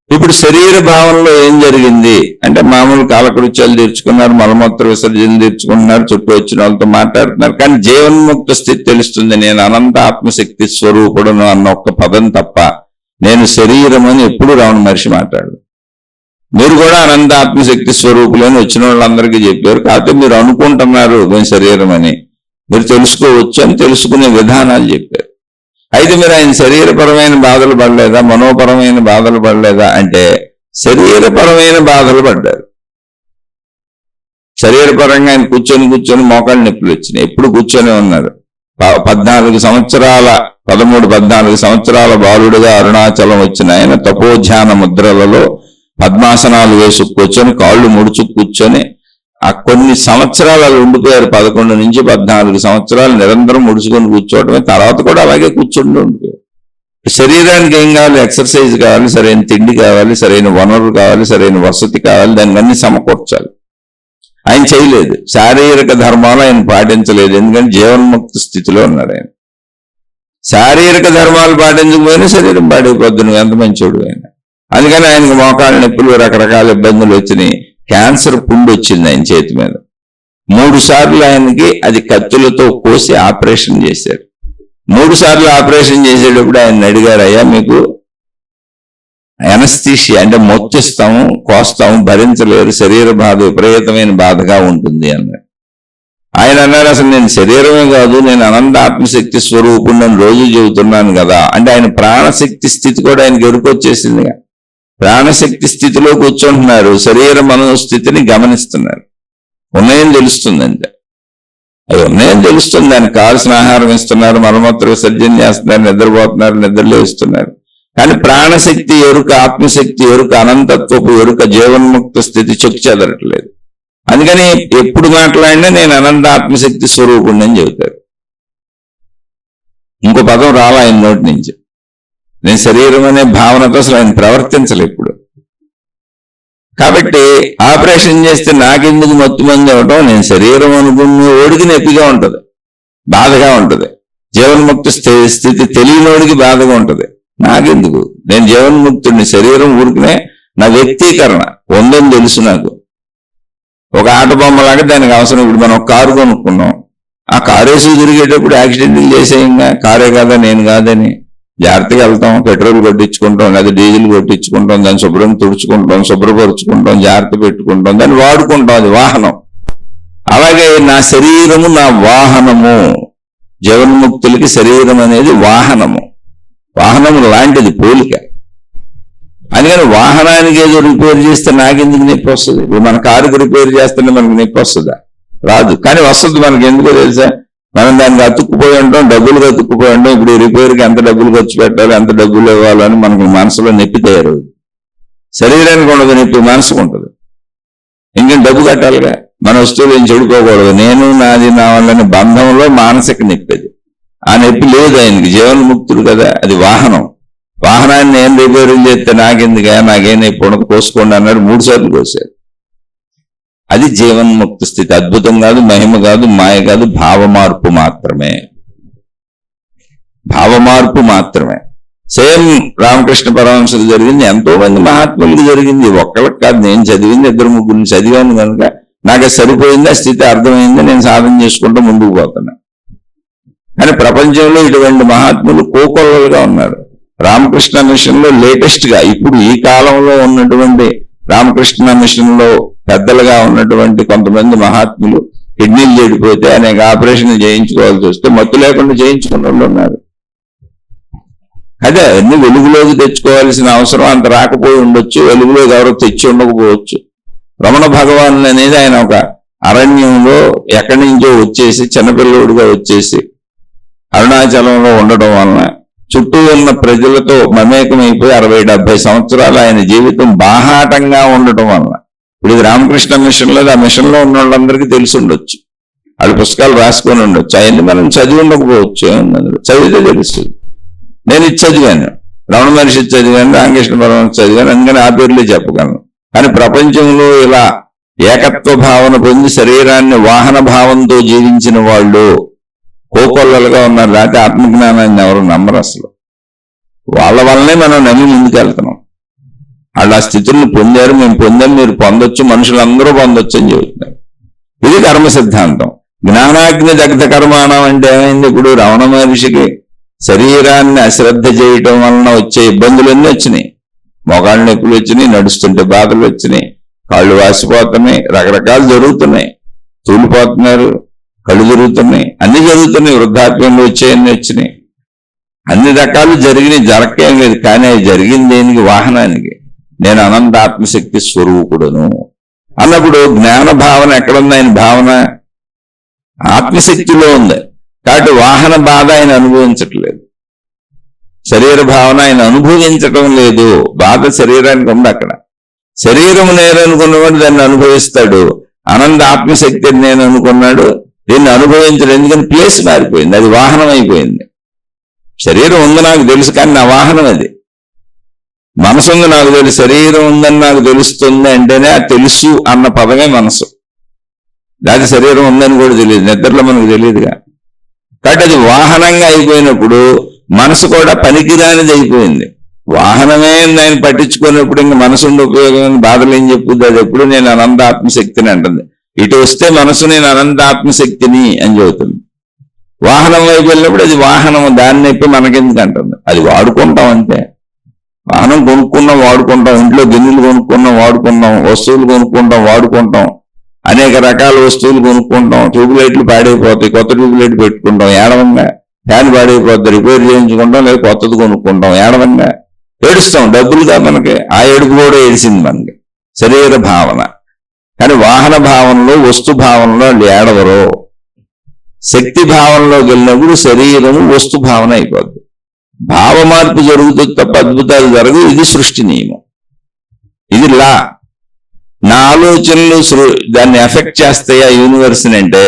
ఇప్పుడు శరీర భావనలో ఏం జరిగింది అంటే మామూలు కాలకృత్యాలు తీర్చుకున్నారు, మలమూత్ర విసర్జనలు తీర్చుకున్నారు, చుట్టూ వచ్చిన వాళ్ళతో మాట్లాడుతున్నారు. కానీ జీవన్ముక్త స్థితి తెలుస్తుంది. నేను అనంత ఆత్మశక్తి స్వరూపుడును అన్న ఒక్క పదం తప్ప నేను శరీరం అని ఎప్పుడు రమణ మహర్షి మాట్లాడు. మీరు కూడా అనంత ఆత్మశక్తి స్వరూపులని వచ్చిన వాళ్ళందరికీ చెప్పారు. కాకపోతే మీరు అనుకుంటున్నారు నేను శరీరం అని. మీరు తెలుసుకోవచ్చు అని తెలుసుకునే విధానాలు చెప్పారు. అయితే మీరు ఆయన శరీరపరమైన బాధలు పడలేదా, మనోపరమైన బాధలు పడలేదా అంటే శరీరపరమైన బాధలు పడ్డారు. శరీరపరంగా ఆయన కూర్చొని మోకాళ్ళ నొప్పులు వచ్చినాయి. ఎప్పుడు కూర్చొని ఉన్నారు. 13 సంవత్సరాల బాలుడుగా అరుణాచలం వచ్చిన ఆయన తపోధ్యాన ముద్రలలో పద్మాసనాలు వేసి కూర్చొని, కాళ్ళు ముడుచు కూర్చొని ఆ కొన్ని సంవత్సరాలు అలా ఉండిపోయారు. 11 నుంచి 14 సంవత్సరాలు నిరంతరం ముడుచుకొని కూర్చోవడమే. తర్వాత కూడా అలాగే కూర్చుంటూ ఉండిపోయారు. శరీరానికి ఏం కావాలి? ఎక్సర్సైజ్ కావాలి, సరైన తిండి కావాలి, సరైన వనరులు కావాలి, సరైన వసతి కావాలి, దాన్ని అన్ని సమకూర్చాలి. ఆయన చేయలేదు. శారీరక ధర్మాలు ఆయన పాటించలేదు. ఎందుకంటే జీవన్ముక్త స్థితిలో ఉన్నాడు ఆయన. శారీరక ధర్మాలు పాటించకపోయినా శరీరం పాడైపోద్దు. నువ్వు ఎంత మంచోడు ఆయన. అందుకని ఆయనకు మోకాళ్ళ నొప్పులు, రకరకాల ఇబ్బందులు వచ్చినాయి. క్యాన్సర్ పుండు వచ్చింది ఆయన చేతి మీద. 3 సార్లు ఆయనకి అది కత్తులతో కోసి ఆపరేషన్ చేశారు. 3 సార్లు ఆపరేషన్ చేసేటప్పుడు ఆయన అడిగారు, అయ్యా మీకు ఎనస్థీషియా అంటే మొత్తిస్తాము, కోస్తాము, భరించలేరు, శరీర బాధ విపరీతమైన బాధగా ఉంటుంది అన్నాడు. ఆయన అన్నారు, అసలు నేను శరీరమే కాదు, నేను అనంత ఆత్మశక్తి స్వరూపుణ్ణి రోజు చెబుతున్నాను కదా. అంటే ఆయన ప్రాణశక్తి స్థితి కూడా ఆయనకి ఎరుకొచ్చేసిందిగా. ప్రాణశక్తి స్థితిలో కూర్చుంటున్నారు, శరీర మనోస్థితిని గమనిస్తున్నారు. ఉన్నాయని తెలుస్తుంది అంతే. అవి ఉన్నాయని తెలుస్తుంది. దానికి కావాల్సిన ఆహారం ఇస్తున్నారు, మలమూత్ర విసర్జన చేస్తున్నారు, నిద్రపోతున్నారు, నిద్రలేస్తున్నారు. కానీ ప్రాణశక్తి ఎరుక, ఆత్మశక్తి ఎరుక, అనంతత్వపు ఎరుక, జీవన్ముక్త స్థితి చొక్కి చెదరట్లేదు. అందుకని ఎప్పుడు మాట్లాడినా నేను అనంత ఆత్మశక్తి స్వరూపుణ్ణి అని చెబుతారు. ఇంకో పదం రాలా ఆయన నోటి నుంచి. నేను శరీరం అనే భావనతో అసలు ఆయన ప్రవర్తించలే ఇప్పుడు. కాబట్టి ఆపరేషన్ చేస్తే నాకెందుకు మత్తుమంది అవటం, నేను శరీరం అనుకున్న ఓడికి నొప్పిగా ఉంటుంది, బాధగా ఉంటుంది. జీవన్ముక్త స్థితి తెలియనోడికి బాధగా ఉంటుంది. నాకెందుకు, నేను జీవన్ముక్తుడిని. శరీరం ఊరికినే నా వ్యక్తీకరణ ఉందని తెలుసు నాకు. ఒక ఆట బొమ్మలాగా దానికి అవసరం. ఇప్పుడు మనం కారు కొనుక్కున్నాం, ఆ కారు వేసి తిరిగేటప్పుడు యాక్సిడెంట్లు చేసేయంగా, కారే కాదా నేను కాదని జాగ్రత్తగా వెళ్తాం, పెట్రోల్ కొట్టించుకుంటాం, లేదా డీజిల్ కొట్టించుకుంటాం, దాన్ని శుభ్రం తుడుచుకుంటాం, శుభ్రపరుచుకుంటాం, జాగ్రత్త పెట్టుకుంటాం, దాన్ని వాడుకుంటాం. అది వాహనం. అలాగే నా శరీరము నా వాహనము. జీవన్ముక్తులకి శరీరం అనేది వాహనము. వాహనము లాంటిది, పోలిక. అందుకని వాహనానికి ఏదో రిపేర్ చేస్తే నాకెందుకు నొప్పి వస్తుంది? ఇప్పుడు మన కారుకు రిపేర్ చేస్తుంటే మనకు నొప్పి వస్తుందా? రాదు. కానీ వస్తుంది. మనకి ఎందుకో తెలుసా? మనం దానికి అతుక్కుపోయి ఉంటాం, డబ్బులు అతుక్కుపోయి ఉంటాం. ఇప్పుడు రిపేర్కి ఎంత డబ్బులు ఖర్చు పెట్టాలి, ఎంత డబ్బులు ఇవ్వాలని మనకు మనసులో నొప్పి తయారవుతుంది. శరీరానికి ఉండదు నొప్పి, మనసుకు ఉంటుంది. ఇంకేం డబ్బు కట్టాలిగా. మన వస్తువులు ఏం చెడిపోకూడదు. నేను నాది నా వల్లని బంధంలో మానసిక నొప్పి అది. ఆ నొప్పి లేదు ఆయనకి, జీవన్ముక్తుడు కదా. అది వాహనం. వాహనాన్ని నేను రిపేరింగ్ చేస్తే నాకెందుగా, నాకేం నొప్పి ఉండదు, కోసుకోండి అన్నాడు. 3 సార్లు కోసాడు. అది జీవన్ముక్తి స్థితి. అద్భుతం కాదు, మహిమ కాదు, మాయ కాదు, భావమార్పు మాత్రమే. భావమార్పు మాత్రమే. సేమ్ రామకృష్ణ పరమహంసకు జరిగింది, ఎంతో మంది మహాత్ములకు జరిగింది. ఒక్కళ్ళకి కాదు. నేను చదివింది 2-3 చదివాను కనుక నాకు సరిపోయింది, ఆ స్థితి అర్థమైంది. నేను సాధన చేసుకుంటూ ముందుకు పోతున్నా. కానీ ప్రపంచంలో ఇటువంటి మహాత్ములు కోకొల్లలుగా ఉన్నారు. రామకృష్ణ మిషన్ లో లేటెస్ట్ గా ఇప్పుడు ఈ కాలంలో ఉన్నటువంటి రామకృష్ణ మిషన్ లో పెద్దలుగా ఉన్నటువంటి కొంతమంది మహాత్ములు కిడ్నీలు చెడిపోతే అనేక ఆపరేషన్లు చేయించుకోవాల్సి వస్తే మత్తు లేకుండా చేయించుకున్న వాళ్ళు ఉన్నారు. అదే అన్ని వెలుగులోకి తెచ్చుకోవాల్సిన అవసరం అంత రాకపోయి ఉండొచ్చు, వెలుగులోకి ఎవరో తెచ్చి ఉండకపోవచ్చు. రమణ భగవాన్ అనేది ఆయన ఒక అరణ్యంలో ఎక్కడి నుంచో వచ్చేసి చిన్నపిల్లడుగా వచ్చేసి అరుణాచలంలో ఉండడం వలన చుట్టూ ఉన్న ప్రజలతో మమేకమైపోయి 60-70 సంవత్సరాలు ఆయన జీవితం బాహాటంగా ఉండటం వలన ఇప్పుడు ఇది రామకృష్ణ మిషన్ లో, ఆ మిషన్ లో ఉన్న వాళ్ళందరికీ తెలిసి ఉండొచ్చు. వాళ్ళు పుస్తకాలు రాసుకొని ఉండొచ్చు. అవన్నీ మనం చదివి ఉండకపోవచ్చు. చదివితే తెలుస్తుంది. నేను ఇది చదివాను, రమణ మహర్షి చదివాను, రామకృష్ణ పరమహంస చదివాను, అందుకని ఆ పేర్లే చెప్పగలను. కానీ ప్రపంచంలో ఇలా ఏకత్వ భావన పొంది శరీరాన్ని వాహన భావంతో జీవించిన వాళ్ళు కోకొల్లలుగా ఉన్నారు. లేకపోతే ఆత్మజ్ఞానాన్ని ఎవరు నమ్మరు అసలు. వాళ్ళ వల్లనే మనం నమ్మి ముందుకెళ్తున్నాం. వాళ్ళు ఆ స్థితులను పొందారు, మేము పొందాం, మీరు పొందొచ్చు, మనుషులందరూ పొందొచ్చు అని చెబుతున్నారు. ఇది కర్మ సిద్ధాంతం. జ్ఞానాగ్ని దగ్ధ కర్మాణం అంటే ఏమైంది? ఇప్పుడు రమణ మహర్షికి శరీరాన్ని అశ్రద్ధ చేయటం వలన వచ్చే ఇబ్బందులన్నీ వచ్చినాయి. మోకాళ్ళ నొప్పులు వచ్చినాయి, నడుస్తుంటే బాధలు వచ్చినాయి, కాళ్ళు వాసిపోతున్నాయి, రకరకాలు జరుగుతున్నాయి, తూలిపోతున్నారు, కళ్ళు జరుగుతున్నాయి, అన్ని జరుగుతున్నాయి. వృద్ధాప్యంలో వచ్చాయన్నీ వచ్చినాయి. అన్ని రకాలు జరిగినాయి, జరగకేం లేదు. కానీ అవి జరిగింది దేనికి? వాహనానికి. నేను అనంతాత్మశక్తి స్వరూపుడును అన్నప్పుడు జ్ఞాన భావన ఎక్కడుంది? ఆయన భావన ఆత్మశక్తిలో ఉంది. కాబట్టి వాహన బాధ ఆయన అనుభవించట్లేదు. శరీర భావన ఆయన అనుభవించటం లేదు. బాధ శరీరానికి ఉంది. అక్కడ శరీరం నేను అనుకున్నవాడు దాన్ని అనుభవిస్తాడు. అనంత ఆత్మశక్తి నేను అనుకున్నాడు, దీన్ని అనుభవించడం. ఎందుకని? ప్లేస్ మారిపోయింది, అది వాహనం అయిపోయింది. శరీరం ఉంది నాకు తెలుసు, కానీ నా వాహనం అది. మనసు ఉంది నాకు తెలుసు, శరీరం ఉందని నాకు తెలుస్తుంది అంటేనే ఆ తెలుసు అన్న పదమే మనసు. దాని శరీరం ఉందని కూడా తెలియదు, నిద్రలో మనకు తెలియదుగా. కాబట్టి అది వాహనంగా అయిపోయినప్పుడు మనసు కూడా పనికిరానిది అయిపోయింది. వాహనమే ఆయన పట్టించుకున్నప్పుడు ఇంకా మనసు ఉండే ఉపయోగం, బాధలు ఏం చెప్పుద్ది? అది ఎప్పుడు నేను అనంత ఆత్మశక్తిని అంటుంది. ఇటు వస్తే మనసు నేను అనంత ఆత్మశక్తిని అని చెబుతుంది. వాహనం వైపు వెళ్ళినప్పుడు అది వాహనం, దాన్ని చెప్పి మనకెందుకు అంటుంది? అది వాడుకుంటాం అంతే. వాహనం కొనుక్కున్నాం, వాడుకుంటాం. ఇంట్లో గిన్నెలు కొనుక్కున్నాం, వాడుకుంటాం. వస్తువులు కొనుక్కుంటాం, వాడుకుంటాం. అనేక రకాల వస్తువులు కొనుక్కుంటాం. ట్యూబ్లైట్లు పాడైపోతాయి, కొత్త ట్యూబ్లైట్ పెట్టుకుంటాం. ఏడవంగా ఫ్యాన్ పాడైపోతుంది, రిపేర్ చేయించుకుంటాం, లేదా కొత్తది కొనుక్కుంటాం. ఏడవంగా ఏడుస్తాం, డబ్బులుగా మనకి. ఆ ఏడుపు కూడా ఏడిసింది మనకి శరీర భావన. కానీ వాహన భావనలో, వస్తు భావనలో వాళ్ళు ఏడవరు. శక్తి భావనలోకి వెళ్ళినప్పుడు శరీరము వస్తు భావన అయిపోద్ది. భావ మార్పు జరుగుతుంది తప్ప అద్భుతాలు జరగదు. ఇది సృష్టి నియమం, ఇది లా. నా ఆలోచనలు దాన్ని ఎఫెక్ట్ చేస్తాయా యూనివర్స్ని అంటే,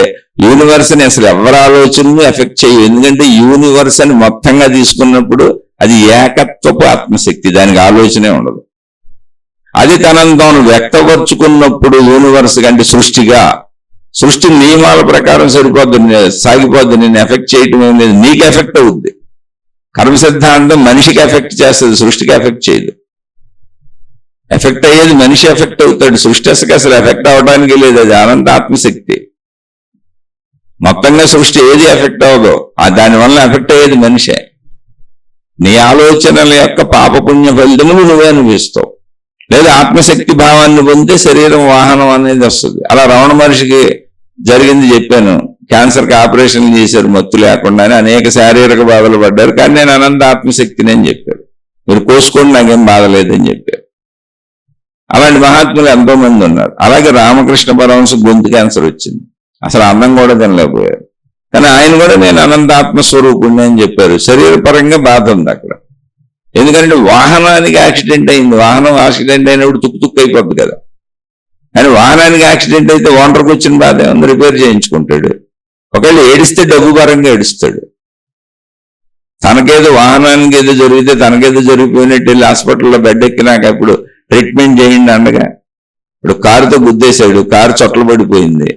యూనివర్స్ని అసలు ఎవరి ఆలోచనలు ఎఫెక్ట్ చేయవు. ఎందుకంటే యూనివర్స్ అని మొత్తంగా తీసుకున్నప్పుడు అది ఏకత్వపు ఆత్మశక్తి, దానికి ఆలోచనే ఉండదు. అది తనను తాను వ్యక్తపరుచుకున్నప్పుడు యూనివర్స్ కంటే సృష్టి నియమాల ప్రకారం సరిపోద్ది, సాగిపోద్ది. నేను ఎఫెక్ట్ చేయటం ఏం లేదు, నీకు ఎఫెక్ట్ అవుద్ది. కర్మ సిద్ధాంతం మనిషికి ఎఫెక్ట్ చేస్తుంది, సృష్టికి ఎఫెక్ట్ చేయదు. ఎఫెక్ట్ అయ్యేది మనిషి ఎఫెక్ట్ అవుతాడు, సృష్టి అసలు ఎఫెక్ట్ అవడానికి లేదు. అది అనంత ఆత్మశక్తి. మొత్తంగా సృష్టి ఏది ఎఫెక్ట్ అవ్వదో దానివల్ల ఎఫెక్ట్ అయ్యేది మనిషే. నీ ఆలోచనల యొక్క పాపపుణ్య ఫలితములు నువ్వే అనుభవిస్తావు. లేదా ఆత్మశక్తి భావాన్ని పొందితే శరీరం వాహనం అనేది వస్తుంది. అలా రమణ మహర్షికి జరిగింది చెప్పాను. క్యాన్సర్కి ఆపరేషన్లు చేశారు మత్తు లేకుండానే, అనేక శారీరక బాధలు పడ్డారు. కానీ నేను అనంత ఆత్మశక్తిని అని చెప్పారు. మీరు కోసుకోండి, నాకేం బాధలేదని చెప్పారు. అలాంటి మహాత్ములు ఎంతో మంది ఉన్నారు. అలాగే రామకృష్ణ పరమహంస గొంతు క్యాన్సర్ వచ్చింది, అసలు అన్నం కూడా తినలేకపోయారు. కానీ ఆయన కూడా నేను అనంతాత్మస్వరూపుణ్ణి అని చెప్పారు. శరీరపరంగా బాధ ఉంది అక్కడ, ఎందుకంటే వాహనానికి యాక్సిడెంట్ అయింది. వాహనం యాక్సిడెంట్ అయినప్పుడు తుక్కు అయిపోద్ది కదా. కానీ వాహనానికి యాక్సిడెంట్ అయితే ఓనర్కి వచ్చిన బాధ ఏముంది, రిపేర్ చేయించుకుంటాడు. ఒకవేళ ఏడిస్తే డబ్బు పరంగా ఏడుస్తాడు. తనకేదో వాహనానికి ఏదో జరిగితే తనకేదో జరిగిపోయినట్టు వెళ్ళి హాస్పిటల్లో బెడ్ ఎక్కినాక ఇప్పుడు ట్రీట్మెంట్ చేయండి అనగా, ఇప్పుడు కారుతో గుద్దేశాడు, కారు చొట్టలు పడిపోయింది.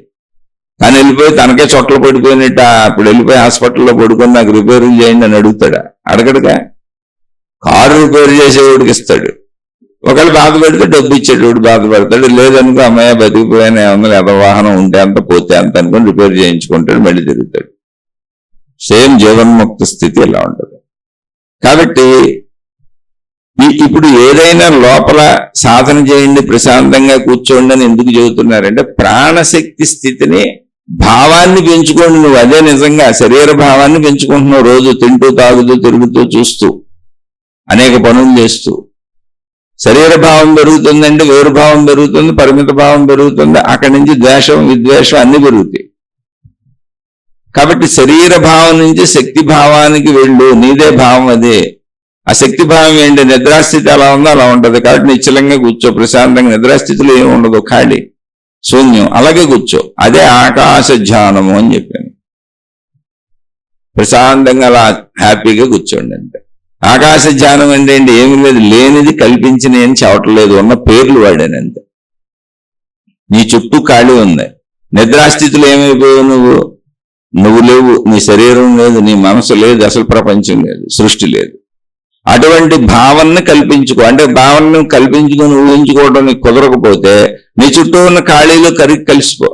కానీ వెళ్ళిపోయి తనకే చొట్టలు పడిపోయినట్టు ఇప్పుడు వెళ్ళిపోయి హాస్పిటల్లో పడుకొని నాకు రిపేర్లు చేయండి అని అడుగుతాడా? అడగడుగా. కారు రిపేర్ చేసేవాడికి ఇస్తాడు. ఒకవేళ బాధ పెడితే డబ్బు ఇచ్చేటోడు బాధపడతాడు. లేదనుకో అమ్మాయి బతికిపోయిన 500 వాహనం ఉంటే అంత పోతే అంత అనుకుని రిపేర్ చేయించుకుంటాడు, మళ్ళీ తిరుగుతాడు. సేమ్ జీవన్ముక్త స్థితి ఎలా ఉంటుంది. కాబట్టి ఇప్పుడు ఏదైనా లోపల సాధన చేయండి, ప్రశాంతంగా కూర్చోండి అని ఎందుకు చెబుతున్నారంటే, ప్రాణశక్తి స్థితిని, భావాన్ని పెంచుకోండి. నువ్వు అదే నిజంగా శరీర భావాన్ని పెంచుకుంటున్నావు. రోజు తింటూ తాగుతూ తిరుగుతూ చూస్తూ అనేక పనులు చేస్తూ శరీర భావం పెరుగుతుందంటే వేరు భావం పెరుగుతుంది, పరిమిత భావం పెరుగుతుంది. అక్కడి నుంచి ద్వేషం, విద్వేషం అన్ని పెరుగుతాయి. కాబట్టి శరీర భావం నుంచి శక్తి భావానికి వెళ్ళు. నీదే భావం అదే. ఆ శక్తి భావం ఏంటి? నిద్రాస్థితి అలా ఉందో అలా ఉంటుంది. కాబట్టి నిశ్చలంగా కూర్చో, ప్రశాంతంగా. నిద్రాస్థితిలో ఏమి ఉండదు, ఖాళీ శూన్యం. అలాగే కూర్చో. అదే ఆకాశ ధ్యానము అని చెప్పాను. ప్రశాంతంగా అలా హ్యాపీగా కూర్చోండి అంటే. ఆకాశ ధ్యానం అంటే ఏంటి? ఏమి లేదు, లేనిది కల్పించిన ఏం చెప్పట్లేదు, ఉన్న పేర్లు వాడానంతే. నీ చుట్టూ ఖాళీ ఉంది. నిద్రాస్థితిలో ఏమైపోయావు నువ్వు లేవు, నీ శరీరం లేదు, నీ మనసు లేదు, అసలు ప్రపంచం లేదు, సృష్టి లేదు. అటువంటి భావనని కల్పించుకో. అంటే భావనను కల్పించుకొని ఊహించుకోవడం నీకు కుదరకపోతే నీ చుట్టూ ఉన్న ఖాళీలో కలిసిపో.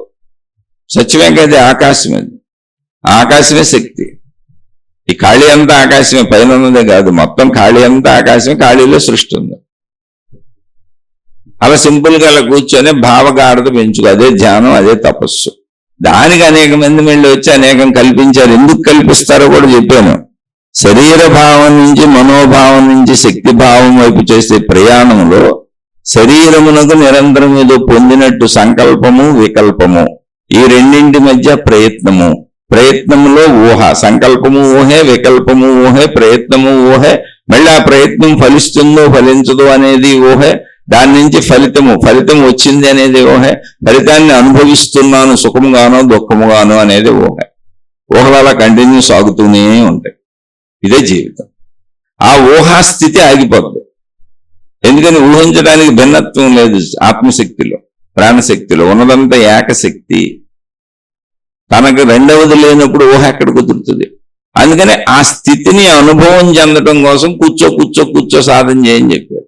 సత్యమే కదా ఆకాశం. అది ఆకాశమే శక్తి. ఈ ఖాళీ అంతా ఆకాశమే, పైన ఉన్నదే కాదు, మొత్తం ఖాళీ అంతా ఆకాశమే. ఖాళీలో సృష్టి ఉంది. అలా సింపుల్ గా అలా కూర్చొని భావగాఢత పెంచుకో. అదే ధ్యానం, అదే తపస్సు. దానికి అనేక మంది మళ్ళీ వచ్చి అనేకం కల్పించారు. ఎందుకు కల్పిస్తారో కూడా చెప్పాను. శరీర భావం నుంచి మనోభావం నుంచి శక్తి భావం వైపు చేసే ప్రయాణంలో శరీరమునకు నిరంతరం ఏదో పొందినట్టు సంకల్పము, వికల్పము, ఈ రెండింటి మధ్య ప్రయత్నము. ప్రయత్నంలో ఊహ. సంకల్పము ఊహే, వికల్పము ఊహే, ప్రయత్నము ఊహే. మళ్ళీ ఆ ప్రయత్నం ఫలిస్తుందో ఫలించదో అనేది ఊహే. దాని నుంచి ఫలితం వచ్చింది అనేది ఊహే. ఫలితాన్ని అనుభవిస్తున్నాను సుఖముగానో దుఃఖముగానో అనేది ఊహే. ఊహలు అలా కంటిన్యూ సాగుతూనే ఉంటాయి. ఇదే జీవితం. ఆ ఊహాస్థితి ఆగిపోద్ది. ఎందుకని? ఊహించడానికి భిన్నత్వం లేదు ఆత్మశక్తిలో, ప్రాణశక్తిలో. ఉన్నదంతా ఏకశక్తి. తనకు రెండవది లేనప్పుడు ఊహ ఎక్కడ కుదురుతుంది? అందుకని ఆ స్థితిని అనుభవం చెందడం కోసం కూర్చో సాధన చేయని చెప్పారు.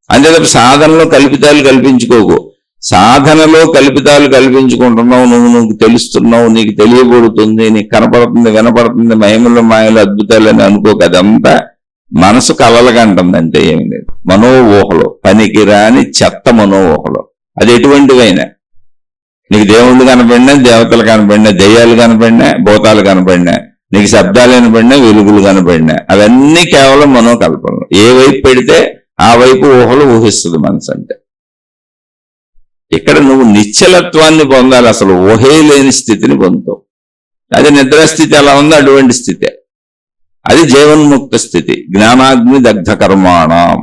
అంతే తప్ప సాధనలో కల్పితాలు కల్పించుకోకు. సాధనలో కల్పితాలు కల్పించుకుంటున్నావు, నువ్వు తెలుస్తున్నావు, నీకు తెలియబడుతుంది, నీకు కనపడుతుంది, వినపడుతుంది, మహిమలు మాయలు అద్భుతాలు అని అనుకోక. అదంతా మనసు కలలుగంటుందంటే ఏమి లేదు. మనోఊహలో, పనికిరాని చెత్త మనోఊహలో. అది ఎటువంటివైనా, నీకు దేవుళ్ళు కనపడినా, దేవతలు కనపడినా, దెయ్యాలు కనపడినా, భూతాలు కనపడినా, నీకు శబ్దాలు కనపడినా, వెలుగులు కనపడినా, అవన్నీ కేవలం మనోకల్పనలు. ఏ వైపు పెడితే ఆ వైపు ఊహలు ఊహిస్తుంది మనసు. అంటే ఇక్కడ నువ్వు నిశ్చలత్వాన్ని పొందాలి. అసలు ఊహే లేని స్థితిని పొందుతావు. అది నిద్రాస్థితి ఎలా ఉందో అటువంటి స్థితే. అది జీవన్ముక్త స్థితి. జ్ఞానాగ్ని దగ్ధ కర్మాణం.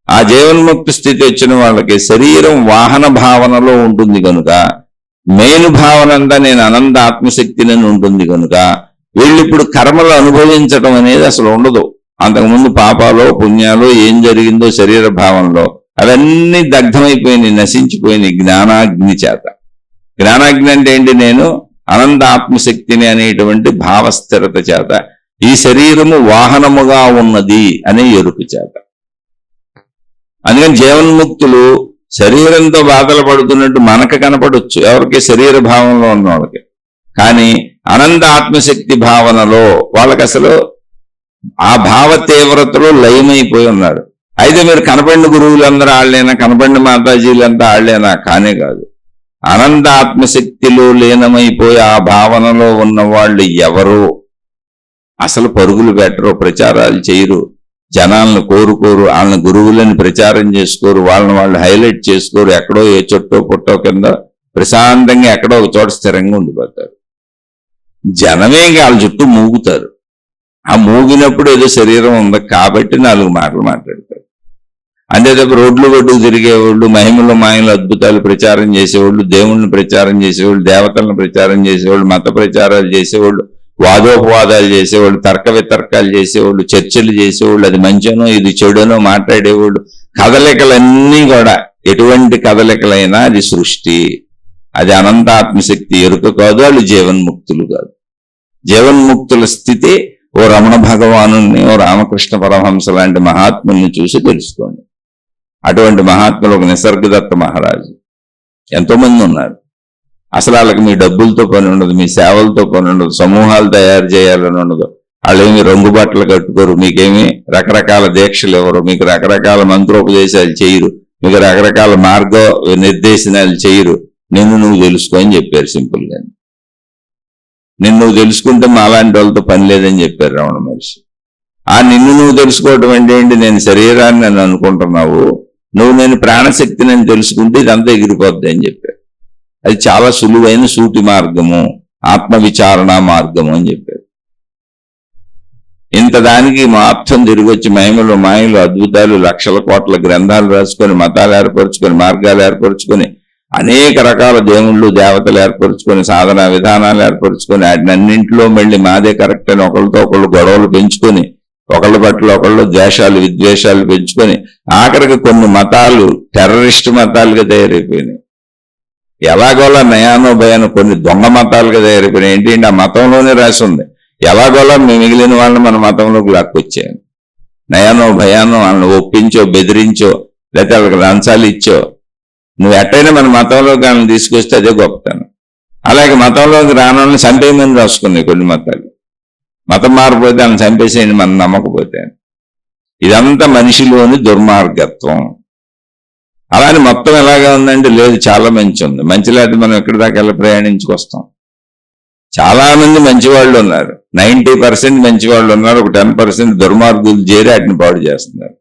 ఆ జీవన్ముక్త స్థితి వచ్చిన వాళ్ళకి శరీరం వాహన భావనలో ఉంటుంది కనుక, మెయిన్ భావన అంతా నేను అనంత ఆత్మశక్తిని ఉంటుంది కనుక వీళ్ళు ఇప్పుడు కర్మలు అనుభవించడం అనేది అసలు ఉండదు. అంతకుముందు పాపాలో పుణ్యాలో ఏం జరిగిందో శరీర భావనలో అవన్నీ దగ్ధమైపోయినాయి, నశించిపోయినాయి జ్ఞానాగ్ని చేత. జ్ఞానాగ్ని అంటే ఏంటి? నేను అనంత ఆత్మశక్తిని అనేటువంటి భావస్థిరత చేత ఈ శరీరము వాహనముగా ఉన్నది అనే ఎరుపు చేత. అందుకని జీవన్ముక్తులు శరీరంతో బాధలు పడుతున్నట్టు మనకు కనపడవచ్చు, ఎవరికి? శరీర భావంలో ఉన్న వాళ్ళకి. కానీ అనంత ఆత్మశక్తి భావనలో వాళ్ళకి అసలు ఆ భావ తీవ్రతలో లయమైపోయి ఉన్నారు. అయితే మీరు కనపడిన గురువులందరూ ఆళ్ళేనా, కనపడిన మాతాజీలంతా ఆళ్ళేనా? కానే కాదు. అనంత ఆత్మశక్తిలో లీనమైపోయి ఆ భావనలో ఉన్న వాళ్ళు ఎవరు? అసలు పరుగులు పెట్టరు, ప్రచారాలు చేయరు, జనాలను కోరుకోరు, వాళ్ళని గురువులని ప్రచారం చేసుకోరు, వాళ్ళని వాళ్ళు హైలైట్ చేసుకోరు, ఎక్కడో ఏ చుట్టో పుట్టో కింద ప్రశాంతంగా ఎక్కడో ఒక చోట స్థిరంగా ఉండిపోతారు. జనమే వాళ్ళ చుట్టూ మూగుతారు. ఆ మూగినప్పుడు ఏదో శరీరం ఉంది కాబట్టి 4 మాటలు మాట్లాడతారు. అంతే తప్ప రోడ్లు గొడ్డుకు తిరిగేవాళ్ళు, మహిమలు మాయలు అద్భుతాలు ప్రచారం చేసేవాళ్ళు, దేవుళ్ళని ప్రచారం చేసేవాళ్ళు, దేవతలను ప్రచారం చేసేవాళ్ళు, మత ప్రచారాలు చేసేవాళ్ళు, వాదోపవాదాలు చేసేవాళ్ళు, తర్క వితర్కాలు చేసేవాళ్ళు, చర్చలు చేసేవాళ్ళు, అది మంచనో ఇది చెడునో మాట్లాడేవాళ్ళు, కదలికలన్నీ కూడా ఎటువంటి కదలికలైనా అది సృష్టి, అది అనంత ఆత్మశక్తి ఎరుక కాదు, వాళ్ళు జీవన్ముక్తులు కాదు. జీవన్ముక్తుల స్థితి ఓ రమణ భగవానుని, ఓ రామకృష్ణ పరమహంస లాంటి మహాత్ముల్ని చూసి తెలుసుకోండి. అటువంటి మహాత్ములు ఒక నిసర్గదత్త మహారాజు, ఎంతో మంది ఉన్నారు. అసలు వాళ్ళకి మీ డబ్బులతో పని ఉండదు, మీ సేవలతో పని ఉండదు, సమూహాలు తయారు చేయాలని ఉండదు, వాళ్ళేమి రంగు బట్టలు కట్టుకోరు, మీకేమి రకరకాల దీక్షలు ఇవ్వరు, మీకు రకరకాల మంత్రోపదేశాలు చేయరు, మీకు రకరకాల మార్గ నిర్దేశనాలు చేయరు. నిన్ను నువ్వు తెలుసుకో అని చెప్పారు సింపుల్ గా. నిన్ను నువ్వు తెలుసుకుంటే మాలాంటి వాళ్ళతో పని లేదని చెప్పారు రమణ మహర్షి. ఆ నిన్ను నువ్వు తెలుసుకోవటం అంటే ఏంటి? నేను శరీరాన్ని నన్ను అనుకుంటున్నావు, నువ్వు నేను ప్రాణశక్తిని అని తెలుసుకుంటే ఇదంతా ఎగిరిపోద్ది అని చెప్పారు. అది చాలా సులువైన సూటి మార్గము, ఆత్మవిచారణ మార్గము అని చెప్పారు. ఇంత దానికి మొత్తం తిరిగి వచ్చి మహిమలు మాయలు అద్భుతాలు లక్షల కోట్ల గ్రంథాలు రాసుకొని, మతాలు ఏర్పరచుకొని, మార్గాలు ఏర్పరచుకొని, అనేక రకాల దేవుళ్ళు దేవతలు ఏర్పరచుకొని, సాధన విధానాలు ఏర్పరచుకొని, వాటినన్నింటిలో మళ్ళీ మాదే కరెక్ట్ అని ఒకళ్ళతో ఒకళ్ళు గొడవలు పెంచుకొని, ఒకళ్ళ పట్ల ఒకళ్ళు ద్వేషాలు విద్వేషాలు పెంచుకొని, ఆఖరికి కొన్ని మతాలు టెర్రరిస్ట్ మతాలుగా తయారైపోయినాయి. ఎలాగోలా నయానో భయానో కొన్ని దొంగ మతాలుగా తయారైపోయినాయి. ఏంటి? ఆ మతంలోనే రాసి ఉంది, ఎలాగోలా మిగిలిన వాళ్ళని మన మతంలోకి లాక్కొచ్చాను. నయానో భయానో వాళ్ళని ఒప్పించో బెదిరించో లేకపోతే వాళ్ళకి లంచాలు ఇచ్చో నువ్వు ఎట్టయినా మన మతంలోకి వాళ్ళని తీసుకొస్తే అదే గొప్పతనం. అలాగే మతంలోకి రానోళ్ళని చంపేయమని రాసుకున్నాయి కొన్ని మతాలు. మతం మారిపోతే వాళ్ళని చంపేసేయండి మనం నమ్మకపోతే. ఇదంతా మనిషిలోని దుర్మార్గత్వం. అలానే మొత్తం ఎలాగా ఉందంటే లేదు, చాలా మంచి ఉంది. మంచి లేకపోతే మనం ఎక్కడి దాకా వెళ్ళి ప్రయాణించుకొస్తాం. చాలా మంది మంచివాళ్ళు ఉన్నారు, 90% మంచివాళ్ళు ఉన్నారు, ఒక 10% దుర్మార్గులు చేరి వాటిని పాడు చేస్తున్నారు.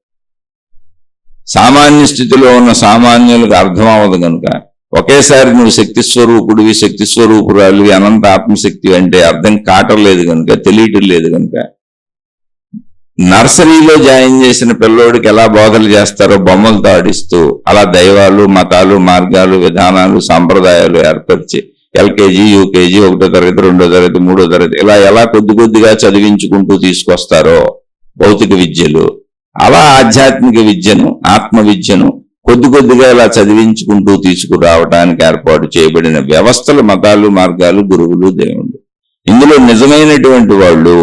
సామాన్య స్థితిలో ఉన్న సామాన్యులకు అర్థం అవ్వదు కనుక ఒకేసారి నువ్వు శక్తి స్వరూపుడివి, శక్తి స్వరూపురాలివి, అనంత ఆత్మశక్తి అంటే అర్థం కావట్లేదు కనుక, తెలియటం లేదు కనుక, నర్సరీలో జాయిన్ చేసిన పిల్లోడికి ఎలా బోధలు చేస్తారో బొమ్మలతో ఆడిస్తూ అలా దైవాలు మతాలు మార్గాలు విధానాలు సాంప్రదాయాలు ఏర్పరిచి ఎల్కేజీ యూకేజీ 1వ తరగతి 2వ తరగతి 3వ తరగతి ఇలా ఎలా కొద్ది కొద్దిగా చదివించుకుంటూ తీసుకొస్తారో భౌతిక విద్యలు, అలా ఆధ్యాత్మిక విద్యను ఆత్మ విద్యను కొద్ది కొద్దిగా ఇలా చదివించుకుంటూ తీసుకురావడానికి ఏర్పాటు చేయబడిన వ్యవస్థలు మతాలు మార్గాలు గురువులు దేవుళ్ళు. ఇందులో నిజమైనటువంటి వాళ్ళు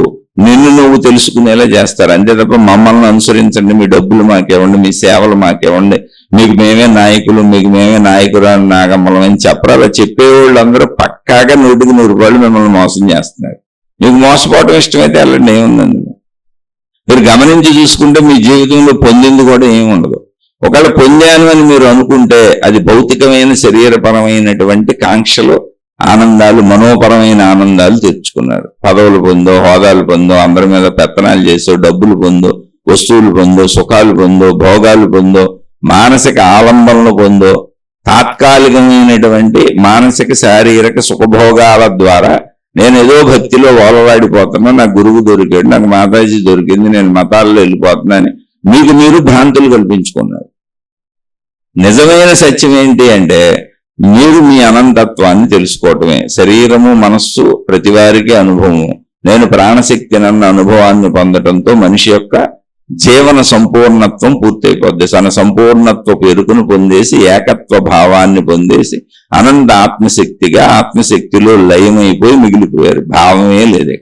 నిన్ను నువ్వు తెలుసుకునేలా చేస్తారు. అంతే తప్ప మమ్మల్ని అనుసరించండి, మీ డబ్బులు మాకేవ్వండి, మీ సేవలు మాకేవ్వండి, మీకు మేమే నాయకులు, మీకు మేమే నాయకురాలు నాగమ్మలం అని చెప్పరు. అలా చెప్పేవాళ్ళు అందరూ పక్కాగా 100కి 100 రూపాయలు మిమ్మల్ని మోసం చేస్తున్నారు. మీకు మోసపోవటం ఇష్టమైతే వెళ్ళండి, ఏముందండి. మీరు గమనించి చూసుకుంటే మీ జీవితంలో పొందింది కూడా ఏమి ఉండదు. ఒకవేళ పొందాను అని మీరు అనుకుంటే అది భౌతికమైన శరీరపరమైనటువంటి కాంక్షలు ఆనందాలు మనోపరమైన ఆనందాలు తెచ్చుకున్నారు. పదవులు పొందో, హోదాలు పొందో, అందరి మీద పెత్తనాలు చేసో, డబ్బులు పొందో, వస్తువులు పొందో, సుఖాలు పొందో, భోగాలు పొందో, మానసిక ఆలంబనలు పొందో, తాత్కాలికమైనటువంటి మానసిక శారీరక సుఖభోగాల ద్వారా నేను ఏదో భక్తిలో ఓలలాడిపోతున్నా, నాకు గురువు దొరికాడు, నాకు మాతాజీ దొరికింది, నేను మతాల్లో వెళ్ళిపోతున్నాను, మీకు మీరు భ్రాంతులు కల్పించుకున్నారు. నిజమైన సత్యం ఏంటి అంటే మీరు మీ అనంతత్వాన్ని తెలుసుకోవటమే. శరీరము మనస్సు ప్రతి వారికి అనుభవము. నేను ప్రాణశక్తి నన్న అనుభవాన్ని పొందటంతో మనిషి యొక్క జీవన సంపూర్ణత్వం పూర్తయిపోద్ది. తన సంపూర్ణత్వపు ఎరుకును పొందేసి ఏకత్వ భావాన్ని పొందేసి అనంత ఆత్మశక్తిగా ఆత్మశక్తిలో లయమైపోయి మిగిలిపోయారు. భావమే లేదిక.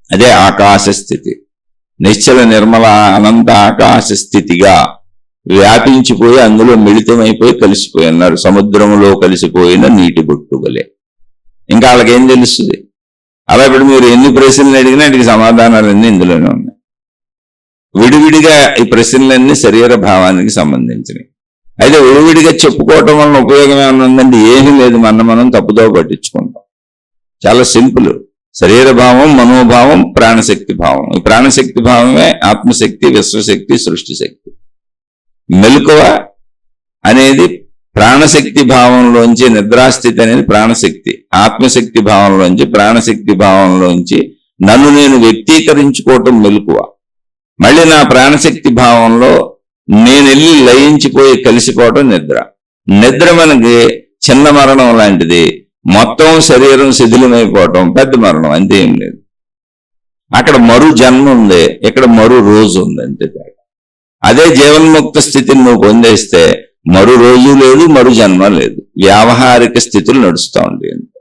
అదే ఆకాశ స్థితి. నిశ్చల నిర్మల అనంత ఆకాశ స్థితిగా వ్యాపించిపోయి అందులో మిళితమైపోయి కలిసిపోయి ఉన్నారు. సముద్రములో కలిసిపోయిన నీటి బొట్టుగలే. ఇంకా వాళ్ళకేం తెలుస్తుంది? అలా ఇప్పుడు మీరు ఎన్ని ప్రశ్నలు అడిగినా వాటికి సమాధానాలన్నీ ఇందులోనే ఉన్నాయి. విడివిడిగా ఈ ప్రశ్నలన్నీ శరీర భావానికి సంబంధించినవి. అయితే విడివిడిగా చెప్పుకోవటం వలన ఉపయోగం ఏమైనా ఉందంటే ఏమీ లేదు. మనం తప్పుదో పట్టించుకుంటాం. చాలా సింపుల్. శరీర భావం, మనోభావం, ప్రాణశక్తి భావం. ఈ ప్రాణశక్తి భావమే ఆత్మశక్తి, విశ్వశక్తి, సృష్టి శక్తి. మెలకువ అనేది ప్రాణశక్తి భావంలోంచి, నిద్రాస్థితి అనేది ప్రాణశక్తి, ఆత్మశక్తి భావంలోంచి, ప్రాణశక్తి భావంలోంచి నన్ను నేను వ్యక్తీకరించుకోవటం మెలకువ. మళ్ళీ నా ప్రాణశక్తి భావంలో నేను వెళ్ళి లయించిపోయి కలిసిపోవటం నిద్ర. నిద్ర మనకి చిన్న మరణం లాంటిది, మొత్తం శరీరం శిథిలమైపోవటం పెద్ద మరణం, అంతే ఏం లేదు. అక్కడ మరో జన్మ ఉంది, ఇక్కడ మరో రోజు ఉంది, అంతే తేడా. అదే జీవన్ముక్త స్థితిని నువ్వు పొందేస్తే మరో రోజు లేదు, మరో జన్మ లేదు, వ్యావహారిక స్థితులు నడుస్తూ ఉంటాయి అంతే.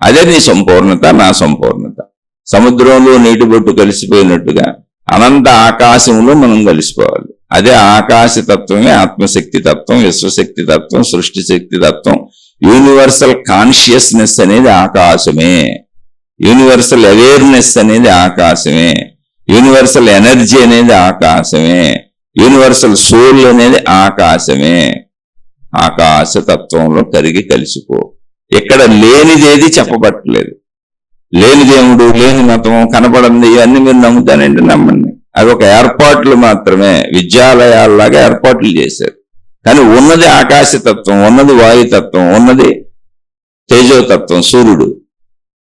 అదే నీ సంపూర్ణత, నా సంపూర్ణత. సముద్రంలో నీటి బొట్టు కలిసిపోయినట్టుగా అనంత ఆకాశంలో మనం కలిసిపోవాలి. అదే ఆకాశ తత్వమే ఆత్మశక్తి తత్వం, విశ్వశక్తి తత్వం, సృష్టి శక్తి తత్వం. యూనివర్సల్ కాన్షియస్నెస్ అనేది ఆకాశమే, యూనివర్సల్ అవేర్నెస్ అనేది ఆకాశమే, యూనివర్సల్ ఎనర్జీ అనేది ఆకాశమే, యూనివర్సల్ సోల్ అనేది ఆకాశమే. ఆకాశ తత్వంలో కరిగి కలిసిపో. ఇక్కడ లేనిదేది చెప్పబట్టలేదు. లేని దేవుడు, లేని మతం, కనపడింది, ఇవన్నీ మీరు నమ్ముతానంటే నమ్మండి. అది ఒక ఏర్పాట్లు మాత్రమే, విద్యాలయాల్లాగా ఏర్పాట్లు చేశారు. కానీ ఉన్నది ఆకాశతత్వం, ఉన్నది వాయుతత్వం, ఉన్నది తేజోతత్వం సూర్యుడు,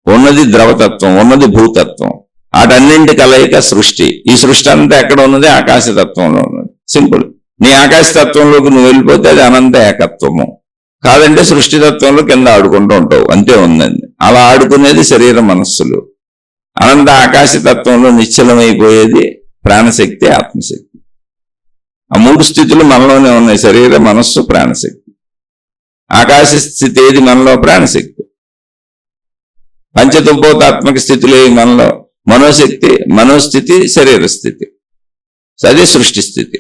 ఉన్నది ద్రవతత్వం, ఉన్నది భూతత్వం. వాటన్నింటి కలయిక సృష్టి. ఈ సృష్టి అంతా ఎక్కడ ఉన్నది? ఆకాశతత్వంలో ఉన్నది. సింపుల్. నీ ఆకాశతత్వంలోకి నువ్వు వెళ్ళిపోతే అది అనంత ఏకత్వము. కాదంటే సృష్టి తత్వంలో కింద ఆడుకుంటూ ఉంటావు, అంతే ఉందండి. అలా ఆడుకునేది శరీర మనస్సులు. అనంత ఆకాశతత్వంలో నిశ్చలమైపోయేది ప్రాణశక్తి, ఆత్మశక్తి. ఆ మూడు స్థితులు మనలోనే ఉన్నాయి, శరీర మనస్సు ప్రాణశక్తి. ఆకాశ స్థితి ఏది మనలో? ప్రాణశక్తి. పంచతుపోతాత్మక స్థితులు ఏవి మనలో? మనోశక్తి, మనోస్థితి, శరీర స్థితి. అదే సృష్టి స్థితి.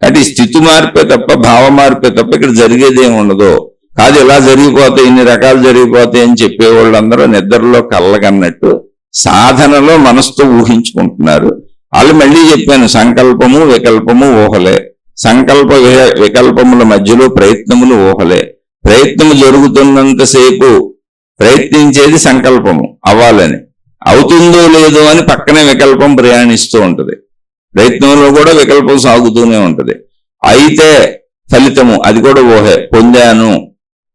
అంటే ఈ స్థితి మార్పే తప్ప, భావ మార్పే తప్ప ఇక్కడ జరిగేది ఏమి ఉండదు. కాదు ఇలా జరిగిపోతాయి, ఇన్ని రకాలు జరిగిపోతాయి అని చెప్పేవాళ్ళందరూ నిద్రలో కళ్ళగన్నట్టు సాధనలో మనసుతో ఊహించుకుంటున్నారు. వాళ్ళు మళ్ళీ చెప్పాను, సంకల్పము వికల్పము ఊహలే. సంకల్ప వికల్పముల మధ్యలో ప్రయత్నములు ఊహలే. ప్రయత్నము జరుగుతున్నంతసేపు ప్రయత్నించేది సంకల్పము అవ్వాలని, అవుతుందో లేదో అని పక్కనే వికల్పం ప్రయాణిస్తూ ఉంటది. ప్రయత్నంలో కూడా వికల్పం సాగుతూనే ఉంటది. అయితే ఫలితము అది కూడా ఊహే. పొందాను,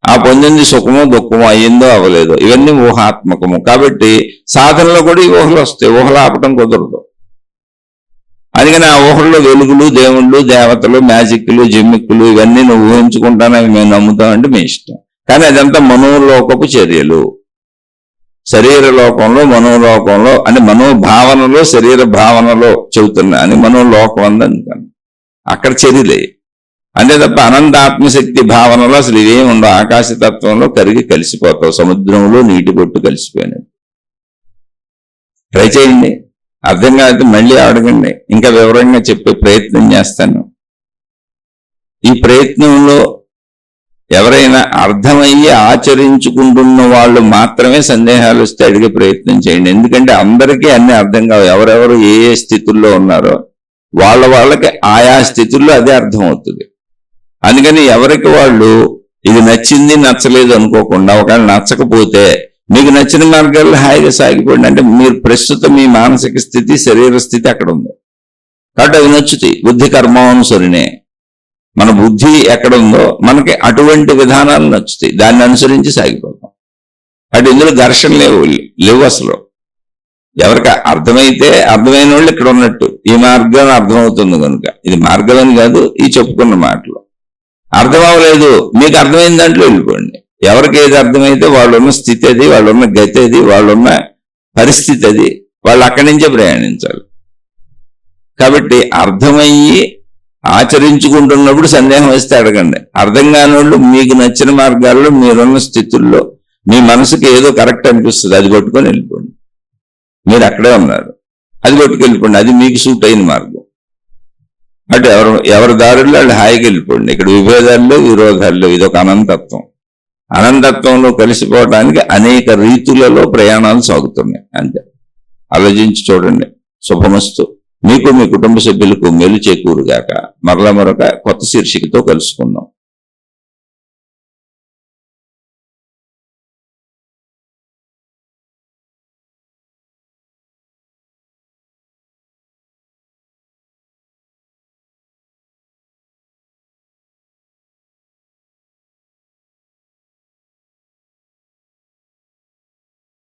ఆ పొందింది సుఖమో దుఃఖమో, అయ్యిందో అవ్వలేదో, ఇవన్నీ ఊహాత్మకము. కాబట్టి సాధనలో కూడా ఈ ఊహలు వస్తాయి, ఊహలు ఆపటం కుదరదు. అందుకని ఆ ఊహల్లో వెలుగులు, దేవుళ్ళు, దేవతలు, మ్యాజిక్లు, జిమ్మిక్కులు ఇవన్నీ నువ్వు ఊహించుకుంటానని మేము నమ్ముతామంటే మీ ఇష్టం. కానీ అదంతా మనోలోకపు చర్యలు. శరీర లోకంలో, మనోలోకంలో, అంటే మనోభావనలో, శరీర భావనలో చెబుతున్నా అని మనోలోకం అందుకని అక్కడ చర్యలే. అంతే తప్ప అనంత ఆత్మశక్తి భావనలో అసలు ఇవేమి ఉండవు. ఆకాశతత్వంలో కరిగి కలిసిపోతావు, సముద్రంలో నీటి బొట్టు కలిసిపోయినట్టు. ట్రై చేయండి. అర్థం కాకపోతే మళ్ళీ అడగండి, ఇంకా వివరంగా చెప్పే ప్రయత్నం చేస్తాను. ఈ ప్రయత్నంలో ఎవరైనా అర్థమయ్యి ఆచరించుకుంటున్న వాళ్ళు మాత్రమే సందేహాలు వస్తే అడిగే ప్రయత్నం చేయండి. ఎందుకంటే అందరికీ అన్ని అర్థం కావు. ఎవరెవరు ఏ ఏ స్థితుల్లో ఉన్నారో వాళ్ళకి ఆయా స్థితుల్లో అదే అర్థమవుతుంది. అందుకని ఎవరికి వాళ్ళు ఇది నచ్చింది నచ్చలేదు అనుకోకుండా, ఒకవేళ నచ్చకపోతే మీకు నచ్చిన మార్గాల్లో హాయిగా సాగిపోండి. అంటే మీరు ప్రస్తుతం మీ మానసిక స్థితి, శరీర స్థితి అక్కడ ఉంది కాబట్టి అవి నచ్చుతాయి. బుద్ధి కర్మానుసరినే. మన బుద్ధి ఎక్కడ ఉందో మనకి అటువంటి విధానాలు నచ్చుతాయి, దాన్ని అనుసరించి సాగిపోతాం. అటు ఇందులో ఘర్షణ లేవు అసలు. ఎవరికి అర్థమైతే అర్థమైన వాళ్ళు ఇక్కడ ఉన్నట్టు. ఈ మార్గం అర్థమవుతుంది కనుక ఇది మార్గం అని కాదు, ఈ చెప్పుకున్న మాటలు. అర్థం అవ్వలేదు, మీకు అర్థమైన దాంట్లో వెళ్ళిపోండి. ఎవరికి ఏది అర్థమైతే వాళ్ళున్న స్థితి అది, వాళ్ళున్న గతి అది, వాళ్ళున్న పరిస్థితి అది, వాళ్ళు అక్కడి నుంచే ప్రయాణించాలి. కాబట్టి అర్థమయ్యి ఆచరించుకుంటున్నప్పుడు సందేహం వస్తే అడగండి. అర్థం కాని వాళ్ళు మీకు నచ్చిన మార్గాల్లో, మీరున్న స్థితుల్లో మీ మనసుకి ఏదో కరెక్ట్ అనిపిస్తుంది, అది పట్టుకొని వెళ్ళిపోండి. మీరు అక్కడే ఉన్నారు, అది పట్టుకెళ్ళిపోండి, అది మీకు సూట్ అయిన మార్గం. అంటే ఎవరి దారుల్లో వాళ్ళు హాయిగా వెళ్ళిపోండి. ఇక్కడ విభేదాల్లో, విరోధాల్లో, ఇది ఒక అనంతత్వం. అనంతత్వంలో కలిసిపోవడానికి అనేక రీతులలో ప్రయాణాలు సాగుతున్నాయి. అంతే. ఆలోచించి చూడండి. శుభమస్తు. మీకు, మీ కుటుంబ సభ్యులకు మేలు చేకూరుగాక. మరలా మరొక కొత్త శీర్షికతో కలుసుకుందాం.